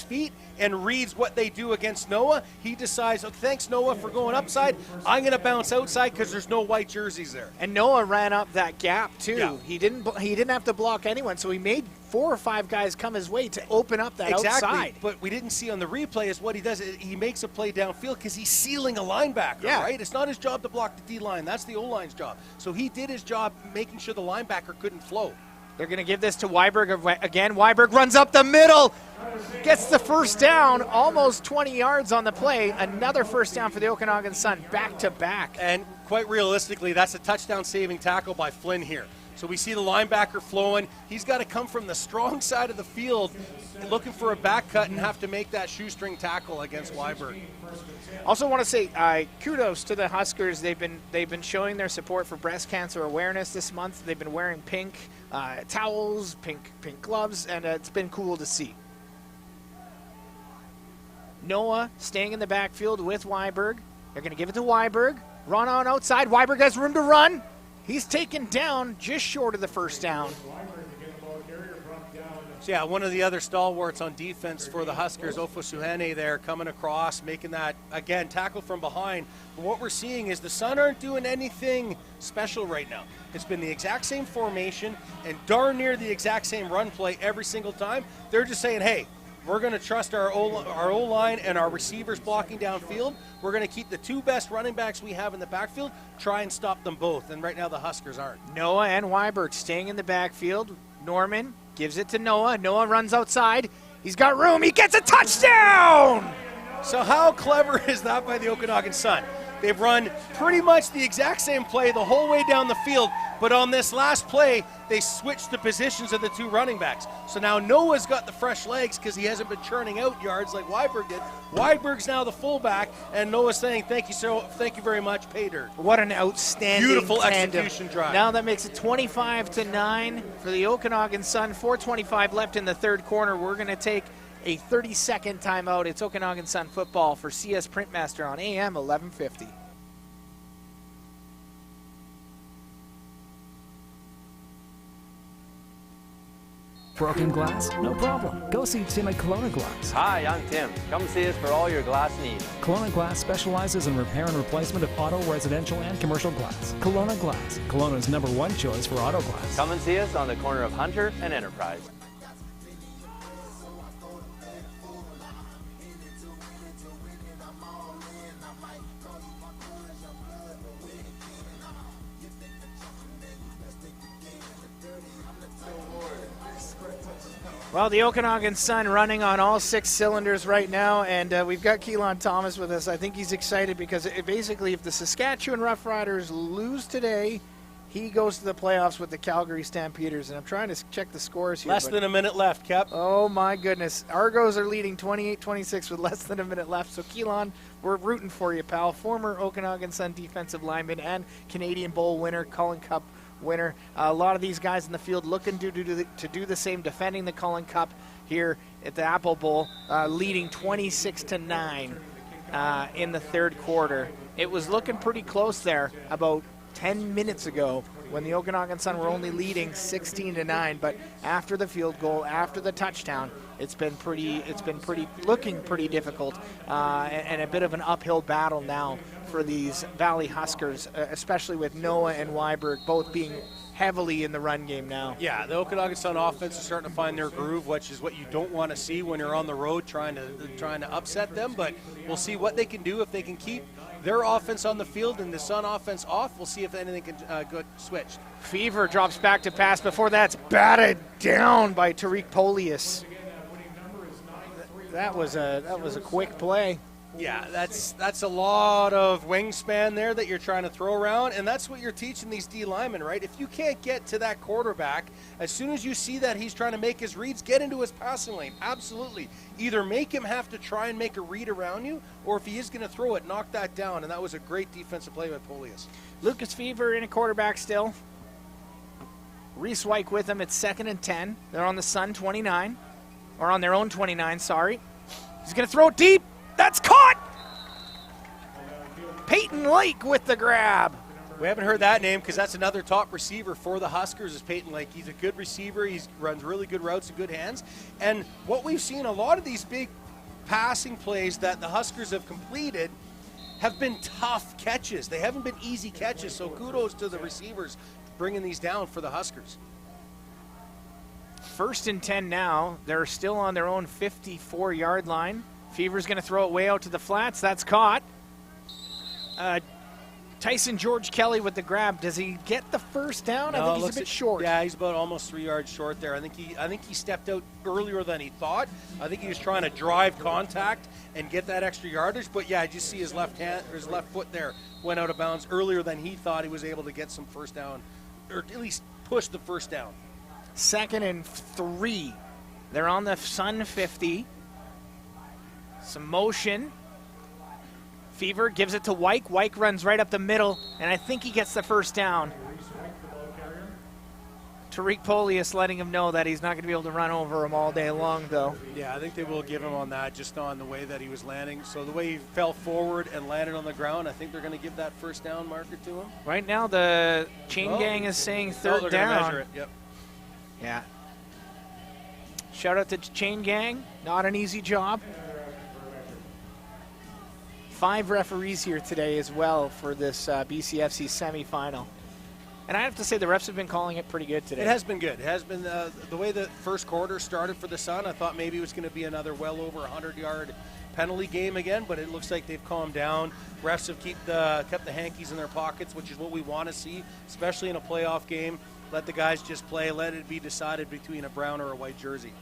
feet and reads what they do against Noah. He decides, thanks Noah for going upside. I'm going to bounce outside because there's no white jerseys there. And Noah ran up that gap too. Yeah. He didn't have to block anyone, so he made 4 or 5 guys come his way to open up that outside. But we didn't see on the replay is what he does. He makes a play downfield because he's sealing a linebacker, right? It's not his job to block the D-line. That's the O-line's job. So he did his job making sure the linebacker couldn't flow. They're going to give this to Weiberg again. Weiberg runs up the middle, gets the first down, almost 20 yards on the play. Another first down for the Okanagan Sun, back-to-back. And quite realistically, that's a touchdown-saving tackle by Flynn here. So we see the linebacker flowing. He's got to come from the strong side of the field looking for a back cut and have to make that shoestring tackle against Weiberg. Also want to say kudos to the Huskers. They've been showing their support for breast cancer awareness this month. They've been wearing pink towels, pink gloves, and it's been cool to see. Noah staying in the backfield with Weiberg. They're going to give it to Weiberg. Run on outside. Weiberg has room to run. He's taken down just short of the first down. So yeah, one of the other stalwarts on defense for the Huskers, Ofosuhene there, coming across, making that, again, tackle from behind. But what we're seeing is the Sun aren't doing anything special right now. It's been the exact same formation and darn near the exact same run play every single time. They're just saying, hey, we're going to trust our O-line and our receivers blocking downfield. We're going to keep the 2 best running backs we have in the backfield, try and stop them both. And right now the Huskers aren't. Noah and Weiberg staying in the backfield. Norman gives it to Noah. Noah runs outside. He's got room. He gets a touchdown! So how clever is that by the Okanagan Sun? They've run pretty much the exact same play the whole way down the field, but on this last play, they switched the positions of the 2 running backs. So now Noah's got the fresh legs because he hasn't been churning out yards like Weiberg did. Weiberg's now the fullback, and Noah's saying, thank you very much, pay dirt. What an outstanding beautiful tandem. execution drive. Now that makes it 25-9 for the Okanagan Sun. 4:25 left in the third quarter. We're going to take a 30-second timeout. It's Okanagan Sun football for CS Printmaster on AM 1150. Broken glass? No problem. Go see Tim at Kelowna Glass. Hi, I'm Tim. Come see us for all your glass needs. Kelowna Glass specializes in repair and replacement of auto, residential, and commercial glass. Kelowna Glass, Kelowna's #1 choice for auto glass. Come and see us on the corner of Hunter and Enterprise. Well, the Okanagan Sun running on all 6 cylinders right now, and we've got Keelan Thomas with us. I think he's excited because basically if the Saskatchewan Roughriders lose today, he goes to the playoffs with the Calgary Stampeders, and I'm trying to check the scores here. Less than a minute left, Kep. Oh, my goodness. Argos are leading 28-26 with less than a minute left. So, Keelan, we're rooting for you, pal. Former Okanagan Sun defensive lineman and Canadian Bowl winner, Cullen Cup winner. A lot of these guys in the field looking to do the same, defending the Cullen Cup here at the Apple Bowl, leading 26-9 in the third quarter. It was looking pretty close there about 10 minutes ago when the Okanagan Sun were only leading 16-9, but after the field goal, after the touchdown, it's been looking pretty difficult and a bit of an uphill battle now for these Valley Huskers, especially with Noah and Weiberg both being heavily in the run game now. Yeah, the Okanagan Sun offense is starting to find their groove, which is what you don't want to see when you're on the road trying to upset them. But we'll see what they can do if they can keep their offense on the field and the Sun offense off. We'll see if anything can get switched. Fever drops back to pass. Before that's batted down by Tariq Polius. That was a quick play. Yeah, that's a lot of wingspan there that you're trying to throw around, and that's what you're teaching these D linemen, right? If you can't get to that quarterback, as soon as you see that he's trying to make his reads, get into his passing lane. Absolutely. Either make him have to try and make a read around you, or if he is going to throw it, knock that down, and that was a great defensive play by Polius. Lucas Fever in a quarterback still. Reese Wyke with him. It's 2nd and 10. They're on the Sun 29, or on their own 29, sorry. He's going to throw it deep. That's caught! Peyton Lake with the grab. We haven't heard that name because that's another top receiver for the Huskers is Peyton Lake. He's a good receiver. He runs really good routes and good hands. And what we've seen, a lot of these big passing plays that the Huskers have completed have been tough catches. They haven't been easy catches, so kudos to the receivers bringing these down for the Huskers. 1st and 10 now. They're still on their own 54-yard line. Fever's going to throw it way out to the flats. That's caught. Tyson George Kelly with the grab. Does he get the first down? No, I think he's a bit short. Yeah, he's about almost 3 yards short there. I think he stepped out earlier than he thought. I think he was trying to drive contact and get that extra yardage. But yeah, I just see his left foot there went out of bounds earlier than he thought he was able to get some first down, or at least push the first down. 2nd and 3. They're on the Sun 50. Some motion. Fever gives it to Wyke. Wyke runs right up the middle, and I think he gets the first down. Tariq Polius letting him know that he's not going to be able to run over him all day long, though. Yeah, I think they will give him on that, just on the way that he was landing. So the way he fell forward and landed on the ground, I think they're going to give that first down marker to him. Right now, the chain gang is saying third they're down. Gonna measure it. Yep. Yeah. Shout out to chain gang. Not an easy job. 5 referees here today as well for this BCFC semifinal. And I have to say the refs have been calling it pretty good today. It has been good. It has been the way the first quarter started for the Sun. I thought maybe it was going to be another well over 100-yard penalty game again, but it looks like they've calmed down. Refs have kept the hankies in their pockets, which is what we want to see, especially in a playoff game. Let the guys just play. Let it be decided between a brown or a white jersey.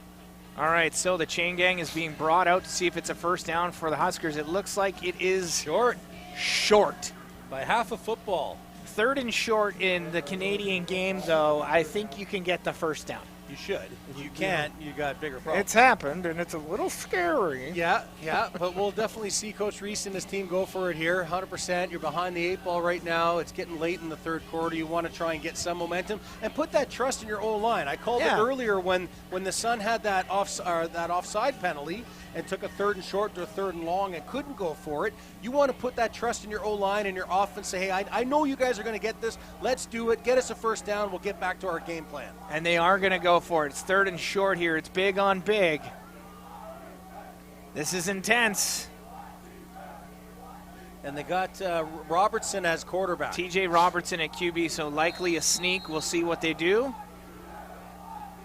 All right, so the chain gang is being brought out to see if it's a first down for the Huskers. It looks like it is short. By half a football. 3rd and short in the Canadian game, though. I think you can get the first down. You should. If you can't, you got bigger problems. It's happened, and it's a little scary. Yeah, but we'll definitely see Coach Reese and his team go for it here, 100%. You're behind the 8 ball right now. It's getting late in the 3rd quarter. You want to try and get some momentum and put that trust in your O-line. I called it earlier when the Sun had that offside penalty and took a 3rd and short to a 3rd and long and couldn't go for it. You want to put that trust in your O-line and your offense. Say, hey, I know you guys are going to get this. Let's do it. Get us a first down. We'll get back to our game plan. And they are going to go for it. It's 3rd and short here. It's big on big. This is intense. And they got Robertson as quarterback. TJ Robertson at QB, so likely a sneak. We'll see what they do.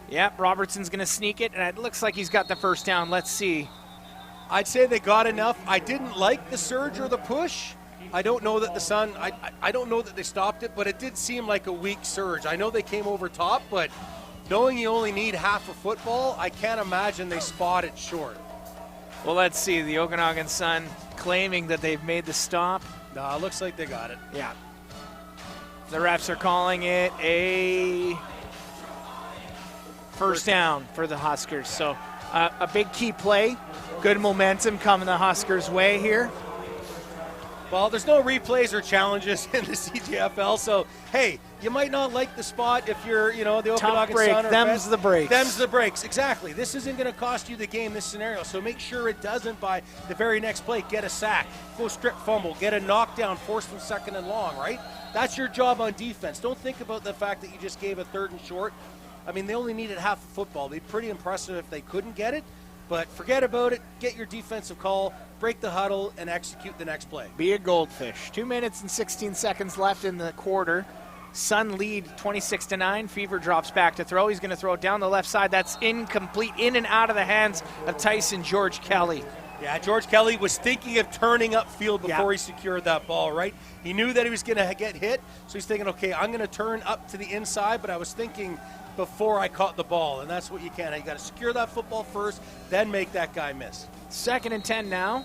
Yep, Robertson's going to sneak it, and it looks like he's got the first down. Let's see. I'd say they got enough. I didn't like the surge or the push. I don't know that the Sun, I don't know that they stopped it, but it did seem like a weak surge. I know they came over top, but knowing you only need half a football, I can't imagine they spot it short. Well, let's see. The Okanagan Sun claiming that they've made the stop. No, it looks like they got it. Yeah. The refs are calling it a first down for the Huskers. So a big key play. Good momentum coming the Huskers' way here. Well, there's no replays or challenges in the CJFL, so, hey, you might not like the spot if you're, the Okanagan Sun. Them's the breaks. Them's the breaks, exactly. This isn't going to cost you the game, this scenario, so make sure it doesn't by the very next play. Get a sack, go strip fumble, get a knockdown, force from 2nd and long, right? That's your job on defense. Don't think about the fact that you just gave a 3rd and short. I mean, they only needed half a football. They'd be pretty impressive if they couldn't get it. But forget about it. Get your defensive call, break the huddle, and execute the next play. Be a goldfish. 2 minutes and 16 seconds left in the quarter. Sun lead 26-9. Fever drops back to throw. He's going to throw it down the left side. That's incomplete, in and out of the hands of Tyson George Kelly. Yeah, George Kelly was thinking of turning upfield before he secured that ball, right? He knew that he was going to get hit, so he's thinking, okay, I'm going to turn up to the inside, but I was thinking before I caught the ball, and that's what you can. You got to secure that football first, then make that guy miss. 2nd and 10 now.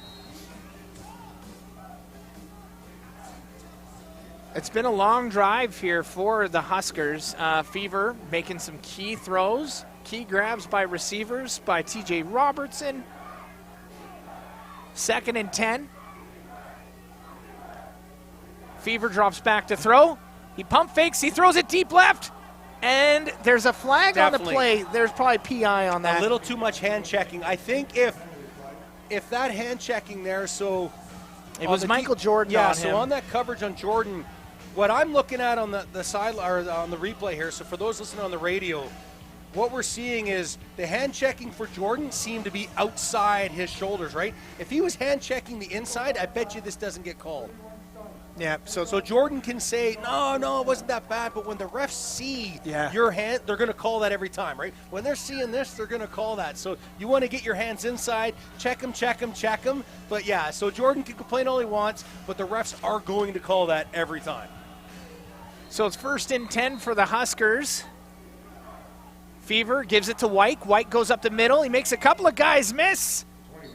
It's been a long drive here for the Huskers. Fever making some key throws, key grabs by receivers, by TJ Robertson. 2nd and 10. Fever drops back to throw. He pump fakes. He throws it deep left. And there's a flag on the play. There's probably PI on that. A little too much hand checking. I think if that hand checking there, so it was Michael Jordan. Yeah, on so him. on that coverage on Jordan, what I'm looking at on the side or on the replay here. So for those listening on the radio, what we're seeing is the hand checking for Jordan seemed to be outside his shoulders, right? If he was hand checking the inside, I bet you this doesn't get called. Yeah, so Jordan can say, no, it wasn't that bad, but when the refs see your hand, they're going to call that every time, right? When they're seeing this, they're going to call that. So you want to get your hands inside, check them. But yeah, so Jordan can complain all he wants, but the refs are going to call that every time. So it's 1st and 10 for the Huskers. Fever gives it to White. White goes up the middle. He makes a couple of guys miss.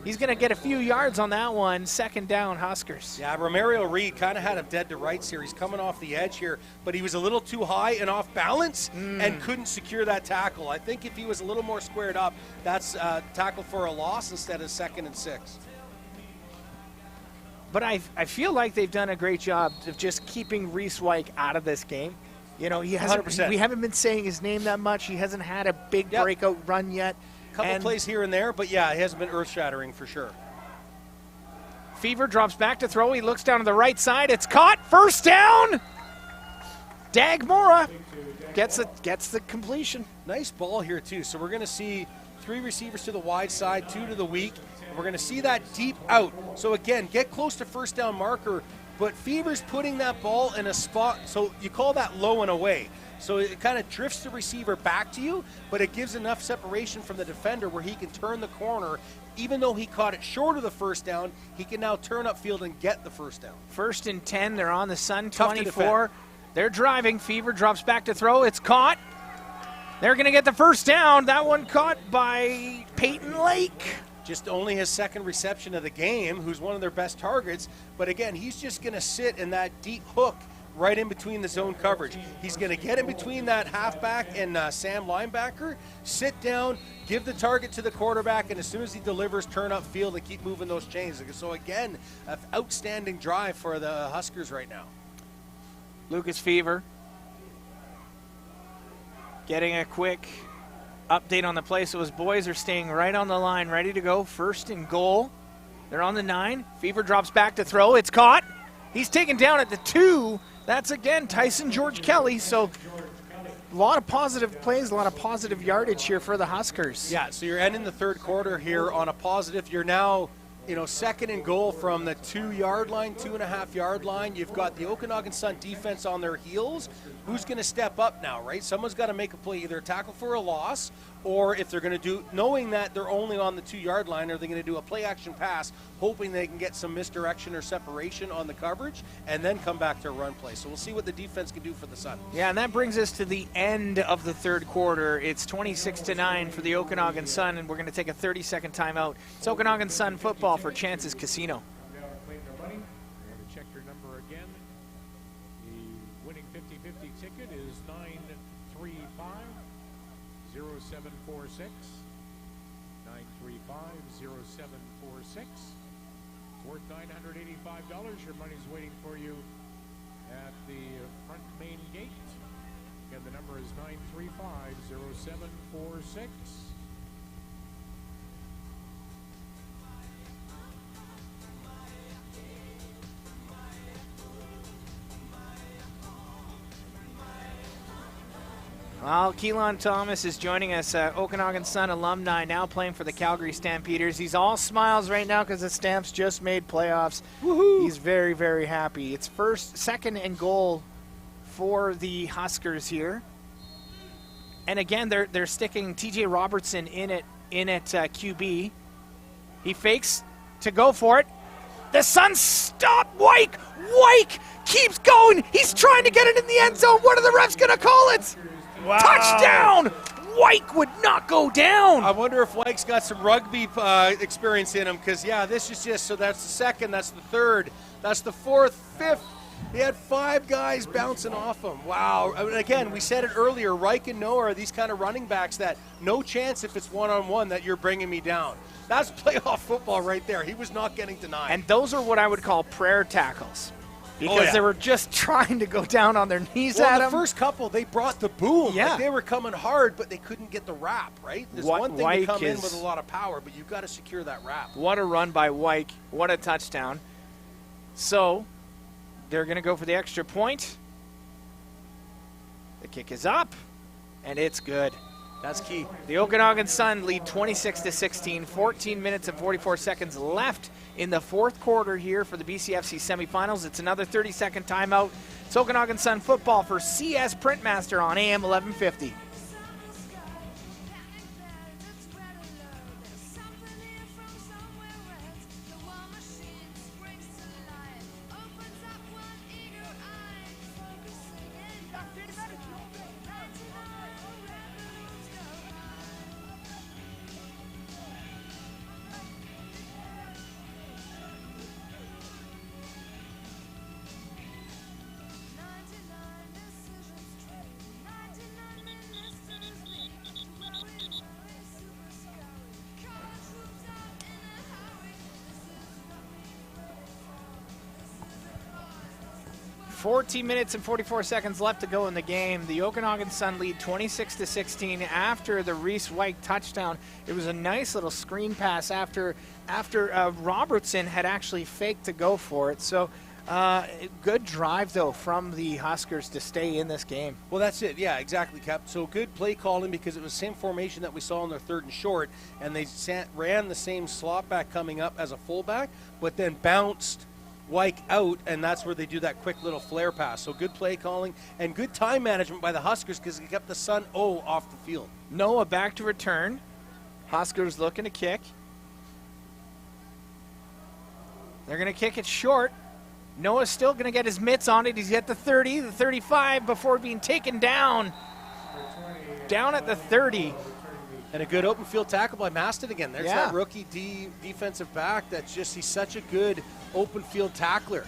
He's going to get a few yards on that one. 2nd down, Huskers. Yeah, Romario Reed kind of had him dead to rights here. He's coming off the edge here, but he was a little too high and off balance and couldn't secure that tackle. I think if he was a little more squared up, that's tackle for a loss instead of 2nd and 6. But I feel like they've done a great job of just keeping Reese White out of this game. You know, he hasn't. 100%. We haven't been saying his name that much. He hasn't had a big breakout run yet. Couple plays here and there, but yeah, he hasn't been earth-shattering for sure. Fever drops back to throw. He looks down to the right side. It's caught. 1st down. Dagmora gets the completion. Nice ball here too. So we're going to see 3 receivers to the wide side, 2 to the weak. We're going to see that deep out. So again, get close to 1st down marker, but Fever's putting that ball in a spot. So you call that low and away. So it kind of drifts the receiver back to you, but it gives enough separation from the defender where he can turn the corner. Even though he caught it short of the 1st down, he can now turn upfield and get the 1st down. 1st and 10. They're on the Sun 24. They're driving. Fever drops back to throw. It's caught. They're going to get the 1st down. That one caught by Peyton Lake. Just only his 2nd reception of the game, who's one of their best targets. But again, he's just going to sit in that deep hook right in between the zone coverage. He's going to get in between that halfback and Sam linebacker, sit down, give the target to the quarterback, and as soon as he delivers, turn upfield and keep moving those chains. So again, an outstanding drive for the Huskers right now. Lucas Fever getting a quick update on the play. So his boys are staying right on the line, ready to go. 1st and goal. They're on the 9. Fever drops back to throw. It's caught. He's taken down at the 2. That's, again, Tyson George Kelly. So a lot of positive plays, a lot of positive yardage here for the Huskers. Yeah, so you're ending the 3rd quarter here on a positive. You're now, 2nd and goal from the 2-yard line, 2.5-yard line. You've got the Okanagan Sun defense on their heels. Who's going to step up now, right? Someone's got to make a play, either tackle for a loss, or if they're going to do, knowing that they're only on the 2-yard line, are they going to do a play-action pass, hoping they can get some misdirection or separation on the coverage, and then come back to a run play. So we'll see what the defense can do for the Sun. Yeah, and that brings us to the end of the 3rd quarter. It's 26-9 for the Okanagan Sun, and we're going to take a 30-second timeout. It's Okanagan Sun football for Chances Casino. Check your number again. The winning 50-50 ticket is 935-0746. 935-0746. Worth $985. Your money's waiting for you at the front main gate. Again, the number is 935-0746. Well, Keelan Thomas is joining us, Okanagan Sun alumni, now playing for the Calgary Stampeders. He's all smiles right now because the Stamps just made playoffs. Woohoo! He's very, very happy. It's 2nd and goal for the Huskers here. And again, they're sticking T.J. Robertson in at QB. He fakes to go for it. The Suns stop Wyke. Wyke keeps going. He's trying to get it in the end zone. What are the refs going to call it? Wow. Touchdown! Wyke would not go down. I wonder if Wyke's got some rugby experience in him, because, yeah, this is just, so that's the second, that's the third, that's the fourth, fifth. He had 5 guys bouncing off him. Wow. I mean, again, we said it earlier, Reich and Noah are these kind of running backs that no chance if it's one-on-one that you're bringing me down. That's playoff football right there. He was not getting denied. And those are what I would call prayer tackles, because they were just trying to go down on their knees at him. The first couple, they brought the boom. Yeah. Like, they were coming hard, but they couldn't get the wrap, right? There's one thing to come in with a lot of power, but you've got to secure that wrap. What a run by Wyke. What a touchdown. So they're going to go for the extra point. The kick is up, and it's good. That's key. The Okanagan Sun lead 26-16, 14 minutes and 44 seconds left in the fourth quarter here for the BCFC semifinals. It's another 30-second timeout. It's Okanagan Sun football for CS Printmaster on AM 1150. Fourteen minutes and 44 seconds left to go in the game. The Okanagan Sun lead 26-16 after the Reese Wyke touchdown. It was a nice little screen pass after Robertson had actually faked to go for it. So good drive, though, from the Huskers to stay in this game. Well, that's it. Yeah, exactly, Cap. So good play calling, because it was the same formation that we saw in their third and short, and they ran the same slot back coming up as a fullback, but then bounced Wyke out, and that's where they do that quick little flare pass. So good play calling and good time management by the Huskers, because they kept the Sun off the field. Noah back to return. Huskers looking to kick. They're going to kick it short. Noah's still going to get his mitts on it. He's at the 30, the 35 before being taken down. Down at the 30. And a good open field tackle by Maston again. There's Yeah. that rookie defensive back that's just, he's such a good open field tackler.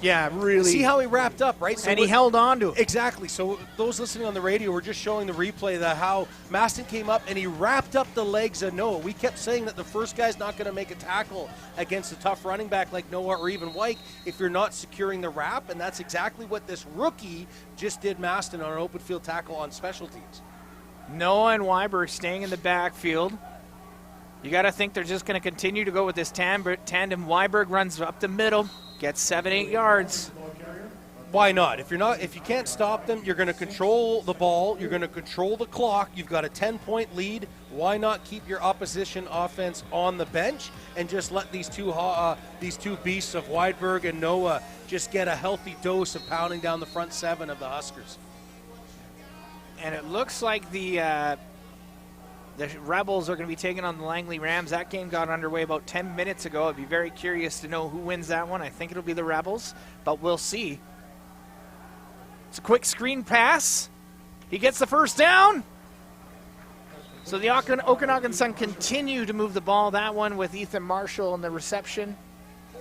Yeah, really. See how he wrapped up, right? So and he held on to it. Exactly. So those listening on the radio, we're just showing the replay that how Maston came up and he wrapped up the legs of Noah. We kept saying that the first guy's not going to make a tackle against a tough running back like Noah or even Wyke if you're not securing the wrap, and that's exactly what this rookie just did Maston on an open field tackle on special teams. Noah and Weiberg staying in the backfield. You got to think they're just going to continue to go with this tandem. Weiberg runs up the middle, gets 7-8 yards. Why not? If you can't stop them, you're going to control the ball. You're going to control the clock. You've got a 10-point lead. Why not keep your opposition offense on the bench and just let these two beasts of Weiberg and Noah just get a healthy dose of pounding down the front seven of the Huskers? And it looks like the Rebels are going to be taking on the Langley Rams. That game got underway about 10 minutes ago. I'd be very curious to know who wins that one. I think it'll be the Rebels, but we'll see. It's a quick screen pass. He gets the first down. So the Okanagan Sun continue to move the ball. That one with Ethan Marshall in the reception.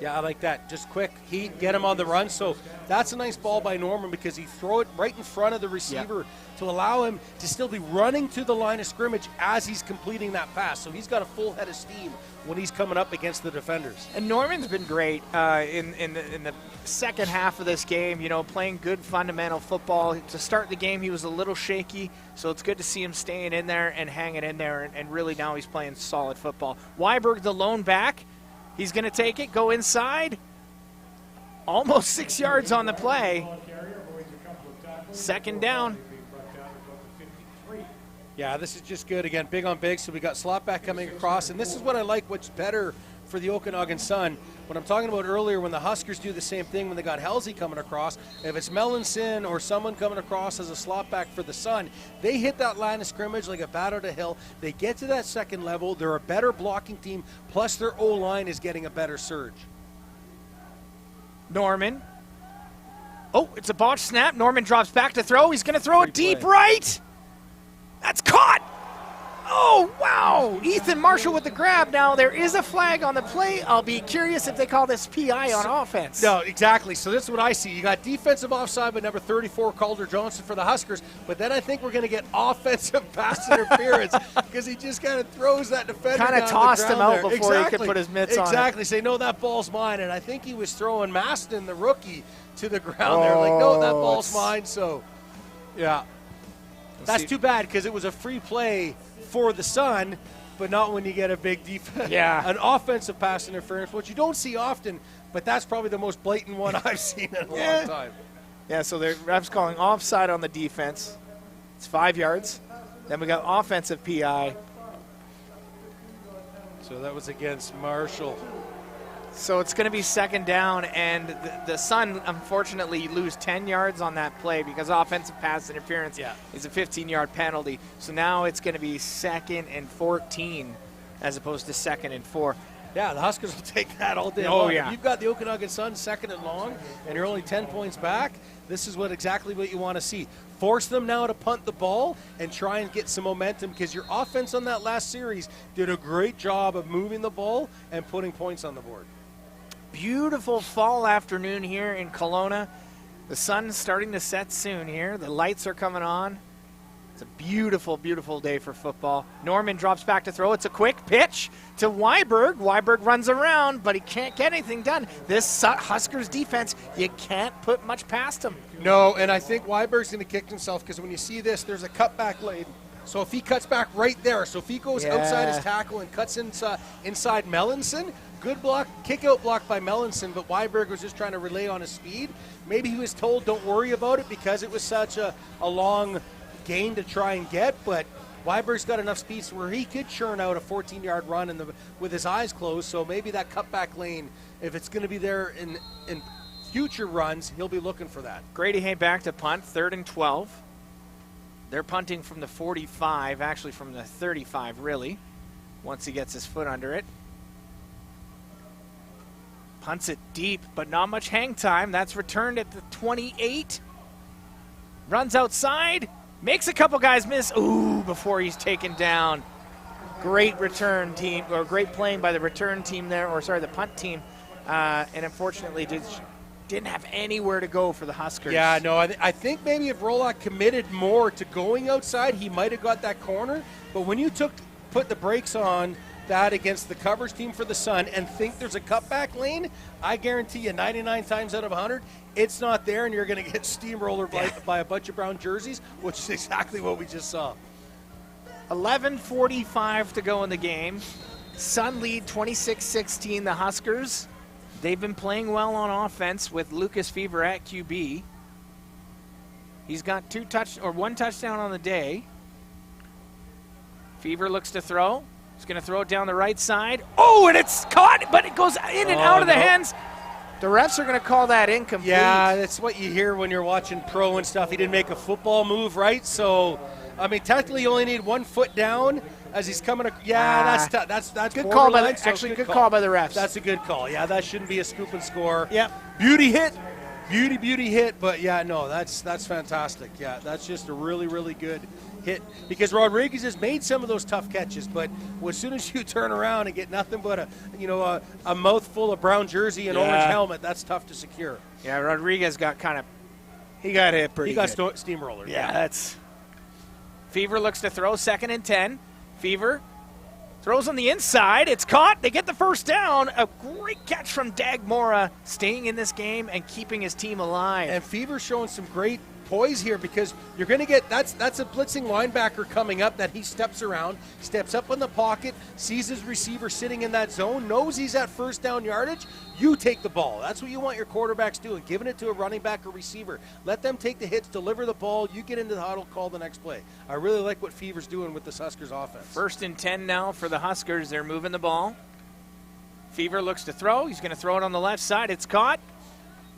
Yeah, I like that. Just quick heat, get him on the run. So that's a nice ball by Norman, because he throw it right in front of the receiver to allow him to still be running to the line of scrimmage as he's completing that pass. So he's got a full head of steam when he's coming up against the defenders. And Norman's been great in the second half of this game, playing good fundamental football. To start the game, he was a little shaky, so it's good to see him staying in there and hanging in there, and really now he's playing solid football. Weiberg, the lone back. He's going to take it, go inside. Almost 6 yards on the play. Second down. Yeah, this is just good. Again, big on big. So we got slot back coming across. And this is what I like, what's better for the Okanagan Sun. What I'm talking about earlier, when the Huskers do the same thing when they got Halsey coming across, if it's Melanson or someone coming across as a slot back for the Sun, they hit that line of scrimmage like a bat out of hell. They get to that second level. They're a better blocking team, plus their O-line is getting a better surge. Norman. Oh, it's a botched snap. Norman drops back to throw. He's going to throw it deep right. That's caught. Oh, wow. Ethan Marshall with the grab. Now, there is a flag on the play. I'll be curious if they call this PI on offense. No, exactly. So this is what I see. You got defensive offside by number 34, Calder Johnson for the Huskers, but then I think we're going to get offensive pass interference because he just kind of throws that defender Kind of tossed him out before he could put his mitts on it. Exactly. Say, no, that ball's mine. And I think he was throwing Maston, the rookie, to the ground there. Like, no, that ball's mine. So, yeah. That's too bad because it was a free play for the Sun, but not when you get a big defense. Yeah. An offensive pass interference, which you don't see often, but that's probably the most blatant one I've seen in a long time. Yeah, so the ref's calling offside on the defense. It's 5 yards. Then we got offensive PI. So that was against Marshall. So it's going to be second down, and the Sun, unfortunately, lose 10 yards on that play because offensive pass interference is a 15-yard penalty. So now it's going to be 2nd and 14 as opposed to 2nd and 4. Yeah, the Huskers will take that all day long. If you've got the Okanagan Sun 2nd and long, and you're only 10 points back, this is exactly what you want to see. Force them now to punt the ball and try and get some momentum because your offense on that last series did a great job of moving the ball and putting points on the board. Beautiful fall afternoon here in Kelowna. The sun's starting to set soon here. The lights are coming on. It's a beautiful, beautiful day for football. Norman drops back to throw. It's a quick pitch to Weiberg. Weiberg runs around, but he can't get anything done. This Huskers defense, you can't put much past him. No, and I think Weiberg's going to kick himself because when you see this, there's a cutback lane. So if he cuts back right there, so if he goes outside his tackle and cuts inside Melanson, good block, kick-out block by Melanson, but Weiberg was just trying to relay on his speed. Maybe he was told don't worry about it because it was such a long gain to try and get, but Weiberg's got enough speed where he could churn out a 14-yard run with his eyes closed, so maybe that cutback lane, if it's going to be there in future runs, he'll be looking for that. Grady Hay back to punt, 3rd and 12. They're punting from the 45, actually from the 35, really, once he gets his foot under it. Punts it deep, but not much hang time. That's returned at the 28. Runs outside, makes a couple guys miss. Ooh, before he's taken down. Great return team, or great playing by the return team there, or sorry, the punt team. And unfortunately, didn't have anywhere to go for the Huskers. Yeah, no, I think maybe if Rolock committed more to going outside, he might have got that corner. But when you put the brakes on that against the coverage team for the Sun and think there's a cutback lane, I guarantee you 99 times out of 100, it's not there, and you're going to get steamrolled by a bunch of brown jerseys, which is exactly what we just saw. 11:45 to go in the game. Sun lead 26-16, the Huskers. They've been playing well on offense with Lucas Fever at QB. He's got one touchdown on the day. Fever looks to throw. He's going to throw it down the right side. Oh, and it's caught, but it goes in and out of the hands. The refs are going to call that incomplete. Yeah, that's what you hear when you're watching pro and stuff. He didn't make a football move, right? So, I mean, technically you only need 1 foot down as he's coming. That's good call by good call by the refs. That's a good call. Yeah, that shouldn't be a scoop and score. Yep. Beauty hit. Beauty hit. But, yeah, no, that's fantastic. Yeah, that's just a really, really good hit because Rodriguez has made some of those tough catches, but as soon as you turn around and get nothing but a mouthful of brown jersey and orange helmet, that's tough to secure. Yeah, Rodriguez got he got hit pretty good. He got steamroller. Yeah, that's. Fever looks to throw, 2nd and 10. Fever throws on the inside. It's caught. They get the first down. A great catch from Dag Mora, staying in this game and keeping his team alive. And Fever showing some great poise here because you're going to get that's a blitzing linebacker coming up that he steps around, steps up in the pocket, sees his receiver sitting in that zone, knows he's at first down yardage. You take the ball. That's what you want your quarterbacks doing, giving it to a running back or receiver. Let them take the hits, deliver the ball. You get into the huddle, call the next play. I really like what Fever's doing with this Huskers offense. 1st and 10 now for the Huskers. They're moving the ball. Fever looks to throw. He's going to throw it on the left side. It's caught.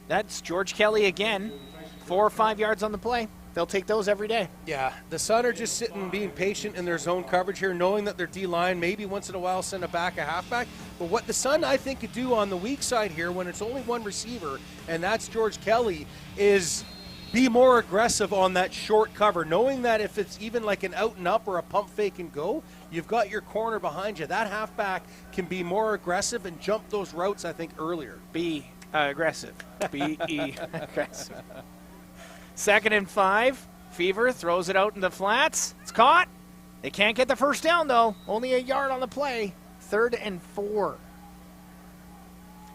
That's George Kelly again. 4 or 5 yards on the play. They'll take those every day. Yeah, the Sun are just sitting being patient in their zone coverage here, knowing that their D-line maybe once in a while send a halfback. But what the Sun, I think, could do on the weak side here when it's only one receiver, and that's George Kelly, is be more aggressive on that short cover, knowing that if it's even like an out and up or a pump fake and go, you've got your corner behind you. That halfback can be more aggressive and jump those routes, I think, earlier. Be aggressive. B-E, aggressive. 2nd and 5. Fever throws it out in the flats. It's caught. They can't get the first down, though. Only a yard on the play. 3rd and 4.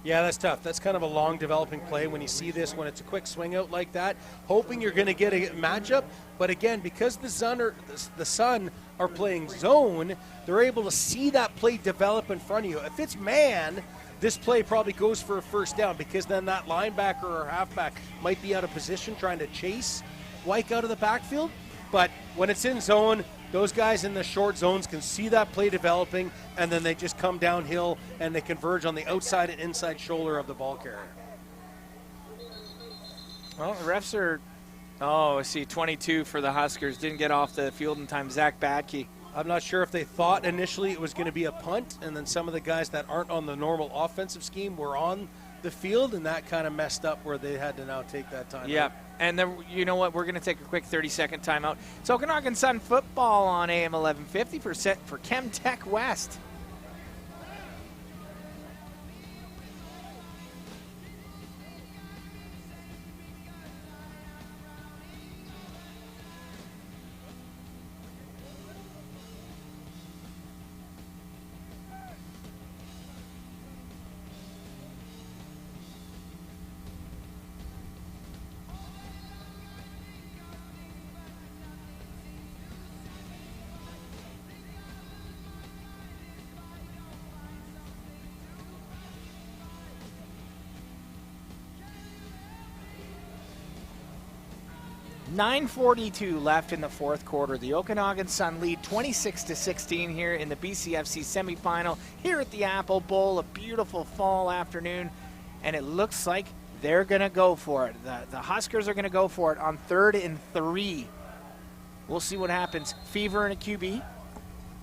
Yeah, that's tough. That's kind of a long developing play when you see this, when it's a quick swing out like that, hoping you're going to get a matchup. But again, because the Sun are playing zone, they're able to see that play develop in front of you. If it's man, this play probably goes for a first down, because then that linebacker or halfback might be out of position trying to chase Wyke out of the backfield. But when it's in zone, those guys in the short zones can see that play developing, and then they just come downhill and they converge on the outside and inside shoulder of the ball carrier. Well, the refs are, I see 22 for the Huskers. Didn't get off the field in time. Zach Badke. I'm not sure if they thought initially it was going to be a punt, and then some of the guys that aren't on the normal offensive scheme were on the field, and that kind of messed up where they had to now take that time. Yeah, and then you know what? We're going to take a quick 30-second timeout. It's Okanagan Sun football on AM 1150 for Chem Tech West. .9:42 left in the fourth quarter. The Okanagan Sun lead 26-16 here in the BCFC semifinal here at the Apple Bowl. A beautiful fall afternoon, and it looks like they're going to go for it. The Huskers are going to go for it on 3rd and 3. We'll see what happens. Fever in a QB.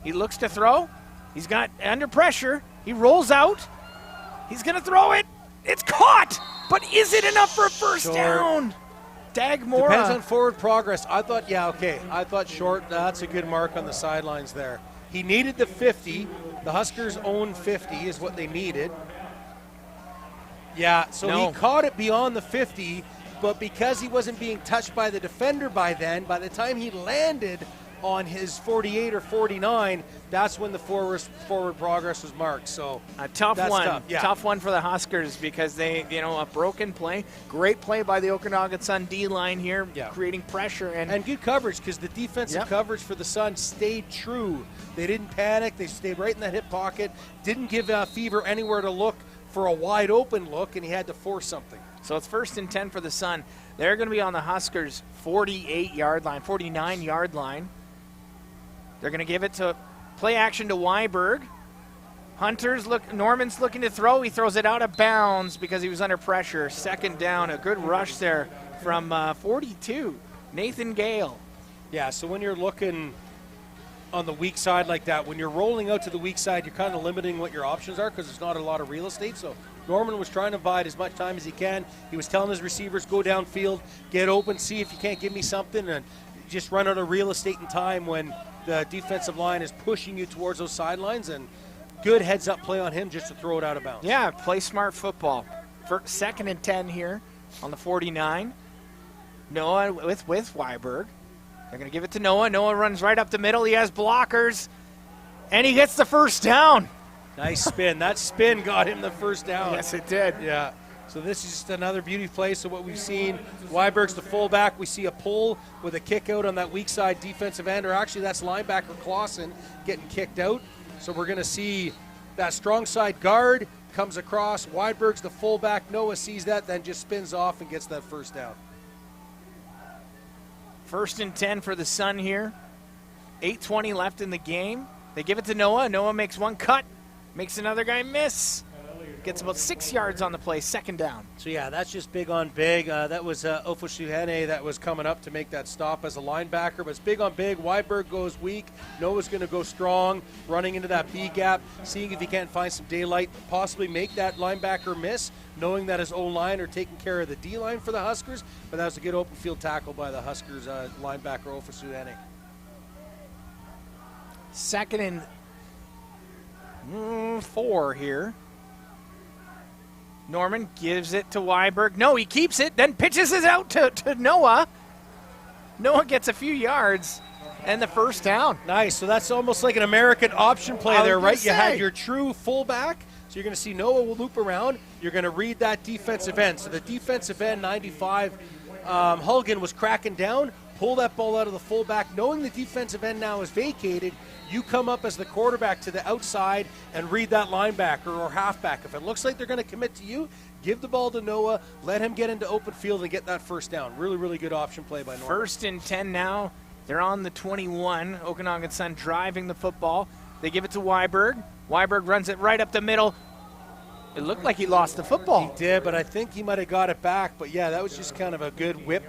He looks to throw. He's got under pressure. He rolls out. He's going to throw it. It's caught, but is it enough for a first down? Dagmora. Depends on forward progress. I thought short. That's a good mark on the sidelines there. He needed the 50. The Huskers' own 50 is what they needed. Yeah, so he caught it beyond the 50, but because he wasn't being touched by the defender by then, by the time he landed on his 48 or 49, that's when the forward progress was marked. So a tough one. Tough. Yeah. Tough one for the Huskers because they, a broken play. Great play by the Okanagan Sun D-line here, creating pressure. And good coverage, because the defensive coverage for the Sun stayed true. They didn't panic. They stayed right in that hip pocket. Didn't give Fever anywhere to look for a wide open look, and he had to force something. So it's 1st and 10 for the Sun. They're going to be on the Huskers' 49-yard line. They're going to give it to play action to Weiberg. Norman's looking to throw. He throws it out of bounds because he was under pressure. 2nd down, a good rush there from 42, Nathan Gale. Yeah, so when you're looking on the weak side like that, when you're rolling out to the weak side, you're kind of limiting what your options are because there's not a lot of real estate. So Norman was trying to bide as much time as he can. He was telling his receivers, go downfield, get open, see if you can't give me something, and just run out of real estate in time when the defensive line is pushing you towards those sidelines, and good heads-up play on him just to throw it out of bounds. Yeah, play smart football. 2nd and 10 here on the 49. Noah with Weiberg. They're going to give it to Noah. Noah runs right up the middle. He has blockers, and he gets the first down. Nice spin. That spin got him the first down. Yes, it did. Yeah. So this is just another beauty play. So what we've seen, Weiberg's the fullback. We see a pull with a kick out on that weak side defensive end, or actually that's linebacker Clausen getting kicked out. So we're going to see that strong side guard comes across. Weiberg's the fullback. Noah sees that, then just spins off and gets that first down. 1st and 10 for the Sun here. 8:20 left in the game. They give it to Noah. Noah makes one cut, makes another guy miss. Gets about 6 yards on the play, second down. So yeah, that's just big on big. That was Ofoshuhene that was coming up to make that stop as a linebacker, but it's big on big. Weiberg goes weak. Noah's going to go strong, running into that B gap, seeing if he can't find some daylight, possibly make that linebacker miss, knowing that his O-line are taking care of the D-line for the Huskers, but that was a good open field tackle by the Huskers linebacker Ofoshuhene. Second and 4 here. Norman gives it to Weiberg. No, he keeps it, then pitches it out to Noah. Noah gets a few yards and the first down. Nice. So that's almost like an American option play there, right? You had your true fullback. So you're going to see Noah will loop around. You're going to read that defensive end. So the defensive end, 95, Hulgan was cracking down. Pull that ball out of the fullback. Knowing the defensive end now is vacated, you come up as the quarterback to the outside and read that linebacker or halfback. If it looks like they're going to commit to you, give the ball to Noah, let him get into open field and get that first down. Really, really good option play by Noah. First and 10 now. They're on the 21. Okanagan Sun driving the football. They give it to Weiberg. Weiberg runs it right up the middle. It looked like he lost the football. He did, but I think he might have got it back. But yeah, that was just kind of a good whip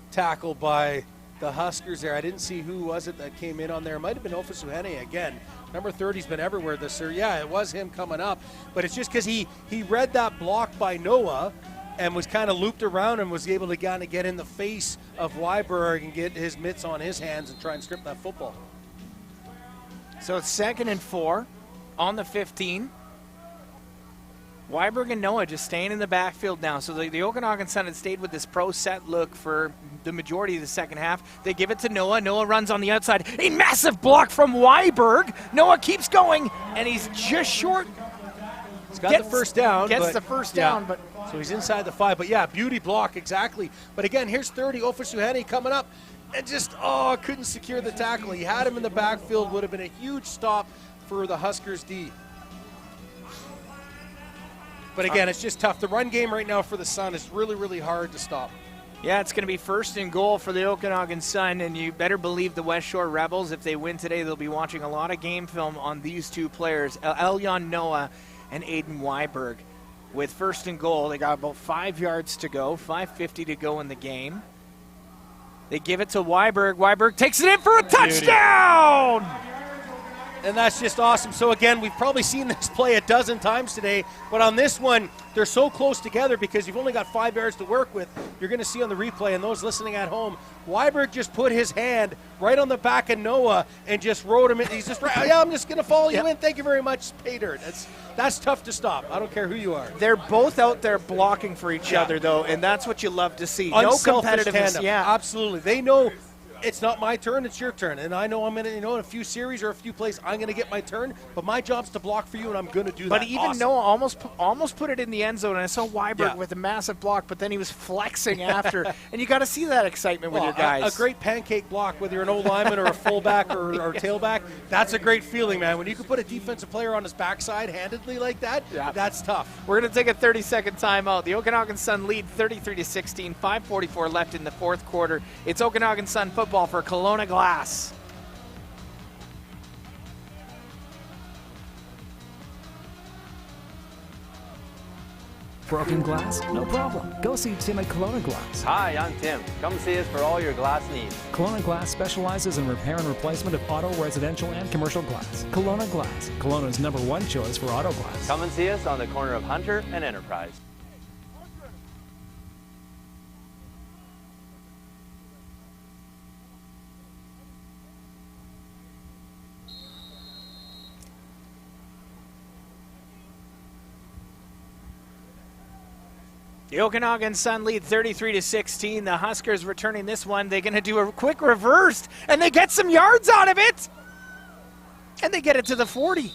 tackle by the Huskers there. I didn't see who was it that came in on there. It might have been Ofoshuhene again. Number 30's been everywhere this year. Yeah, it was him coming up. But it's just because he read that block by Noah and was kind of looped around and was able to kind of get in the face of Weiberg and get his mitts on his hands and try and strip that football. So it's second and 4 on the 15. Weiberg and Noah just staying in the backfield now. So the Okanagan Sun had stayed with this pro set look for the majority of the second half. They give it to Noah. Noah runs on the outside. A massive block from Weiberg. Noah keeps going, and he's just short. He's got the first down. Gets the first down, but so he's inside the 5. But yeah, beauty block, exactly. But again, here's 30, Ofoshuhene coming up. And just, couldn't secure the tackle. He had him in the backfield. Would have been a huge stop for the Huskers D. But again, it's just tough. The run game right now for the Sun is really, really hard to stop. Yeah, it's going to be first and goal for the Okanagan Sun, and you better believe the West Shore Rebels, if they win today, they'll be watching a lot of game film on these two players, Elyon Noah and Aiden Weiberg. With first and goal, they got about 5 yards to go, 5:50 to go in the game. They give it to Weiberg. Weiberg takes it in for a touchdown! And that's just awesome. So again, we've probably seen this play a dozen times today, but on this one, they're so close together because you've only got 5 yards to work with. You're going to see on the replay, and those listening at home, Weiberg just put his hand right on the back of Noah and just rode him in. He's just right, yeah, I'm just going to follow you in. Thank you very much, pay dirt. That's tough to stop. I don't care who you are. They're both out there blocking for each other, though, and that's what you love to see. Unselfish no competitiveness. Tandem. Yeah, absolutely. They know it's not my turn, it's your turn. And I know I'm going to, in a few series or a few plays, I'm going to get my turn. But my job's to block for you, and I'm going to do that. But even Noah almost put it in the end zone. And I saw Weiberg with a massive block, but then he was flexing after. And you got to see that excitement with your guys. A great pancake block, whether you're an old lineman or a fullback or tailback, that's a great feeling, man. When you can put a defensive player on his backside handedly like that, that's tough. We're going to take a 30-second timeout. The Okanagan Sun lead 33-16, 5:44 left in the fourth quarter. It's Okanagan Sun football for Kelowna Glass. Broken glass? No problem. Go see Tim at Kelowna Glass. Hi, I'm Tim. Come see us for all your glass needs. Kelowna Glass specializes in repair and replacement of auto, residential, and commercial glass. Kelowna Glass, Kelowna's #1 choice for auto glass. Come and see us on the corner of Hunter and Enterprise. The Okanagan Sun lead 33-16. The Huskers returning this one. They're going to do a quick reverse, and they get some yards out of it. And they get it to the 40.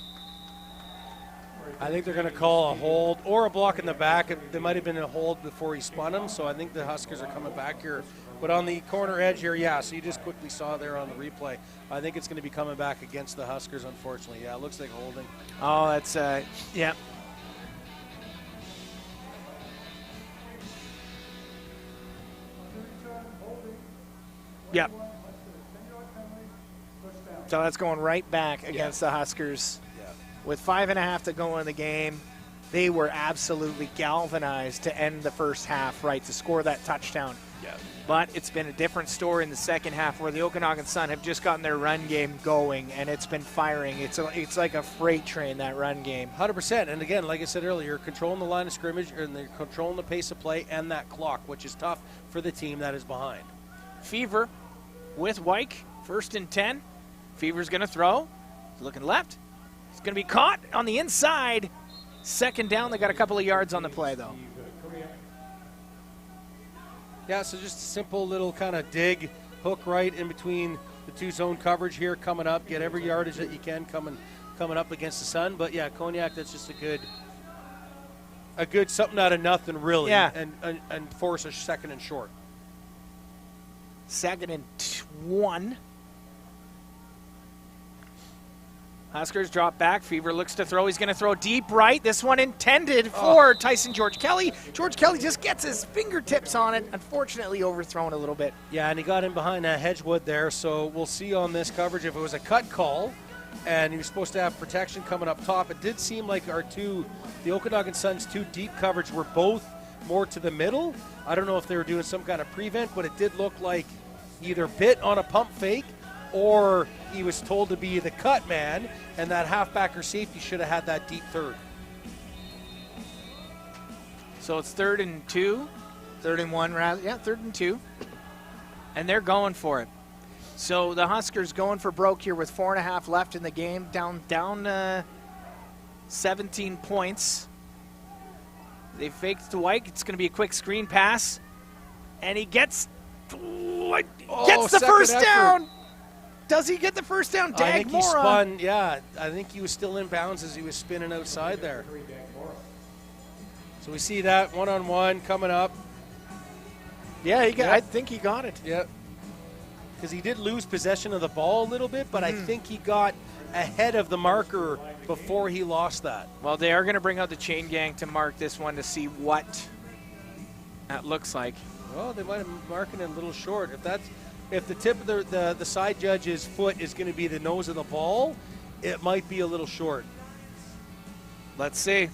I think they're going to call a hold or a block in the back. There might have been a hold before he spun him, so I think the Huskers are coming back here. But on the corner edge here, so you just quickly saw there on the replay. I think it's going to be coming back against the Huskers, unfortunately. Yeah, it looks like holding. Oh, that's, yeah. Yep. So that's going right back against the Huskers. Yeah. With 5.5 to go in the game. they were absolutely galvanized to end the first half, right, to score that touchdown. Yeah. But it's been a different story in the second half where the Okanagan Sun have just gotten their run game going, and it's been firing. It's like a freight train, that run game. 100%. And again, like I said earlier, controlling the line of scrimmage and they're controlling the pace of play and that clock, which is tough for the team that is behind. Fever with Wyke, 1st and 10. Fever's going to throw. He's looking left. He's going to be caught on the inside. 2nd down. They got a couple of yards on the play, though. Yeah, so just a simple little kind of dig, hook right in between the two zone coverage here coming up. Get every yardage that you can coming up against the Sun. But yeah, Cognac, that's just a good something out of nothing, really. Yeah. And force a 2nd and short. 2nd and 1. Huskers drop back. Fever looks to throw. He's going to throw deep right. This one intended for Tyson George Kelly. George Kelly just gets his fingertips on it. Unfortunately, overthrown a little bit. Yeah, and he got in behind that Hedgewood there. So we'll see on this coverage if it was a cut call and he was supposed to have protection coming up top. It did seem like the Okanagan Suns' 2 deep coverage were both more to the middle. I don't know if they were doing some kind of prevent, but it did look like either bit on a pump fake or he was told to be the cut man, and that halfback or safety should have had that deep 3rd. So it's 3rd and 2, 3rd and 1 rather. Yeah, 3rd and 2. And they're going for it. So the Huskers going for broke here with 4.5 left in the game, down 17 points. They faked to White. It's going to be a quick screen pass, and he gets the first down. Does he get the first down? I think he Dagmora. spun. Yeah, I think he was still in bounds as he was spinning outside there. So we see that one-on-one coming up. Yeah, I think he got it. Yeah, because he did lose possession of the ball a little bit, but I think he got ahead of the marker before he lost that. Well, they are going to bring out the chain gang to mark this one to see what that looks like. Well, they might have marking it a little short. If the tip of the side judge's foot is going to be the nose of the ball, it might be a little short. Let's see.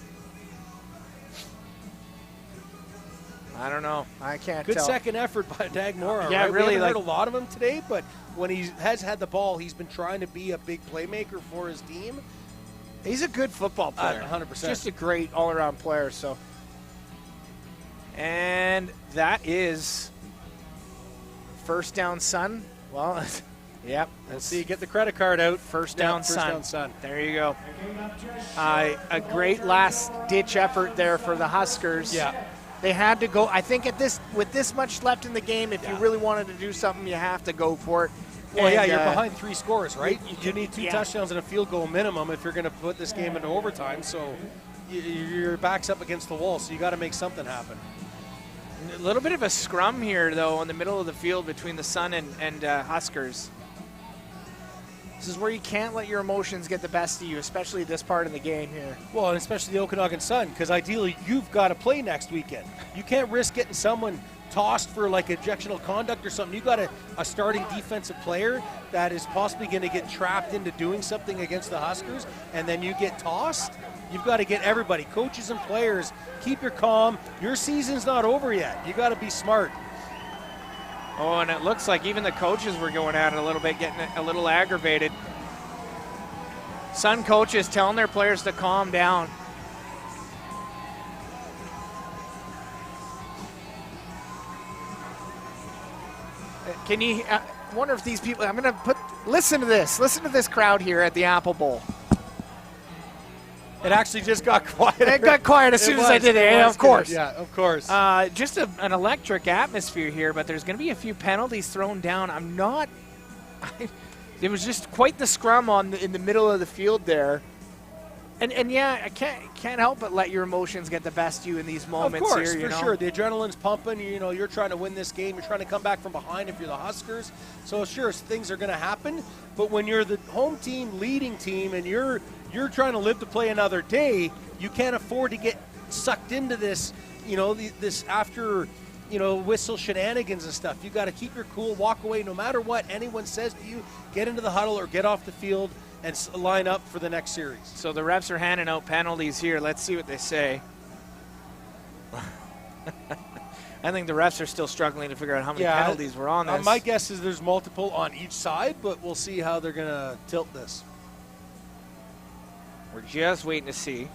I don't know. I can't Good tell. second effort by Dagmora. Yeah, right? really. We haven't heard a lot of him today, but when he has had the ball, he's been trying to be a big playmaker for his team. He's a good football player. 100%. Just a great all-around player. So, and that is 1st down, Sun. Well, yep. Let's see. Get the credit card out. First down, Sun. There you go. A great last-ditch effort there for the Huskers. Yeah. They had to go. I think with this much left in the game, if you really wanted to do something, you have to go for it. Well, and, yeah, you're behind 3 scores, right? You need 2 yeah. touchdowns and a field goal minimum if you're going to put this game into overtime. So your back's up against the wall, so you got to make something happen. A little bit of a scrum here, though, in the middle of the field between the Sun and Huskers. This is where you can't let your emotions get the best of you, especially this part of the game here. Well, and especially the Okanagan Sun, because ideally you've got to play next weekend. You can't risk getting someone tossed for like ejectional conduct or something. You've got a starting defensive player that is possibly going to get trapped into doing something against the Huskers, and then you get tossed. You've got to get everybody, coaches and players, keep your calm. Your season's not over yet. You got to be smart. Oh, and it looks like even the coaches were going at it a little bit, getting a little aggravated. Sun coaches telling their players to calm down. Can you, wonder if these people, I'm going to listen to this crowd here at the Apple Bowl. It actually just got quiet. It got quiet as soon as I did it. Yeah, of course. Yeah, of course. Just an electric atmosphere here, but there's going to be a few penalties thrown down. It was just quite the scrum in the middle of the field there. And yeah, I can't help but let your emotions get the best of you in these moments. Of course, here, for sure. The adrenaline's pumping. You know, you're trying to win this game. You're trying to come back from behind if you're the Huskers. So sure, things are going to happen. But when you're the home team, leading team, and you're trying to live to play another day, you can't afford to get sucked into this. You know, this after. Whistle shenanigans and stuff. You got to keep your cool, walk away no matter what anyone says to you. Get into the huddle or get off the field and line up for the next series. So the refs are handing out penalties here. Let's see what they say. I think the refs are still struggling to figure out how many penalties were on this. My guess is there's multiple on each side, but we'll see how they're going to tilt this. We're just waiting to see.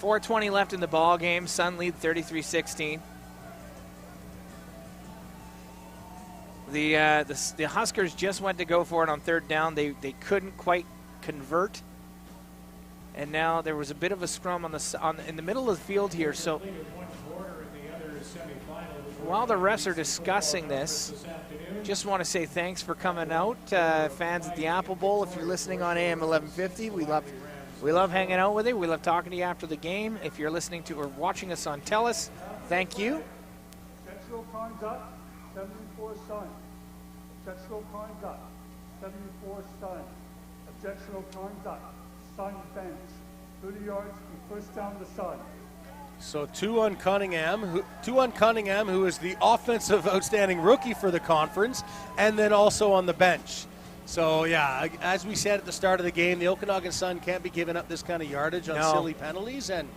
4:20 left in the ball game. Sun lead 33-16. The Huskers just went to go for it on third down. They couldn't quite convert. And now there was a bit of a scrum in the middle of the field here. So while the refs are discussing this, just want to say thanks for coming out, fans at the Apple Bowl. If you're listening on AM 1150, we love hanging out with you. We love talking to you after the game. If you're listening to or watching us on TELUS, thank you. Objectional conduct, 74 Sun. Objectional conduct, 74 Sun. Objectional conduct, Sun bench. 30 yards from first down the Sun. So two on Cunningham, who is the offensive outstanding rookie for the conference, and then also on the bench. So, yeah, as we said at the start of the game, the Okanagan Sun can't be giving up this kind of yardage on silly penalties. And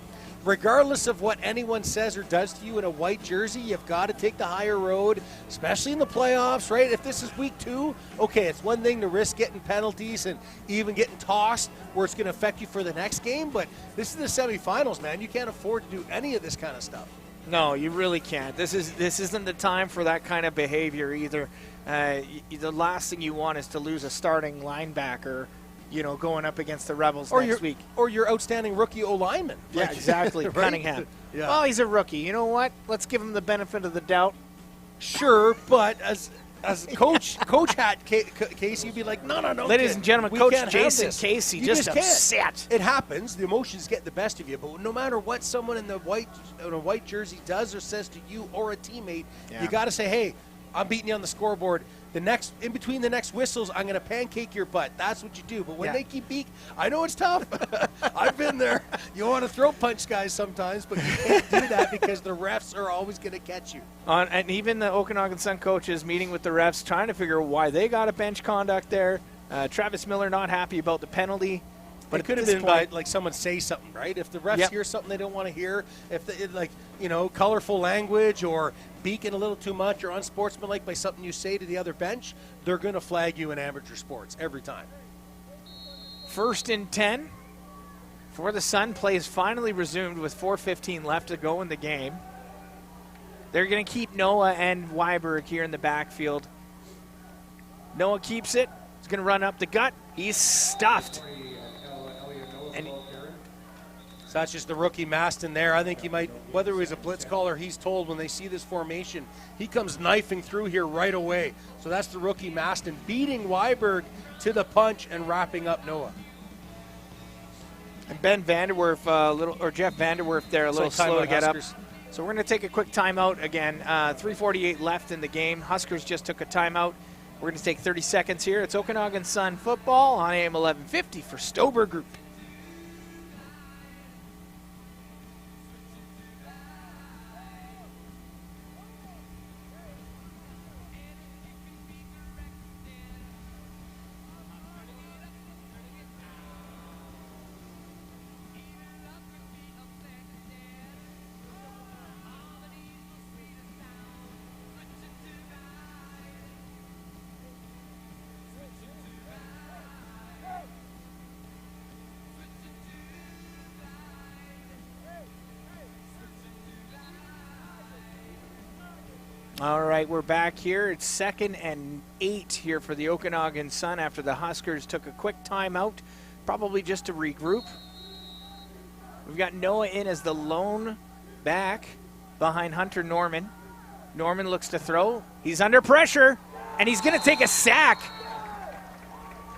regardless of what anyone says or does to you in a white jersey, you've got to take the higher road, especially in the playoffs, right? If this is week 2, okay, it's one thing to risk getting penalties and even getting tossed where it's going to affect you for the next game, but this is the semifinals, man. You can't afford to do any of this kind of stuff. No, you really can't. This isn't the time for that kind of behavior either. The last thing you want is to lose a starting linebacker, going up against the Rebels next week. Or your outstanding rookie O-lineman. Yeah, exactly, right? Cunningham. Yeah. Well, he's a rookie. You know what? Let's give him the benefit of the doubt. Sure, but as coach hat Casey, you'd be like, no. Ladies and gentlemen, Coach Jason Casey just upset. It happens. The emotions get the best of you. But no matter what someone in a white jersey does or says to you or a teammate, you got to say, hey, I'm beating you on the scoreboard. In between the next whistles, I'm going to pancake your butt. That's what you do. But when they keep beating, I know it's tough. I've been there. You want to throat punch guys sometimes, but you can't do that because the refs are always going to catch you. And even the Okanagan Sun coaches meeting with the refs, trying to figure out why they got a bench conduct there. Travis Miller not happy about the penalty. But it could have been by someone say something, right? If the refs hear something they don't want to hear, if colorful language or beaking a little too much or unsportsmanlike by something you say to the other bench, they're going to flag you in amateur sports every time. 1st and 10 for the Sun. Play is finally resumed with 4:15 left to go in the game. They're going to keep Noah and Weiberg here in the backfield. Noah keeps it. He's going to run up the gut. He's stuffed. And so that's just the rookie Maston there. I think he might, whether it was a blitz call or he's told when they see this formation, he comes knifing through here right away. So that's the rookie Maston beating Weiberg to the punch and wrapping up Noah. And Ben Vanderwerf, Jeff Vanderwerf there, a little slow to get Huskers up. So we're going to take a quick timeout again. 3:48 left in the game. Huskers just took a timeout. We're going to take 30 seconds here. It's Okanagan Sun football on AM 1150 for Stober Group. All right, we're back here. It's 2nd and 8 here for the Okanagan Sun after the Huskers took a quick timeout, probably just to regroup. We've got Noah in as the lone back behind Hunter Norman. Norman looks to throw. He's under pressure, and he's going to take a sack.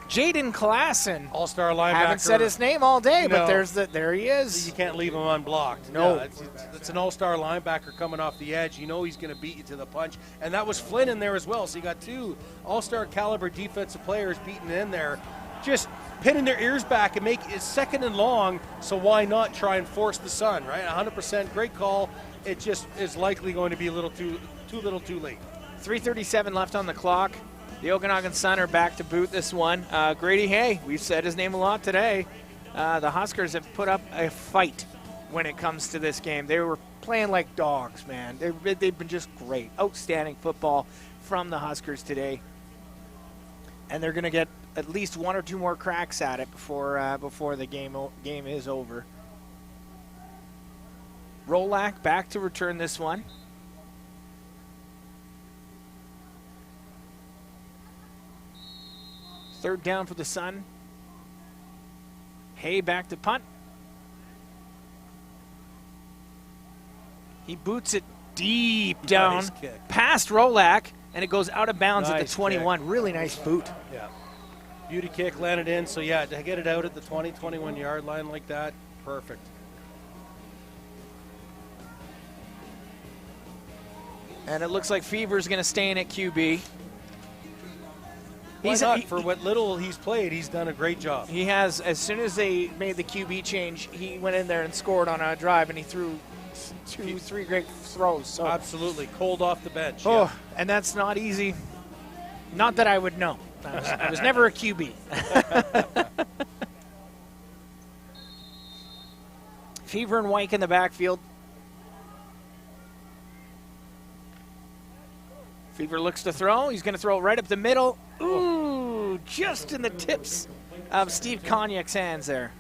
Jaden Klassen. All-star linebacker. Haven't said his name all day, but there he is. You can't leave him unblocked. No. Yeah, it's an all-star linebacker coming off the edge. You know he's going to beat you to the punch. And that was Flynn in there as well. So you got 2 all-star caliber defensive players beating in there. Just pinning their ears back and make it 2nd and long, so why not try and force the Sun, right? 100% great call. It just is likely going to be a little too late. 3:37 left on the clock. The Okanagan Sun are back to boot this one. Grady Hay, we've said his name a lot today. The Huskers have put up a fight when it comes to this game. They were playing like dogs, man. They've been just great. Outstanding football from the Huskers today. And they're going to get at least one or two more cracks at it before the game is over. Rolak back to return this one. Third down for the Sun. Hay back to punt. He boots it deep down Nice kick. past Rolak, and it goes out of bounds at Nice the 21. kick. Really nice boot. Yeah. Beauty kick, landed in. So, yeah, to get it out at the 20, 21-yard line like that, perfect. And it looks like Fever's going to stay in at QB. Why not? For what little he's played, he's done a great job. He has. As soon as they made the QB change, he went in there and scored on a drive, and he threw 2-3 great throws. So. Absolutely. Cold off the bench. Oh, Yeah. and that's not easy. Not that I would know. I was never a QB. Fever and Wyke in the backfield. Fever looks to throw. He's going to throw it right up the middle. Ooh, just in the tips of Steve Konyak's hands there.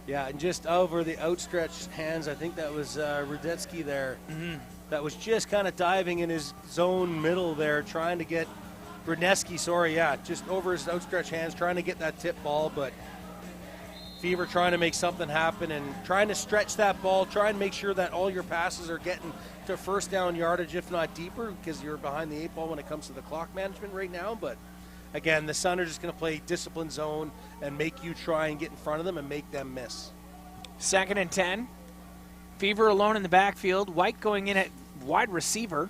Yeah, and just over the outstretched hands, I think that was Rudetsky there. Mm-hmm. That was just kind of diving in his zone middle there, trying to get Brudneski, just over his outstretched hands, trying to get that tip ball, but Fever trying to make something happen and trying to stretch that ball, try and make sure that all your passes are getting to first down yardage, if not deeper, because you're behind the 8 ball when it comes to the clock management right now. But again, the Sun are just going to play disciplined zone and make you try and get in front of them and make them miss. 2nd and 10. Fever alone in the backfield. Wyke going in at wide receiver.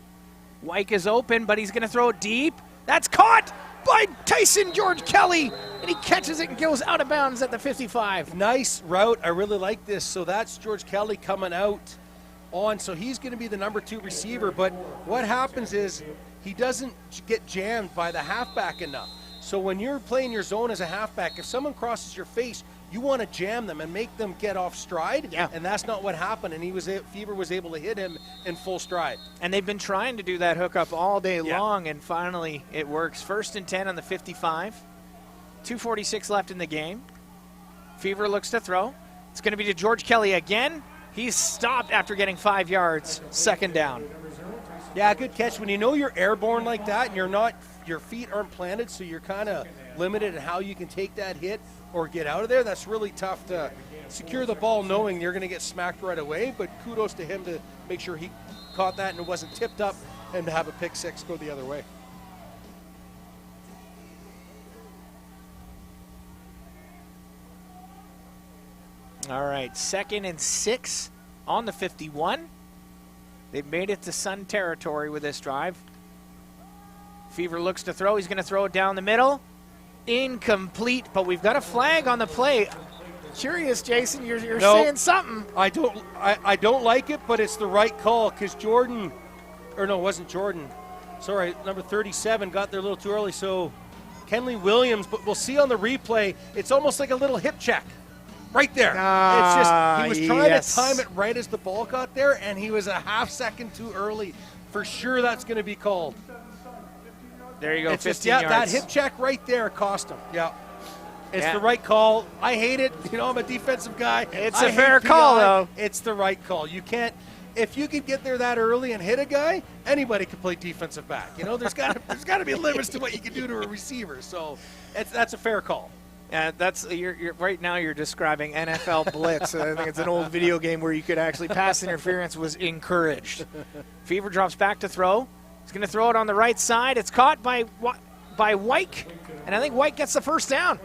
Wyke is open, but he's going to throw it deep. That's caught by Tyson George Kelly, and he catches it and goes out of bounds at the 55. Nice route. I really like this. So that's George Kelly coming out on. So he's going to be the number 2 receiver. But what happens is he doesn't get jammed by the halfback enough. So when you're playing your zone as a halfback, if someone crosses your face, you want to jam them and make them get off stride. Yeah. And that's not what happened. And Fever was able to hit him in full stride. And they've been trying to do that hookup all day long, and finally it works. 1st and 10 on the 55. 2:46 left in the game. Fever looks to throw. It's going to be to George Kelly again. He's stopped after getting 5 yards. 2nd down. Yeah, good catch. When you know you're airborne like that and your feet aren't planted, so you're kind of limited in how you can take that hit or get out of there, that's really tough to secure the ball knowing you're going to get smacked right away. But kudos to him to make sure he caught that and it wasn't tipped up and to have a pick six go the other way. All right, 2nd and 6 on the 51. They've made it to Sun territory with this drive. Fever looks to throw. He's going to throw it down the middle. Incomplete, but we've got a flag on the play. Curious, Jason, you're saying something. I don't like it, but it's the right call because Jordan, or no, it wasn't Jordan. Sorry, number 37 got there a little too early. So Kenley Williams, but we'll see on the replay, it's almost like a little hip check. Right there. It's just, he was trying to time it right as the ball got there, and he was a half second too early. For sure that's going to be called. There you go, it's 15 just, yards. That hip check right there cost him. Yeah. It's the right call. I hate it. You know, I'm a defensive guy. It's a fair call, though. It's the right call. You can't, if you can get there that early and hit a guy, anybody can play defensive back. You know, there's got to be limits to what you can do to a receiver. So that's a fair call. That's you're right now. You're describing NFL blitz. I think it's an old video game where you could actually pass interference was encouraged. Fever drops back to throw. He's going to throw it on the right side. It's caught by Wyke, and I think Wyke gets the first down.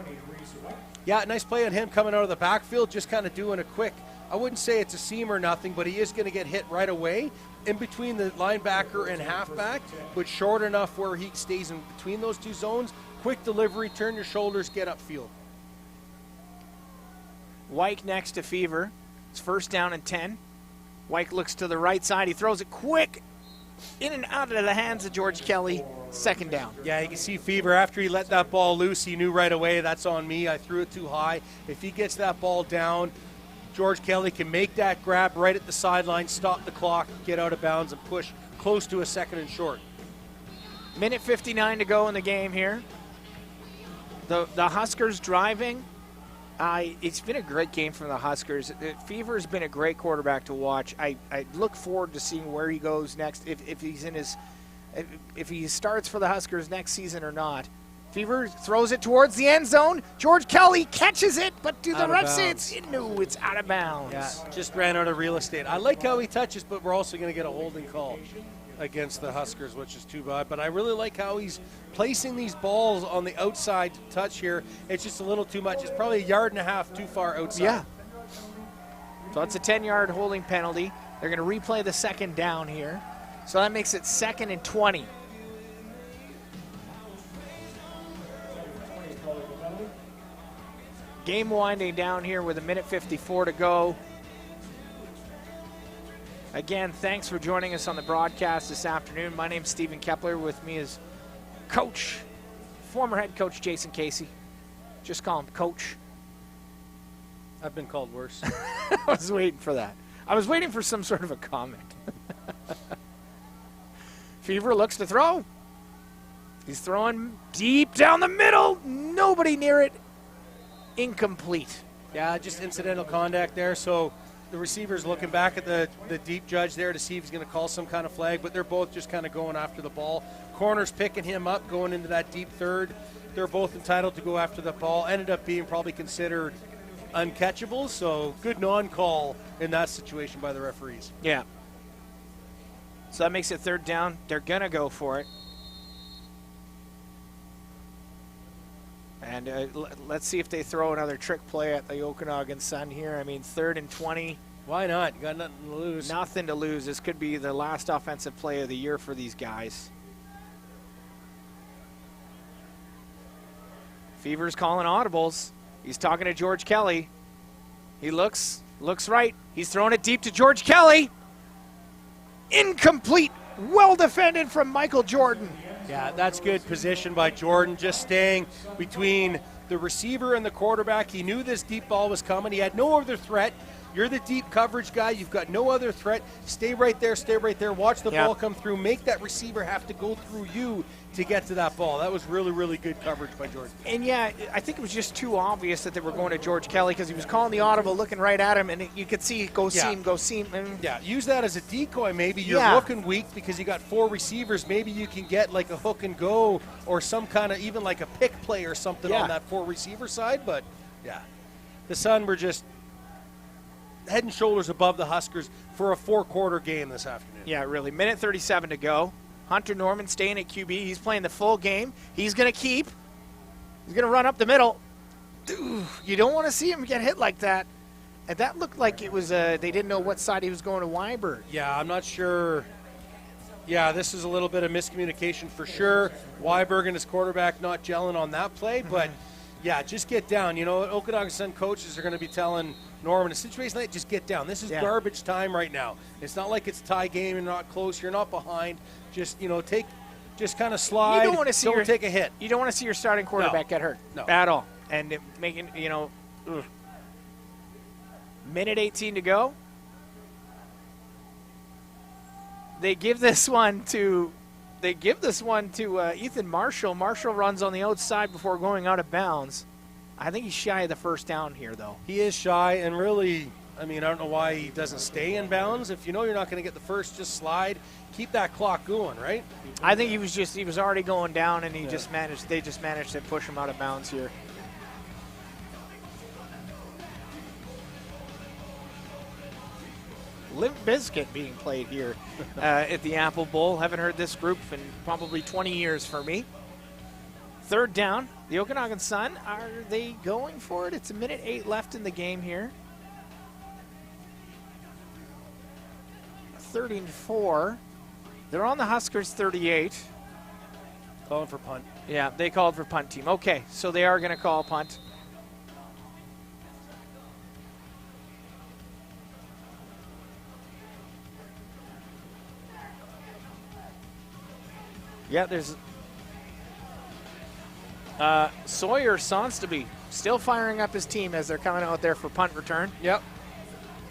Yeah, nice play on him coming out of the backfield, just kind of doing a quick. I wouldn't say it's a seam or nothing, but he is going to get hit right away in between the linebacker and halfback, but short enough where he stays in between those two zones. Quick delivery, turn your shoulders, get upfield. Wyke next to Fever. It's 1st down and 10. Wyke looks to the right side. He throws it quick. in and out of the hands of George Kelly. Second down. Yeah, you can see Fever, after he let that ball loose, he knew right away, that's on me. I threw it too high. If he gets that ball down, George Kelly can make that grab right at the sideline, stop the clock, get out of bounds, and push close to a second and short. Minute 59 to go in the game here. The Huskers driving. It's been a great game from the Huskers. Fever's been a great quarterback to watch. I look forward to seeing where he goes next, if he's in his, if he starts for the Huskers next season or not. Fever throws it towards the end zone. George Kelly catches it, but do the refs say it's out of bounds? Yeah, just ran out of real estate. I like how he touches, but we're also going to get a holding call against the Huskers, which is too bad. But I really like how he's placing these balls on the outside touch here. It's just a little too much. It's probably 1.5 yards too far outside. Yeah. So it's a 10-yard holding penalty. They're going to replay the second down here. So that makes it 2nd and 20. Game winding down here with 1:54 to go. Again, thanks for joining us on the broadcast this afternoon. My name's Stephen Kepler. With me is Coach, former head coach Jason Casey. Just call him Coach. I've been called worse. I was waiting for that. I was waiting for some sort of a comment. Fever looks to throw. He's throwing deep down the middle. Nobody near it. Incomplete. Yeah, just incidental contact there. So the receiver's looking back at the deep judge there to see if he's going to call some kind of flag, but they're both just kind of going after the ball. Corner's picking him up, going into that deep third. They're both entitled to go after the ball. Ended up being probably considered uncatchable, so good non-call in that situation by the referees. Yeah. So that makes it 3rd down. They're going to go for it. And let's see if they throw another trick play at the Okanagan Sun here. I mean, 3rd and 20. Why not? You got nothing to lose. Nothing to lose. This could be the last offensive play of the year for these guys. Fever's calling audibles. He's talking to George Kelly. He looks right. He's throwing it deep to George Kelly. Incomplete. Well defended from Michael Jordan. Yeah, that's good position by Jordan, just staying between the receiver and the quarterback. He knew this deep ball was coming. He had no other threat. You're the deep coverage guy. You've got no other threat. Stay right there, stay right there. Watch the ball come through. Make that receiver have to go through you to get to that ball. That was really, really good coverage by Jordan. And, yeah, I think it was just too obvious that they were going to George Kelly because he was calling the audible, looking right at him, and you could see go seam. Yeah, use that as a decoy maybe. You're looking weak because you got 4 receivers. Maybe you can get like a hook and go or some kind of even like a pick play or something on that 4 receiver side. But, yeah, the Sun were just head and shoulders above the Huskers for a 4-quarter game this afternoon. Yeah, really. 1:37 to go. Hunter Norman staying at QB. He's playing the full game. He's going to keep. He's going to run up the middle. You don't want to see him get hit like that. And that looked like it was they didn't know what side he was going to Weiberg. Yeah, I'm not sure. Yeah, this is a little bit of miscommunication for sure. Weiberg and his quarterback not gelling on that play, but yeah, just get down. You know, Okanagan Sun coaches are going to be telling Norman, a situation like that, just get down. This is garbage time right now. It's not like it's a tie game. You're not close. You're not behind. Just, you know, just kind of slide. You don't want to see take a hit. You don't want to see your starting quarterback get hurt at all. And making, you know, 1:18 to go. They give this one to Ethan Marshall. Marshall runs on the outside before going out of bounds. I think he's shy of the first down here, though. He is shy, and really, I mean, I don't know why he doesn't stay in bounds. If you know you're not going to get the first, just slide. Keep that clock going, right? I think he was already going down, and they just managed to push him out of bounds here. Limp Bizkit being played here at the Apple Bowl. Haven't heard this group in probably 20 years for me. 3rd down. The Okanagan Sun, are they going for it? It's 1:08 left in the game here. 3rd and 4. They're on the Huskers 38. Calling for punt. Yeah, they called for punt team. Okay, so they are going to call punt. Yeah, there's Sawyer Sonstaby still firing up his team as they're coming out there for punt return. Yep.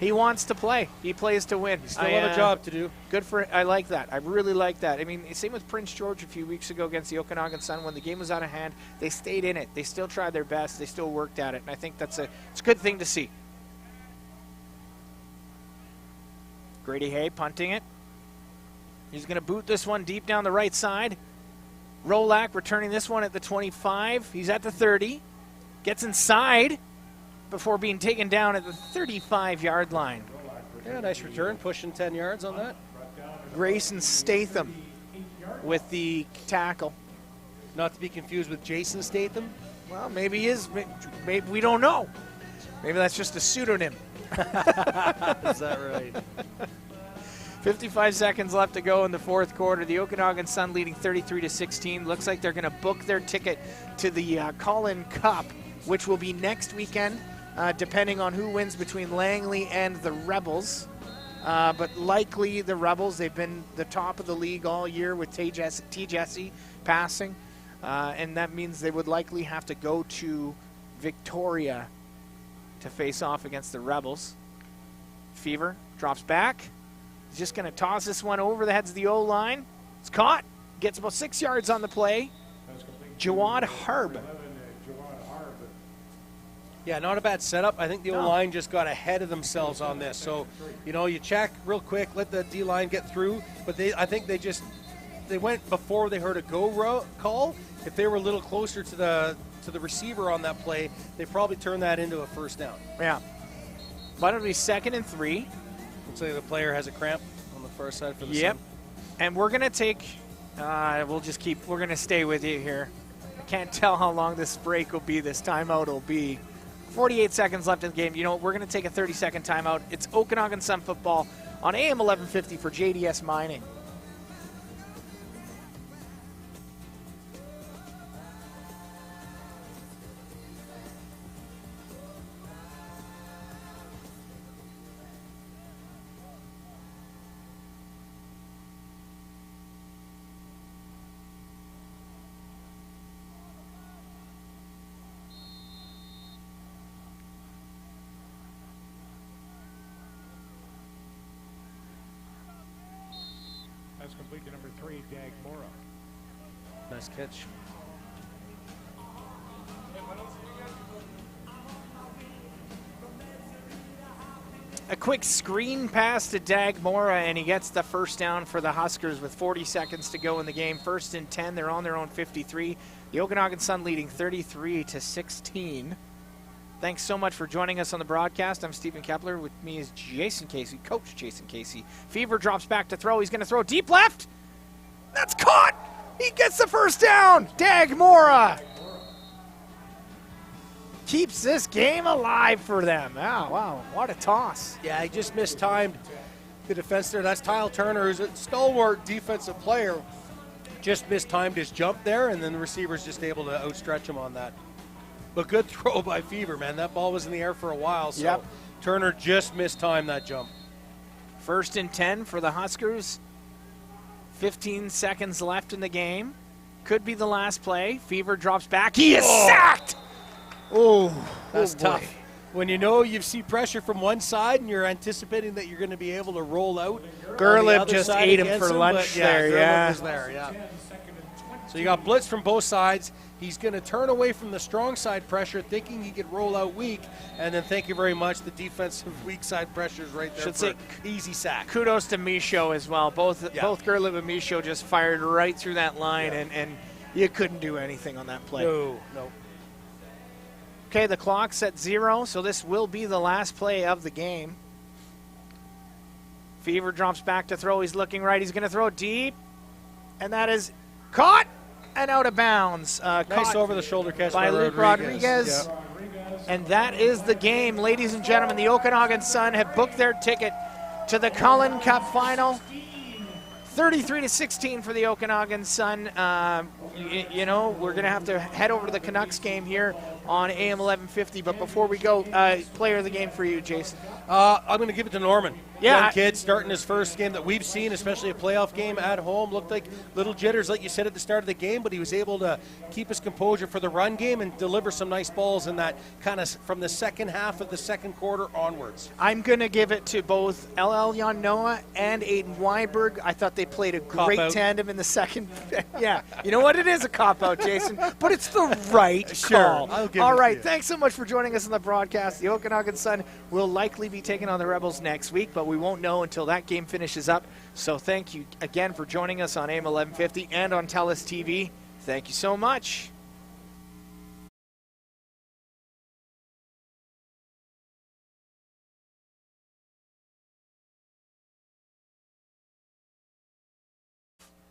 He wants to play. He plays to win. Still have a job to do. Good for. I like that. I really like that. I mean, same with Prince George a few weeks ago against the Okanagan Sun. When the game was out of hand, they stayed in it. They still tried their best. They still worked at it. And I think it's a good thing to see. Grady Hay punting it. He's going to boot this one deep down the right side. Rolak returning this one at the 25. He's at the 30. Gets inside before being taken down at the 35-yard line. Yeah, nice return, pushing 10 yards on that. Grayson Statham with the tackle. Not to be confused with Jason Statham. Well, maybe he is. Maybe we don't know. Maybe that's just a pseudonym. Is that right? 55 seconds left to go in the fourth quarter. The Okanagan Sun leading 33-16. Looks like they're going to book their ticket to the Colin Cup, which will be next weekend, depending on who wins between Langley and the Rebels. But likely the Rebels. They've been the top of the league all year with T. Jesse passing. And that means they would likely have to go to Victoria to face off against the Rebels. Fever drops back. He's just going to toss this one over the heads of the O-line. It's caught. Gets about 6 yards on the play. Jawad Harb. Yeah, not a bad setup. I think the O-line just got ahead of themselves on this. So, you check real quick, let the D-line get through. But I think they went before they heard a go call. If they were a little closer to the receiver on that play, they probably turned that into a first down. Yeah. But it'll be 2nd and 3. Looks like the player has a cramp on the far side for the Yep. Sun. And we're going to take, we're going to stay with you here. I can't tell how long this break will be, this timeout will be. 48 seconds left in the game. We're going to take a 30-second timeout. It's Okanagan Sun football on AM 1150 for JDS Mining. That's complete to number 3, Dag Mora. Nice catch. A quick screen pass to Dag Mora, and he gets the first down for the Huskers with 40 seconds to go in the game. 1st and 10. They're on their own 53. The Okanagan Sun leading 33-16. Thanks so much for joining us on the broadcast. I'm Stephen Kepler. With me is Jason Casey, Coach Jason Casey. Fever drops back to throw. He's going to throw deep left. That's caught. He gets the first down. Dag Mora keeps this game alive for them. Wow, what a toss. Yeah, he just mistimed the defense there. That's Tyle Turner, who's a stalwart defensive player. Just mistimed his jump there, and then the receiver's just able to outstretch him on that. But good throw by Fever, man. That ball was in the air for a while, so Turner just mistimed that jump. 1st and 10 for the Huskers. 15 seconds left in the game. Could be the last play. Fever drops back. He is sacked! Oh, that's tough. When you see pressure from one side and you're anticipating that you're going to be able to roll out. Gerlib just ate him for lunch there, Gerlib was there, yeah. So you got blitz from both sides. He's going to turn away from the strong side pressure, thinking he could roll out weak, and then thank you very much. The defensive weak side pressure is right there. Should for say easy sack. Kudos to Michaud as well. Both Gerlib and Michaud just fired right through that line, and you couldn't do anything on that play. No. Okay, the clock's at 0, so this will be the last play of the game. Fever drops back to throw. He's looking right. He's going to throw deep, and that is caught and out of bounds. Nice over-the-shoulder catch by Luke Rodriguez. Yep. And that is the game, ladies and gentlemen. The Okanagan Sun have booked their ticket to the Cullen Cup final. 33-16 for the Okanagan Sun. We're going to have to head over to the Canucks game here. on AM 1150. But before we go, player of the game for you, Jason. I'm going to give it to Norman. Yeah. Young kid starting his first game that we've seen, especially a playoff game at home. Looked like little jitters, like you said at the start of the game, but he was able to keep his composure for the run game and deliver some nice balls in that kind of from the second half of the second quarter onwards. I'm going to give it to both LL Noah and Aiden Weinberg. I thought they played a great tandem in the second. Yeah, you know what? It is a cop-out, Jason, but it's the right call. I'll give All it right, to you. thanks so much for joining us on the broadcast. The Okanagan Sun will likely be taking on the Rebels next week, but we won't know until that game finishes up. So thank you again for joining us on AM 1150 and on TELUS TV. Thank you so much.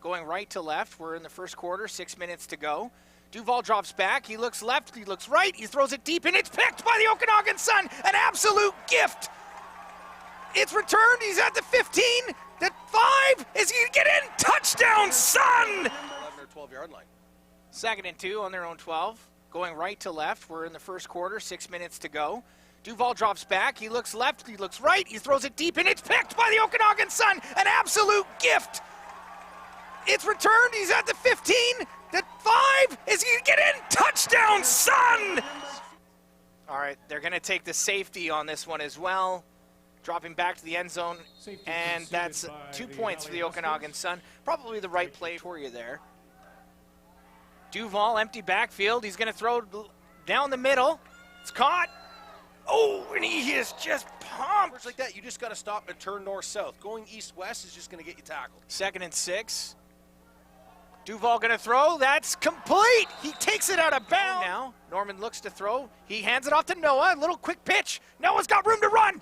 Going right to left, we're in the first quarter, 6 minutes to go. Duval drops back, he looks left, he looks right, he throws it deep, and it's picked by the Okanagan Sun. An absolute gift. It's returned, he's at the 15, the 5, is he gonna get in? Touchdown, Sun! 11 or 12-yard line. 2nd and 2 on their own 12. Going right to left, we're in the first quarter, 6 minutes to go. Duval drops back, he looks left, he looks right, he throws it deep, and it's picked by the Okanagan Sun. An absolute gift. It's returned, he's at the 15, the 5, is he gonna get in? Touchdown, Sun! All right, they're gonna take the safety on this one as well. Dropping back to the end zone, and that's 2 points for the Okanagan Sun. Probably the right play for you there. Duval, empty backfield, he's gonna throw down the middle. It's caught. Oh, and he is just pumped. Words like that, you just got to stop and turn north-south. Going east-west is just going to get you tackled. 2nd and 6. Duval gonna throw, that's complete. He takes it out of bounds. Now, Norman looks to throw. He hands it off to Noah, a little quick pitch. Noah's got room to run.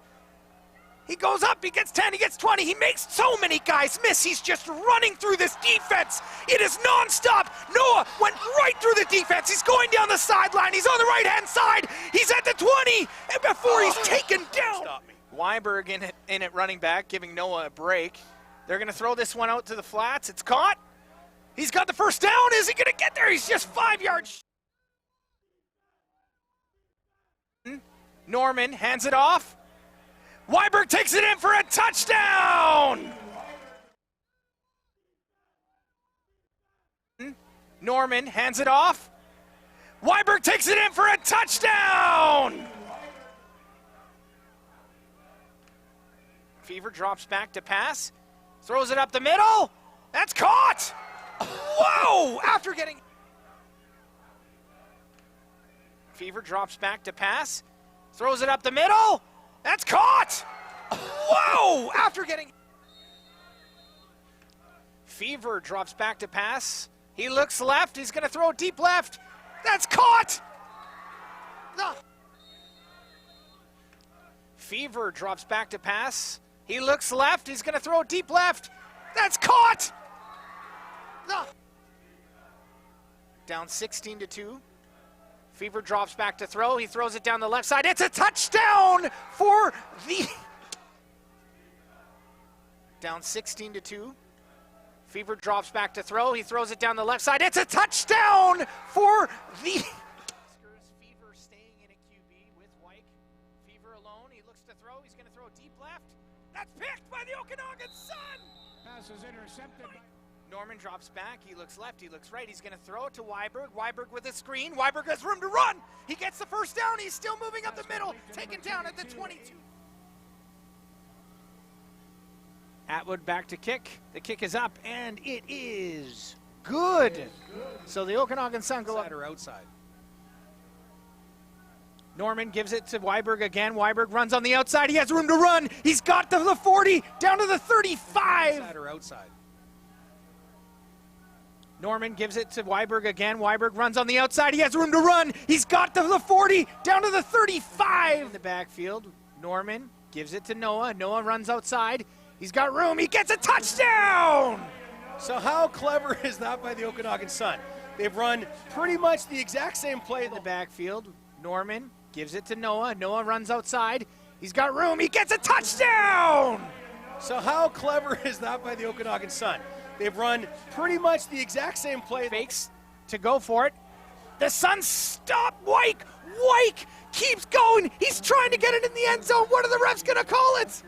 He goes up, he gets 10, he gets 20. He makes so many guys miss. He's just running through this defense. It is nonstop. Noah went right through the defense. He's going down the sideline. He's on the right-hand side. He's at the 20, and before he's taken down. Stop me. Weinberg in it running back, giving Noah a break. They're gonna throw this one out to the flats. It's caught. He's got the first down. Is he gonna get there? He's just 5 yards. Norman hands it off. Weinberg takes it in for a touchdown! Norman hands it off. Weinberg takes it in for a touchdown! Fever drops back to pass. Throws it up the middle. That's caught! Whoa! After getting... Fever drops back to pass. Throws it up the middle. That's caught! Whoa! After getting... Fever drops back to pass. He looks left. He's going to throw deep left. That's caught! No. Fever drops back to pass. He looks left. He's going to throw deep left. That's caught! No. Down 16-2. Fever drops back to throw. He throws it down the left side. It's a touchdown for the... Down 16-2. Fever drops back to throw. He throws it down the left side. It's a touchdown for the... Huskers. Fever staying in a QB with White. Fever alone. He looks to throw. He's going to throw deep left. That's picked by the Okanagan Sun! Pass is intercepted. Norman drops back. He looks left. He looks right. He's going to throw it to Weiberg. Weiberg with a screen. Weiberg has room to run. He gets the first down. He's still moving up the middle. Taken down at the 22. Atwood back to kick. The kick is up, and it is good. So the Okanagan Sun go up. Inside or outside? Norman gives it to Weiberg again. Weiberg runs on the outside. He has room to run. He's got the 40 down to the 35. Inside or outside? Norman gives it to Weiberg again. Weiberg runs on the outside. He has room to run. He's got the 40 down to the 35. In the backfield, Norman gives it to Noah. Noah runs outside. He's got room. He gets a touchdown! So how clever is that by the Okanagan Sun? They've run pretty much the exact same play In the backfield, Norman gives it to Noah. Noah runs outside. He's got room. He gets a touchdown! So how clever is that by the Okanagan Sun? They've run pretty much the exact same play. Fakes to go for it. The Suns stop Wyke. Wyke keeps going. He's trying to get it in the end zone. What are the refs going to call it?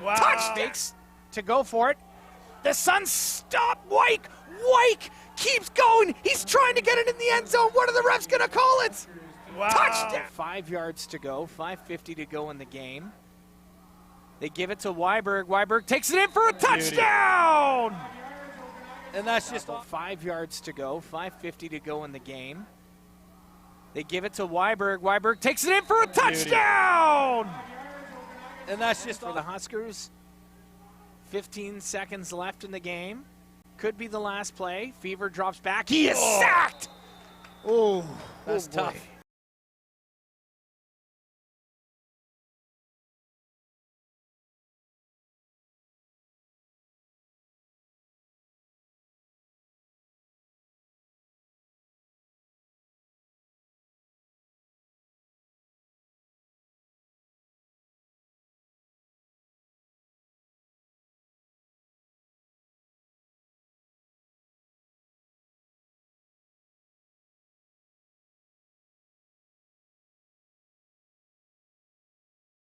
Wow. Touchdown to go for it. The Suns stop Wyke. Wyke keeps going. He's trying to get it in the end zone. What are the refs going to call it? Wow. Touchdown. 5 yards to go. 5:50 to go in the game. They give it to Weiberg. Weiberg takes it in for a touchdown. And that's just 5 yards to go. 5:50 to go in the game. They give it to Weiberg. Weiberg takes it in for a touchdown. And that's just for the Huskers. 15 seconds left in the game. Could be the last play. Fever drops back. He is sacked. Oh, that's boy. tough.